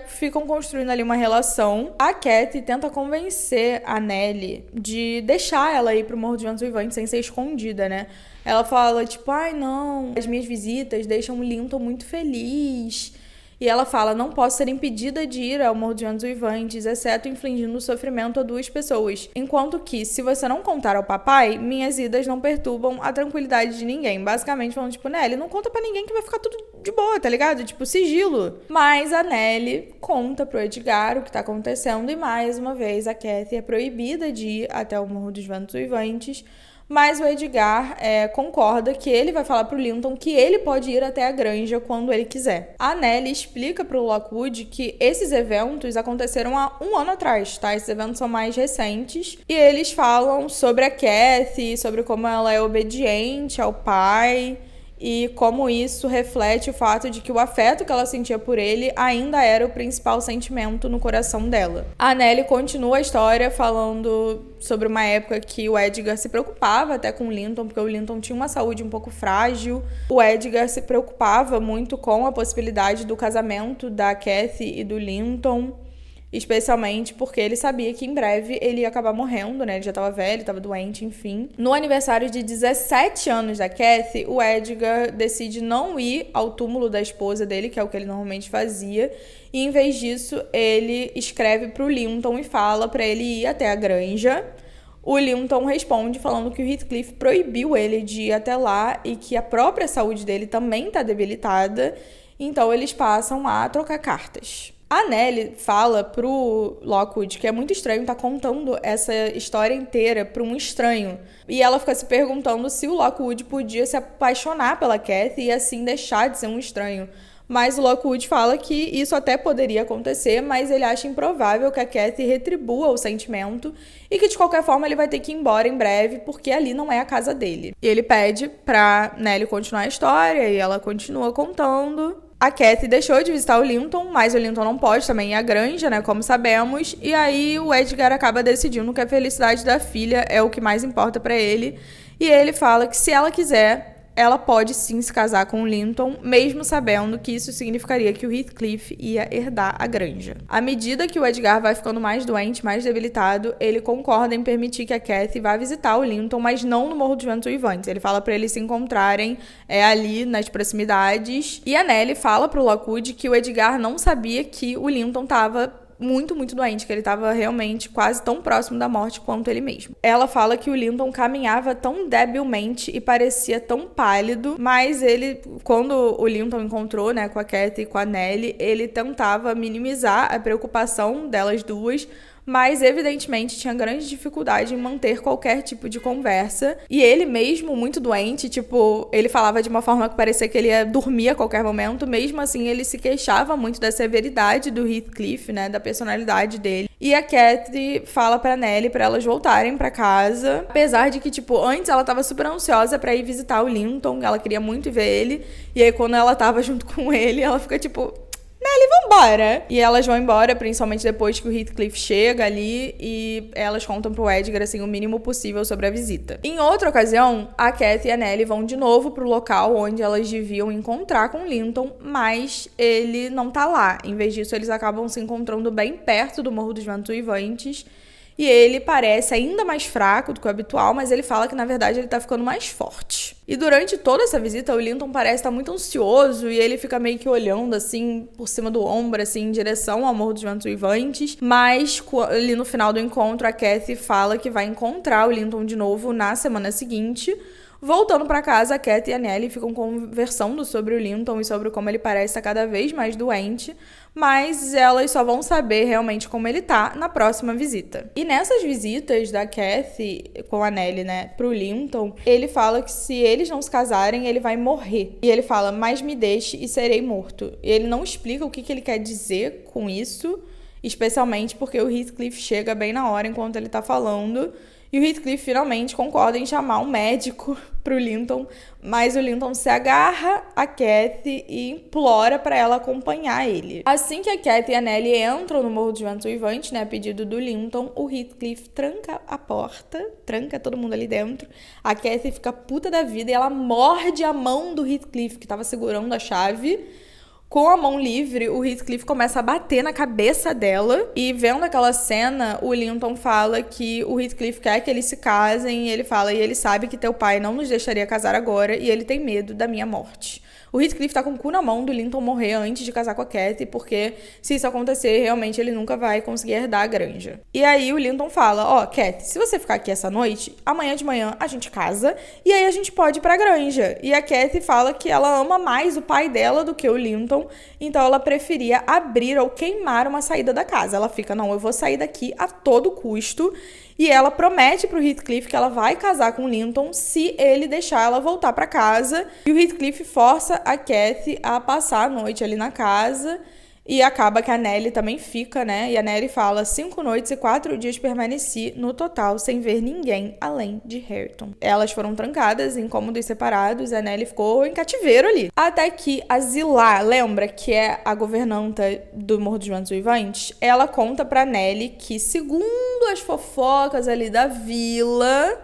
ficam construindo ali uma relação. A Kathy tenta convencer a Nellie de deixar ela ir pro Morro dos Ventos Uivantes sem ser escondida, né? Ela fala, tipo, não, as minhas visitas deixam o Linton muito feliz. E ela fala, não posso ser impedida de ir ao Morro dos Ventos Uivantes, exceto infligindo sofrimento a 2 pessoas. Enquanto que, se você não contar ao papai, minhas idas não perturbam a tranquilidade de ninguém. Basicamente falando, tipo, Nellie, não conta pra ninguém que vai ficar tudo de boa, tá ligado? Tipo, sigilo. Mas a Nellie conta pro Edgar o que tá acontecendo e, mais uma vez, a Kathy é proibida de ir até o Morro dos Ventos Uivantes. Mas o Edgar concorda que ele vai falar pro Linton que ele pode ir até a granja quando ele quiser. A Nellie explica pro Lockwood que esses eventos aconteceram há 1 ano atrás, tá? Esses eventos são mais recentes. E eles falam sobre a Kathy, sobre como ela é obediente ao pai e como isso reflete o fato de que o afeto que ela sentia por ele ainda era o principal sentimento no coração dela. A Nellie continua a história falando sobre uma época que o Edgar se preocupava até com o Linton, porque o Linton tinha uma saúde um pouco frágil. O Edgar se preocupava muito com a possibilidade do casamento da Kathy e do Linton, especialmente porque ele sabia que em breve ele ia acabar morrendo, né? Ele já tava velho, tava doente, enfim. No aniversário de 17 anos da Kathy, o Edgar decide não ir ao túmulo da esposa dele, que é o que ele normalmente fazia, e em vez disso, ele escreve pro Linton e fala pra ele ir até a granja. O Linton responde falando que o Heathcliff proibiu ele de ir até lá e que a própria saúde dele também tá debilitada, então eles passam a trocar cartas. A Nellie fala pro Lockwood que é muito estranho estar contando essa história inteira pra um estranho. E ela fica se perguntando se o Lockwood podia se apaixonar pela Kathy e assim deixar de ser um estranho. Mas o Lockwood fala que isso até poderia acontecer, mas ele acha improvável que a Kathy retribua o sentimento e que de qualquer forma ele vai ter que ir embora em breve, porque ali não é a casa dele. E ele pede pra Nellie continuar a história e ela continua contando. A Kathy deixou de visitar o Linton, mas o Linton não pode também ir à granja, né, como sabemos. E aí o Edgar acaba decidindo que a felicidade da filha é o que mais importa pra ele. E ele fala que se ela quiser, ela pode sim se casar com o Linton, mesmo sabendo que isso significaria que o Heathcliff ia herdar a granja. À medida que o Edgar vai ficando mais doente, mais debilitado, ele concorda em permitir que a Kathy vá visitar o Linton, mas não no Morro dos Ventos Uivantes. Ele fala pra eles se encontrarem ali nas proximidades. E a Nellie fala pro Lockwood que o Edgar não sabia que o Linton tava muito, muito doente, que ele estava realmente quase tão próximo da morte quanto ele mesmo. Ela fala que o Linton caminhava tão debilmente e parecia tão pálido, mas ele, quando o Linton encontrou, né, com a Kathy e com a Nellie, ele tentava minimizar a preocupação delas duas, mas evidentemente tinha grande dificuldade em manter qualquer tipo de conversa. E ele mesmo, muito doente, tipo, ele falava de uma forma que parecia que ele ia dormir a qualquer momento. Mesmo assim, ele se queixava muito da severidade do Heathcliff, né, da personalidade dele. E a Kathy fala pra Nellie pra elas voltarem pra casa, apesar de que, tipo, antes ela tava super ansiosa pra ir visitar o Linton, ela queria muito ver ele. E aí, quando ela tava junto com ele, ela fica tipo: Nellie, vambora! E elas vão embora, principalmente depois que o Heathcliff chega ali, e elas contam pro Edgar, assim, o mínimo possível sobre a visita. Em outra ocasião, a Kathy e a Nellie vão de novo pro local onde elas deviam encontrar com o Linton, mas ele não tá lá. Em vez disso, eles acabam se encontrando bem perto do Morro dos Ventos Uivantes, e ele parece ainda mais fraco do que o habitual, mas ele fala que, na verdade, ele tá ficando mais forte. E durante toda essa visita, o Linton parece estar muito ansioso e ele fica meio que olhando, assim, por cima do ombro, assim, em direção ao Morro dos Ventos Uivantes. Mas, ali no final do encontro, a Kathy fala que vai encontrar o Linton de novo na semana seguinte. Voltando pra casa, a Kathy e a Nellie ficam conversando sobre o Linton e sobre como ele parece estar cada vez mais doente, mas elas só vão saber realmente como ele tá na próxima visita. E nessas visitas da Kathy com a Nellie, né, pro Linton, ele fala que se eles não se casarem, ele vai morrer. E ele fala: mas me deixe e serei morto. E ele não explica o que ele quer dizer com isso, especialmente porque o Heathcliff chega bem na hora enquanto ele tá falando. E o Heathcliff finalmente concorda em chamar um médico pro Linton, mas o Linton se agarra a Kathy e implora pra ela acompanhar ele. Assim que a Kathy e a Nellie entram no Morro dos Ventos Uivantes, né, a pedido do Linton, o Heathcliff tranca a porta, tranca todo mundo ali dentro. A Kathy fica puta da vida e ela morde a mão do Heathcliff, que tava segurando a chave. Com a mão livre, o Heathcliff começa a bater na cabeça dela. E vendo aquela cena, o Linton fala que o Heathcliff quer que eles se casem. E ele fala: e ele sabe que teu pai não nos deixaria casar agora e ele tem medo da minha morte. O Heathcliff tá com o cu na mão do Linton morrer antes de casar com a Kathy, porque se isso acontecer, realmente ele nunca vai conseguir herdar a granja. E aí o Linton fala: ó, Kathy, se você ficar aqui essa noite, amanhã de manhã a gente casa e aí a gente pode ir pra granja. E a Kathy fala que ela ama mais o pai dela do que o Linton, então ela preferia abrir ou queimar uma saída da casa. Ela fica: não, eu vou sair daqui a todo custo. E ela promete pro Heathcliff que ela vai casar com o Linton se ele deixar ela voltar pra casa. E o Heathcliff força a Kathy a passar a noite ali na casa. E acaba que a Nellie também fica, né? E a Nellie fala: 5 noites e 4 dias permaneci no total, sem ver ninguém além de Hareton. Elas foram trancadas em cômodos separados e a Nellie ficou em cativeiro ali. Até que a Zilá, lembra que é a governanta do Morro dos Ventos Uivantes, ela conta pra Nellie que, segundo as fofocas ali da vila,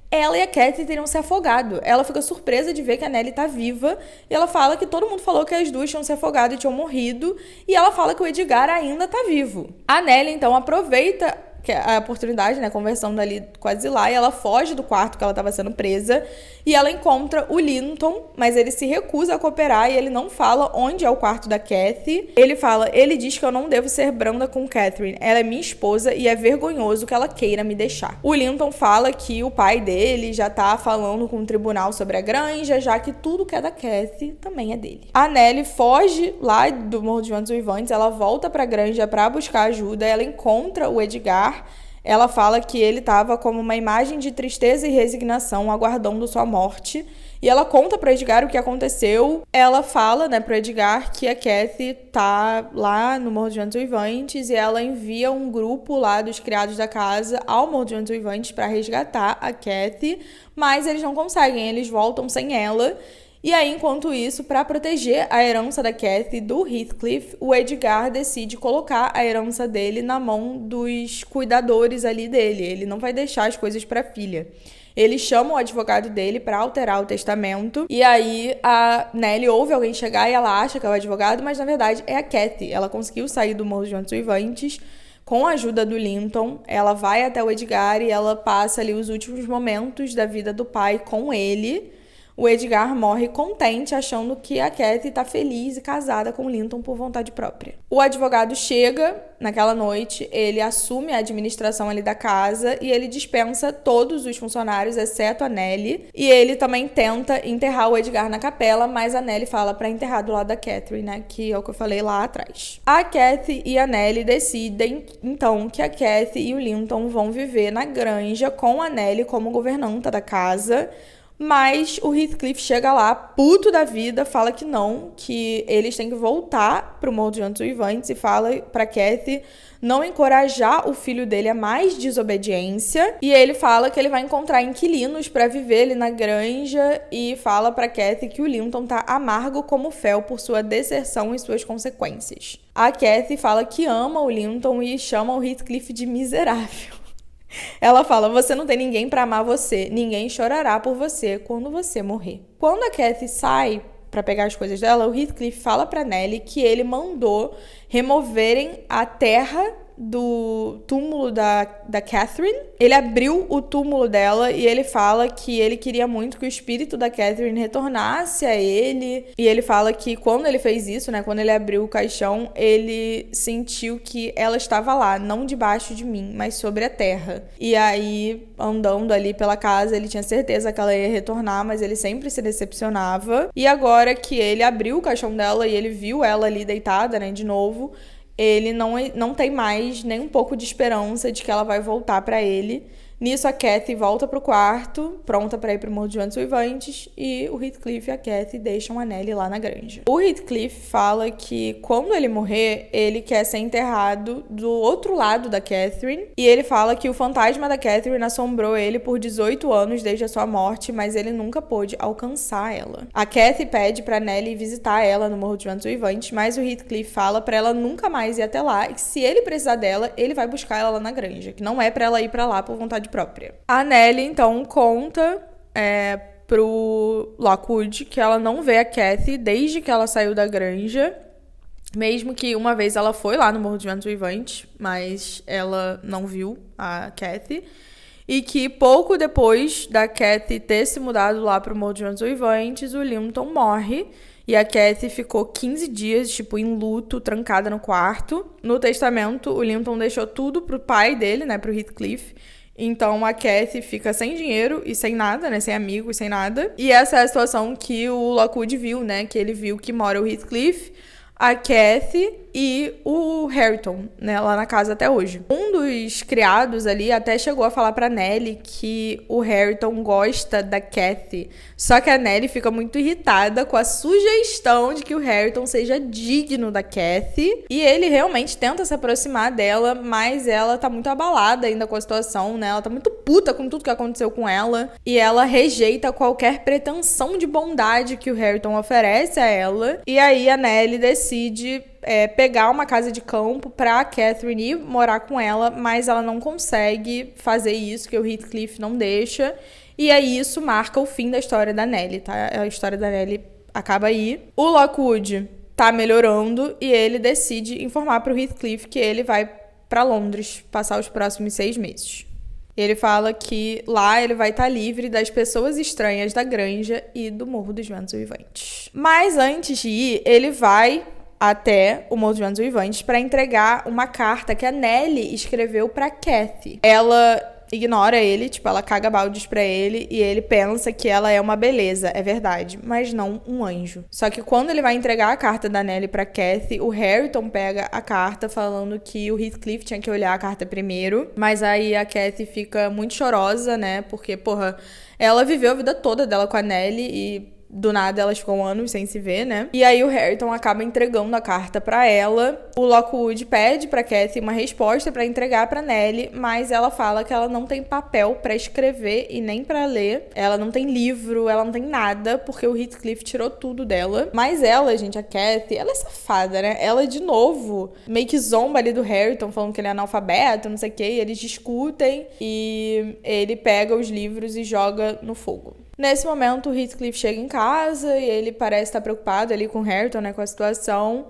ela e a Kathy teriam se afogado. Ela fica surpresa de ver que a Nellie tá viva. E ela fala que todo mundo falou que as duas tinham se afogado e tinham morrido. E ela fala que o Edgar ainda tá vivo. A Nellie, então, aproveita a oportunidade, né, conversando ali com a Zilá, e ela foge do quarto que ela estava sendo presa, e ela encontra o Linton, mas ele se recusa a cooperar e ele não fala onde é o quarto da Kathy. Ele diz que eu não devo ser branda com Catherine, ela é minha esposa e é vergonhoso que ela queira me deixar. O Linton fala que o pai dele já tá falando com o tribunal sobre a granja, já que tudo que é da Kathy também é dele. A Nellie foge lá do Morro dos Ventos Uivantes, ela volta pra granja pra buscar ajuda, ela encontra o Edgar. Ela fala que ele estava como uma imagem de tristeza e resignação, aguardando sua morte. E ela conta pro Edgar o que aconteceu. Ela fala, né, pro Edgar que a Kathy tá lá no Morro dos Ventos Uivantes e ela envia um grupo lá dos criados da casa ao Morro dos Ventos Uivantes pra resgatar a Kathy, mas eles não conseguem, eles voltam sem ela. E aí, enquanto isso, para proteger a herança da Kathy do Heathcliff, o Edgar decide colocar a herança dele na mão dos cuidadores ali dele. Ele não vai deixar as coisas para a filha. Ele chama o advogado dele para alterar o testamento. E aí a Nellie ouve alguém chegar e ela acha que é o advogado, mas na verdade é a Kathy. Ela conseguiu sair do Morro dos Ventos Uivantes com a ajuda do Linton. Ela vai até o Edgar e ela passa ali os últimos momentos da vida do pai com ele. O Edgar morre contente, achando que a Kathy tá feliz e casada com o Linton por vontade própria. O advogado chega naquela noite, ele assume a administração ali da casa e ele dispensa todos os funcionários, exceto a Nellie. E ele também tenta enterrar o Edgar na capela, mas a Nellie fala pra enterrar do lado da Catherine, né? Que é o que eu falei lá atrás. A Kathy e a Nellie decidem, então, que a Kathy e o Linton vão viver na granja com a Nellie como governanta da casa. Mas o Heathcliff chega lá, puto da vida, fala que não, que eles têm que voltar pro Morro dos Ventos Uivantes e fala pra Kathy não encorajar o filho dele a mais desobediência. E ele fala que ele vai encontrar inquilinos pra viver ali na granja e fala pra Kathy que o Linton tá amargo como fel por sua deserção e suas consequências. A Kathy fala que ama o Linton e chama o Heathcliff de miserável. Ela fala, você não tem ninguém pra amar você, ninguém chorará por você quando você morrer. Quando a Kathy sai pra pegar as coisas dela, o Heathcliff fala pra Nellie que ele mandou removerem a terra do túmulo da Catherine. Ele abriu o túmulo dela e ele fala que ele queria muito que o espírito da Catherine retornasse a ele. E ele fala que quando ele fez isso, né, quando ele abriu o caixão, ele sentiu que ela estava lá, não debaixo de mim, mas sobre a terra. E aí, andando ali pela casa, ele tinha certeza que ela ia retornar, mas ele sempre se decepcionava. E agora que ele abriu o caixão dela e ele viu ela ali deitada, né, de novo, ele não tem mais nem um pouco de esperança de que ela vai voltar pra ele. Nisso, a Kathy volta pro quarto, pronta pra ir pro Morro dos Ventos Uivantes, e o Heathcliff e a Kathy deixam a Nellie lá na granja. O Heathcliff fala que quando ele morrer, ele quer ser enterrado do outro lado da Catherine, e ele fala que o fantasma da Catherine assombrou ele por 18 anos desde a sua morte, mas ele nunca pôde alcançar ela. A Kathy pede pra Nellie visitar ela no Morro dos Ventos Uivantes, mas o Heathcliff fala pra ela nunca mais ir até lá, e que se ele precisar dela, ele vai buscar ela lá na granja, que não é pra ela ir pra lá por vontade própria. A Nellie, então, conta pro Lockwood que ela não vê a Kathy desde que ela saiu da granja, mesmo que uma vez ela foi lá no Morro dos Ventos Uivantes, mas ela não viu a Kathy, e que pouco depois da Kathy ter se mudado lá pro Morro dos Ventos Uivantes, o Linton morre. E a Kathy ficou 15 dias, tipo, em luto, trancada no quarto. No testamento, o Linton deixou tudo pro pai dele, né, pro Heathcliff. Então, a Kathy fica sem dinheiro e sem nada, né, sem amigos, sem nada. E essa é a situação que o Lockwood viu, né, que ele viu que mora o Heathcliff, a Kathy e o Hareton, né, lá na casa até hoje. Um dos criados ali até chegou a falar pra Nellie que o Hareton gosta da Kathy, só que a Nellie fica muito irritada com a sugestão de que o Hareton seja digno da Kathy, e ele realmente tenta se aproximar dela, mas ela tá muito abalada ainda com a situação, né, ela tá muito puta com tudo que aconteceu com ela, e ela rejeita qualquer pretensão de bondade que o Hareton oferece a ela, e aí a Nellie decide pegar uma casa de campo pra Catherine ir morar com ela, mas ela não consegue fazer isso, que o Heathcliff não deixa. E aí isso marca o fim da história da Nellie, tá? A história da Nellie acaba aí. O Lockwood tá melhorando e ele decide informar pro Heathcliff que ele vai pra Londres passar os próximos 6 meses. Ele fala que lá ele vai estar livre das pessoas estranhas da granja e do Morro dos Ventos Uivantes. Mas antes de ir, ele vai até o Morro dos Ventos Uivantes para entregar uma carta que a Nellie escreveu para Kathy. Ela ignora ele, tipo, ela caga baldes pra ele e ele pensa que ela é uma beleza, é verdade, mas não um anjo. Só que quando ele vai entregar a carta da Nellie pra Kathy, o Harrington pega a carta falando que o Heathcliff tinha que olhar a carta primeiro, mas aí a Kathy fica muito chorosa, né, porque, porra, ela viveu a vida toda dela com a Nellie e do nada elas ficam anos sem se ver, né? E aí o Harrington acaba entregando a carta pra ela. O Lockwood pede pra Kathy uma resposta pra entregar pra Nellie, mas ela fala que ela não tem papel pra escrever e nem pra ler. Ela não tem livro, ela não tem nada, porque o Heathcliff tirou tudo dela. Mas ela, gente, a Kathy, ela é safada, né? Ela, de novo, meio que zomba ali do Harrington, falando que ele é analfabeto, não sei o que. Eles discutem e ele pega os livros e joga no fogo. Nesse momento, o Heathcliff chega em casa e ele parece estar preocupado ali com o Harrington, né, com a situação.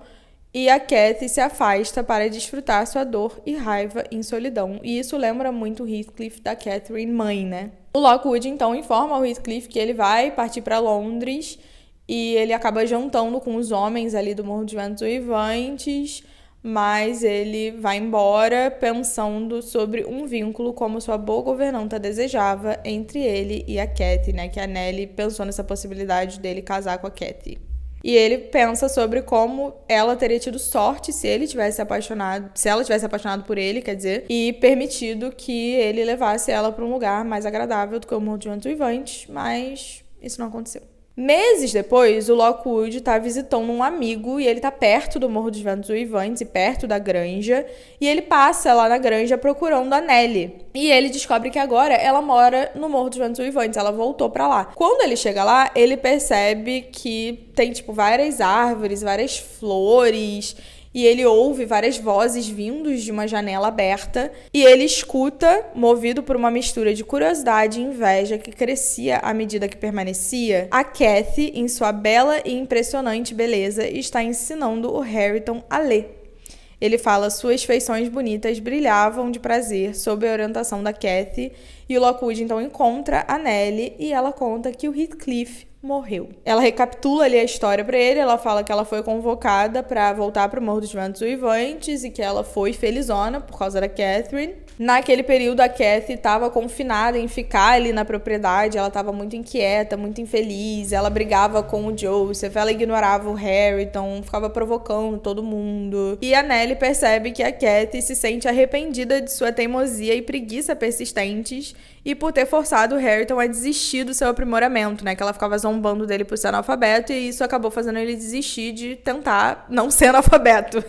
E a Kathy se afasta para desfrutar sua dor e raiva em solidão. E isso lembra muito o Heathcliff da Catherine mãe, né? O Lockwood, então, informa ao Heathcliff que ele vai partir para Londres e ele acaba jantando com os homens ali do Morro dos Ventos Uivantes, mas ele vai embora pensando sobre um vínculo como sua boa governanta desejava entre ele e a Kathy, né? Que a Nellie pensou nessa possibilidade dele casar com a Kathy. E ele pensa sobre como ela teria tido sorte se ela tivesse apaixonado por ele, quer dizer, e permitido que ele levasse ela para um lugar mais agradável do que o Morro dos Ventos Uivantes, mas isso não aconteceu. Meses depois, o Lockwood tá visitando um amigo e ele tá perto do Morro dos Ventos Uivantes e perto da granja, e ele passa lá na granja procurando a Nellie. E ele descobre que agora ela mora no Morro dos Ventos Uivantes, ela voltou pra lá. Quando ele chega lá, ele percebe que tem, tipo, várias árvores, várias flores, e ele ouve várias vozes vindos de uma janela aberta e ele escuta, movido por uma mistura de curiosidade e inveja que crescia à medida que permanecia, a Kathy, em sua bela e impressionante beleza, está ensinando o Harrington a ler. Ele fala: suas feições bonitas brilhavam de prazer sob a orientação da Kathy, e o Lockwood então encontra a Nellie e ela conta que o Heathcliff morreu. Ela recapitula ali a história pra ele, ela fala que ela foi convocada pra voltar pro Morro dos Ventos Uivantes e que ela foi felizona por causa da Catherine. Naquele período, a Kathy estava confinada em ficar ali na propriedade, ela estava muito inquieta, muito infeliz, ela brigava com o Joseph, ela ignorava o Harrington, ficava provocando todo mundo. E a Nellie percebe que a Kathy se sente arrependida de sua teimosia e preguiça persistentes e por ter forçado o Harrington a desistir do seu aprimoramento, né? Que ela ficava zombando dele por ser analfabeto e isso acabou fazendo ele desistir de tentar não ser analfabeto.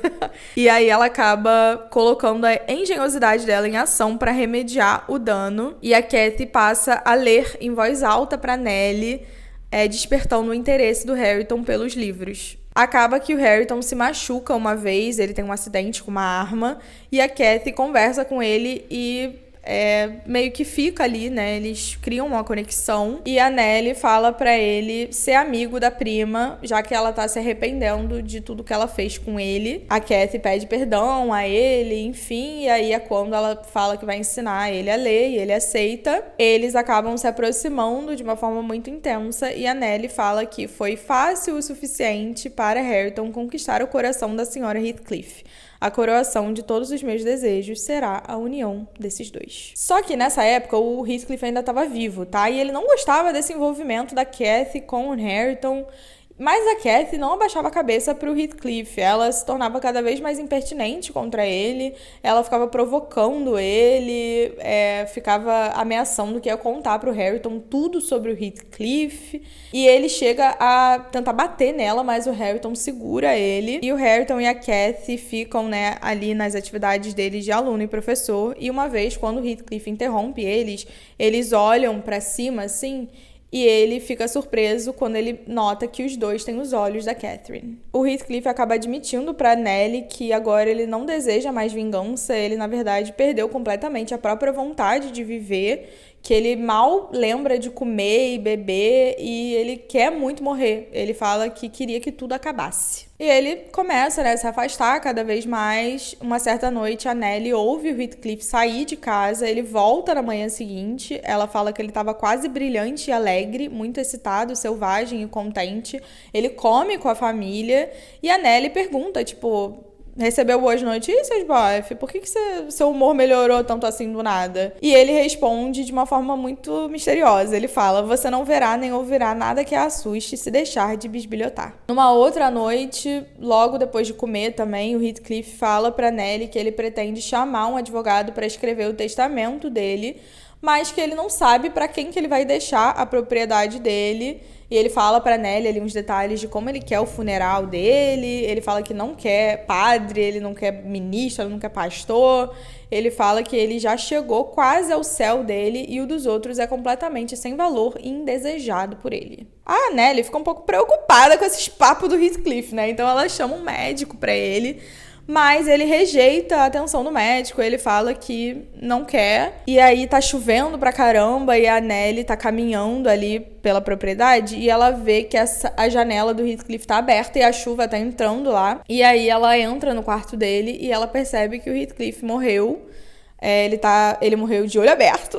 E aí ela acaba colocando a engenhosidade dela em ação para remediar o dano e a Kathy passa a ler em voz alta para Nellie, despertando o interesse do Harrington pelos livros. Acaba que o Harrington se machuca uma vez, ele tem um acidente com uma arma e a Kathy conversa com ele e meio que fica ali, né? Eles criam uma conexão e a Nellie fala pra ele ser amigo da prima, já que ela tá se arrependendo de tudo que ela fez com ele. A Kathy pede perdão a ele, enfim, e aí é quando ela fala que vai ensinar ele a ler e ele aceita. Eles acabam se aproximando de uma forma muito intensa e a Nellie fala que foi fácil o suficiente para Harrington conquistar o coração da senhora Heathcliff. A coroação de todos os meus desejos será a união desses dois. Só que nessa época o Heathcliff ainda estava vivo, tá? E ele não gostava desse envolvimento da Kathy com o Harrington. Mas a Kathy não abaixava a cabeça pro Heathcliff. Ela se tornava cada vez mais impertinente contra ele. Ela ficava provocando ele, ficava ameaçando que ia contar pro Harrington tudo sobre o Heathcliff. E ele chega a tentar bater nela, mas o Harrington segura ele. E o Harrington e a Kathy ficam, né, ali nas atividades deles de aluno e professor. E uma vez, quando o Heathcliff interrompe eles olham pra cima, assim, e ele fica surpreso quando ele nota que os dois têm os olhos da Catherine. O Heathcliff acaba admitindo pra Nellie que agora ele não deseja mais vingança, ele na verdade perdeu completamente a própria vontade de viver, que ele mal lembra de comer e beber e ele quer muito morrer. Ele fala que queria que tudo acabasse. E ele começa, né, a se afastar cada vez mais. Uma certa noite, a Nellie ouve o Heathcliff sair de casa. Ele volta na manhã seguinte. Ela fala que ele estava quase brilhante e alegre, muito excitado, selvagem e contente. Ele come com a família. E a Nellie pergunta, tipo, recebeu boas notícias, bofe? Por que seu humor melhorou tanto assim do nada? E ele responde de uma forma muito misteriosa. Ele fala: você não verá nem ouvirá nada que a assuste se deixar de bisbilhotar. Numa outra noite, logo depois de comer também, o Heathcliff fala pra Nellie que ele pretende chamar um advogado para escrever o testamento dele, mas que ele não sabe para quem que ele vai deixar a propriedade dele. E ele fala pra Nellie ali uns detalhes de como ele quer o funeral dele. Ele fala que não quer padre, ele não quer ministro, ele não quer pastor. Ele fala que ele já chegou quase ao céu dele e o dos outros é completamente sem valor e indesejado por ele. A Nellie fica um pouco preocupada com esses papos do Heathcliff, né? Então ela chama um médico pra ele, mas ele rejeita a atenção do médico, ele fala que não quer. E aí tá chovendo pra caramba e a Nellie tá caminhando ali pela propriedade e ela vê que a janela do Heathcliff tá aberta e a chuva tá entrando lá. E aí ela entra no quarto dele e ela percebe que o Heathcliff morreu. Ele morreu de olho aberto.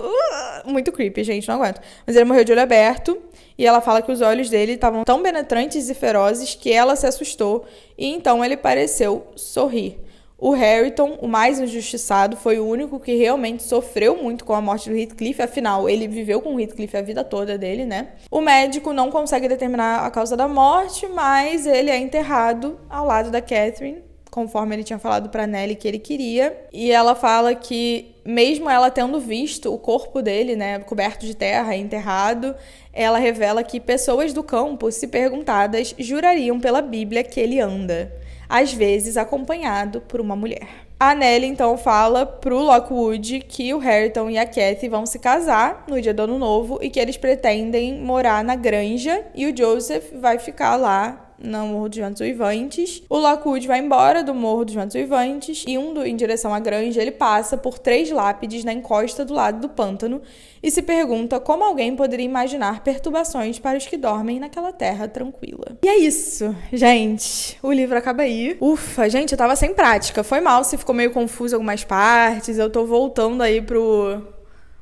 Muito creepy, gente, não aguento. Mas ele morreu de olho aberto. E ela fala que os olhos dele estavam tão penetrantes e ferozes que ela se assustou. E então ele pareceu sorrir. O Hareton, o mais injustiçado, foi o único que realmente sofreu muito com a morte do Heathcliff. Afinal, ele viveu com o Heathcliff a vida toda dele, né? O médico não consegue determinar a causa da morte, mas ele é enterrado ao lado da Catherine, conforme ele tinha falado pra Nellie que ele queria. E ela fala que, mesmo ela tendo visto o corpo dele, né, coberto de terra e enterrado, ela revela que pessoas do campo, se perguntadas, jurariam pela Bíblia que ele anda, às vezes acompanhado por uma mulher. A Nellie, então, fala pro Lockwood que o Hareton e a Cathy vão se casar no dia do Ano Novo e que eles pretendem morar na granja e o Joseph vai ficar lá no Morro dos Ventos Uivantes. O Lockwood vai embora do Morro dos Ventos Uivantes e, indo em direção à granja, ele passa por 3 lápides na encosta do lado do pântano e se pergunta como alguém poderia imaginar perturbações para os que dormem naquela terra tranquila. E é isso, gente. O livro acaba aí. Ufa, gente, eu tava sem prática. Foi mal se ficou meio confuso algumas partes. Eu tô voltando aí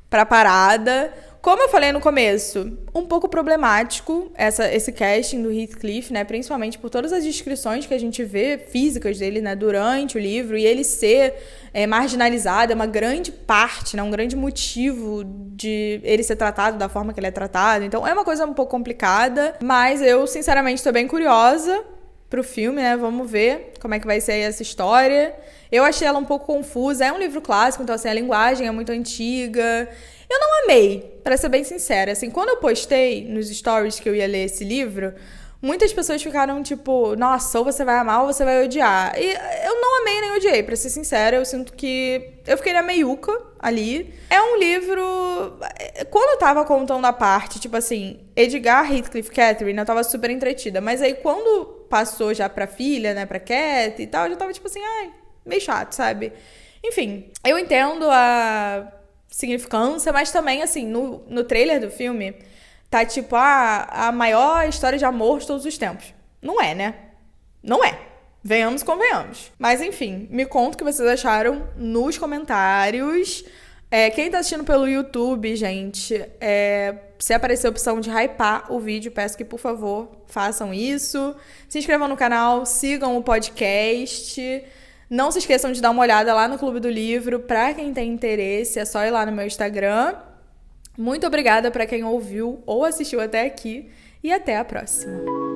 pra parada. Como eu falei no começo, um pouco problemático esse casting do Heathcliff, né? Principalmente por todas as descrições que a gente vê físicas dele, né? Durante o livro, e ele ser marginalizado é uma grande parte, né? Um grande motivo de ele ser tratado da forma que ele é tratado. Então é uma coisa um pouco complicada, mas eu sinceramente estou bem curiosa pro filme, né? Vamos ver como é que vai ser essa história. Eu achei ela um pouco confusa. É um livro clássico, então assim, a linguagem é muito antiga. Eu não amei, pra ser bem sincera. Assim, quando eu postei nos stories que eu ia ler esse livro, muitas pessoas ficaram tipo, nossa, ou você vai amar ou você vai odiar. E eu não amei nem odiei, pra ser sincera. Eu sinto que eu fiquei na meiuca ali. É um livro... Quando eu tava contando a parte, tipo assim, Edgar, Heathcliff, Catherine, eu tava super entretida. Mas aí quando passou já pra filha, né, pra Cat e tal, eu já tava tipo assim, ai, meio chato, sabe? Enfim, eu entendo a significância, mas também, assim, no trailer do filme, tá tipo, a maior história de amor de todos os tempos. Não é, né? Não é. Venhamos, convenhamos. Mas, enfim, me conta o que vocês acharam nos comentários. Quem tá assistindo pelo YouTube, gente, se aparecer a opção de hypar o vídeo, peço que, por favor, façam isso. Se inscrevam no canal, sigam o podcast. Não se esqueçam de dar uma olhada lá no Clube do Livro. Pra quem tem interesse, é só ir lá no meu Instagram. Muito obrigada pra quem ouviu ou assistiu até aqui. E até a próxima.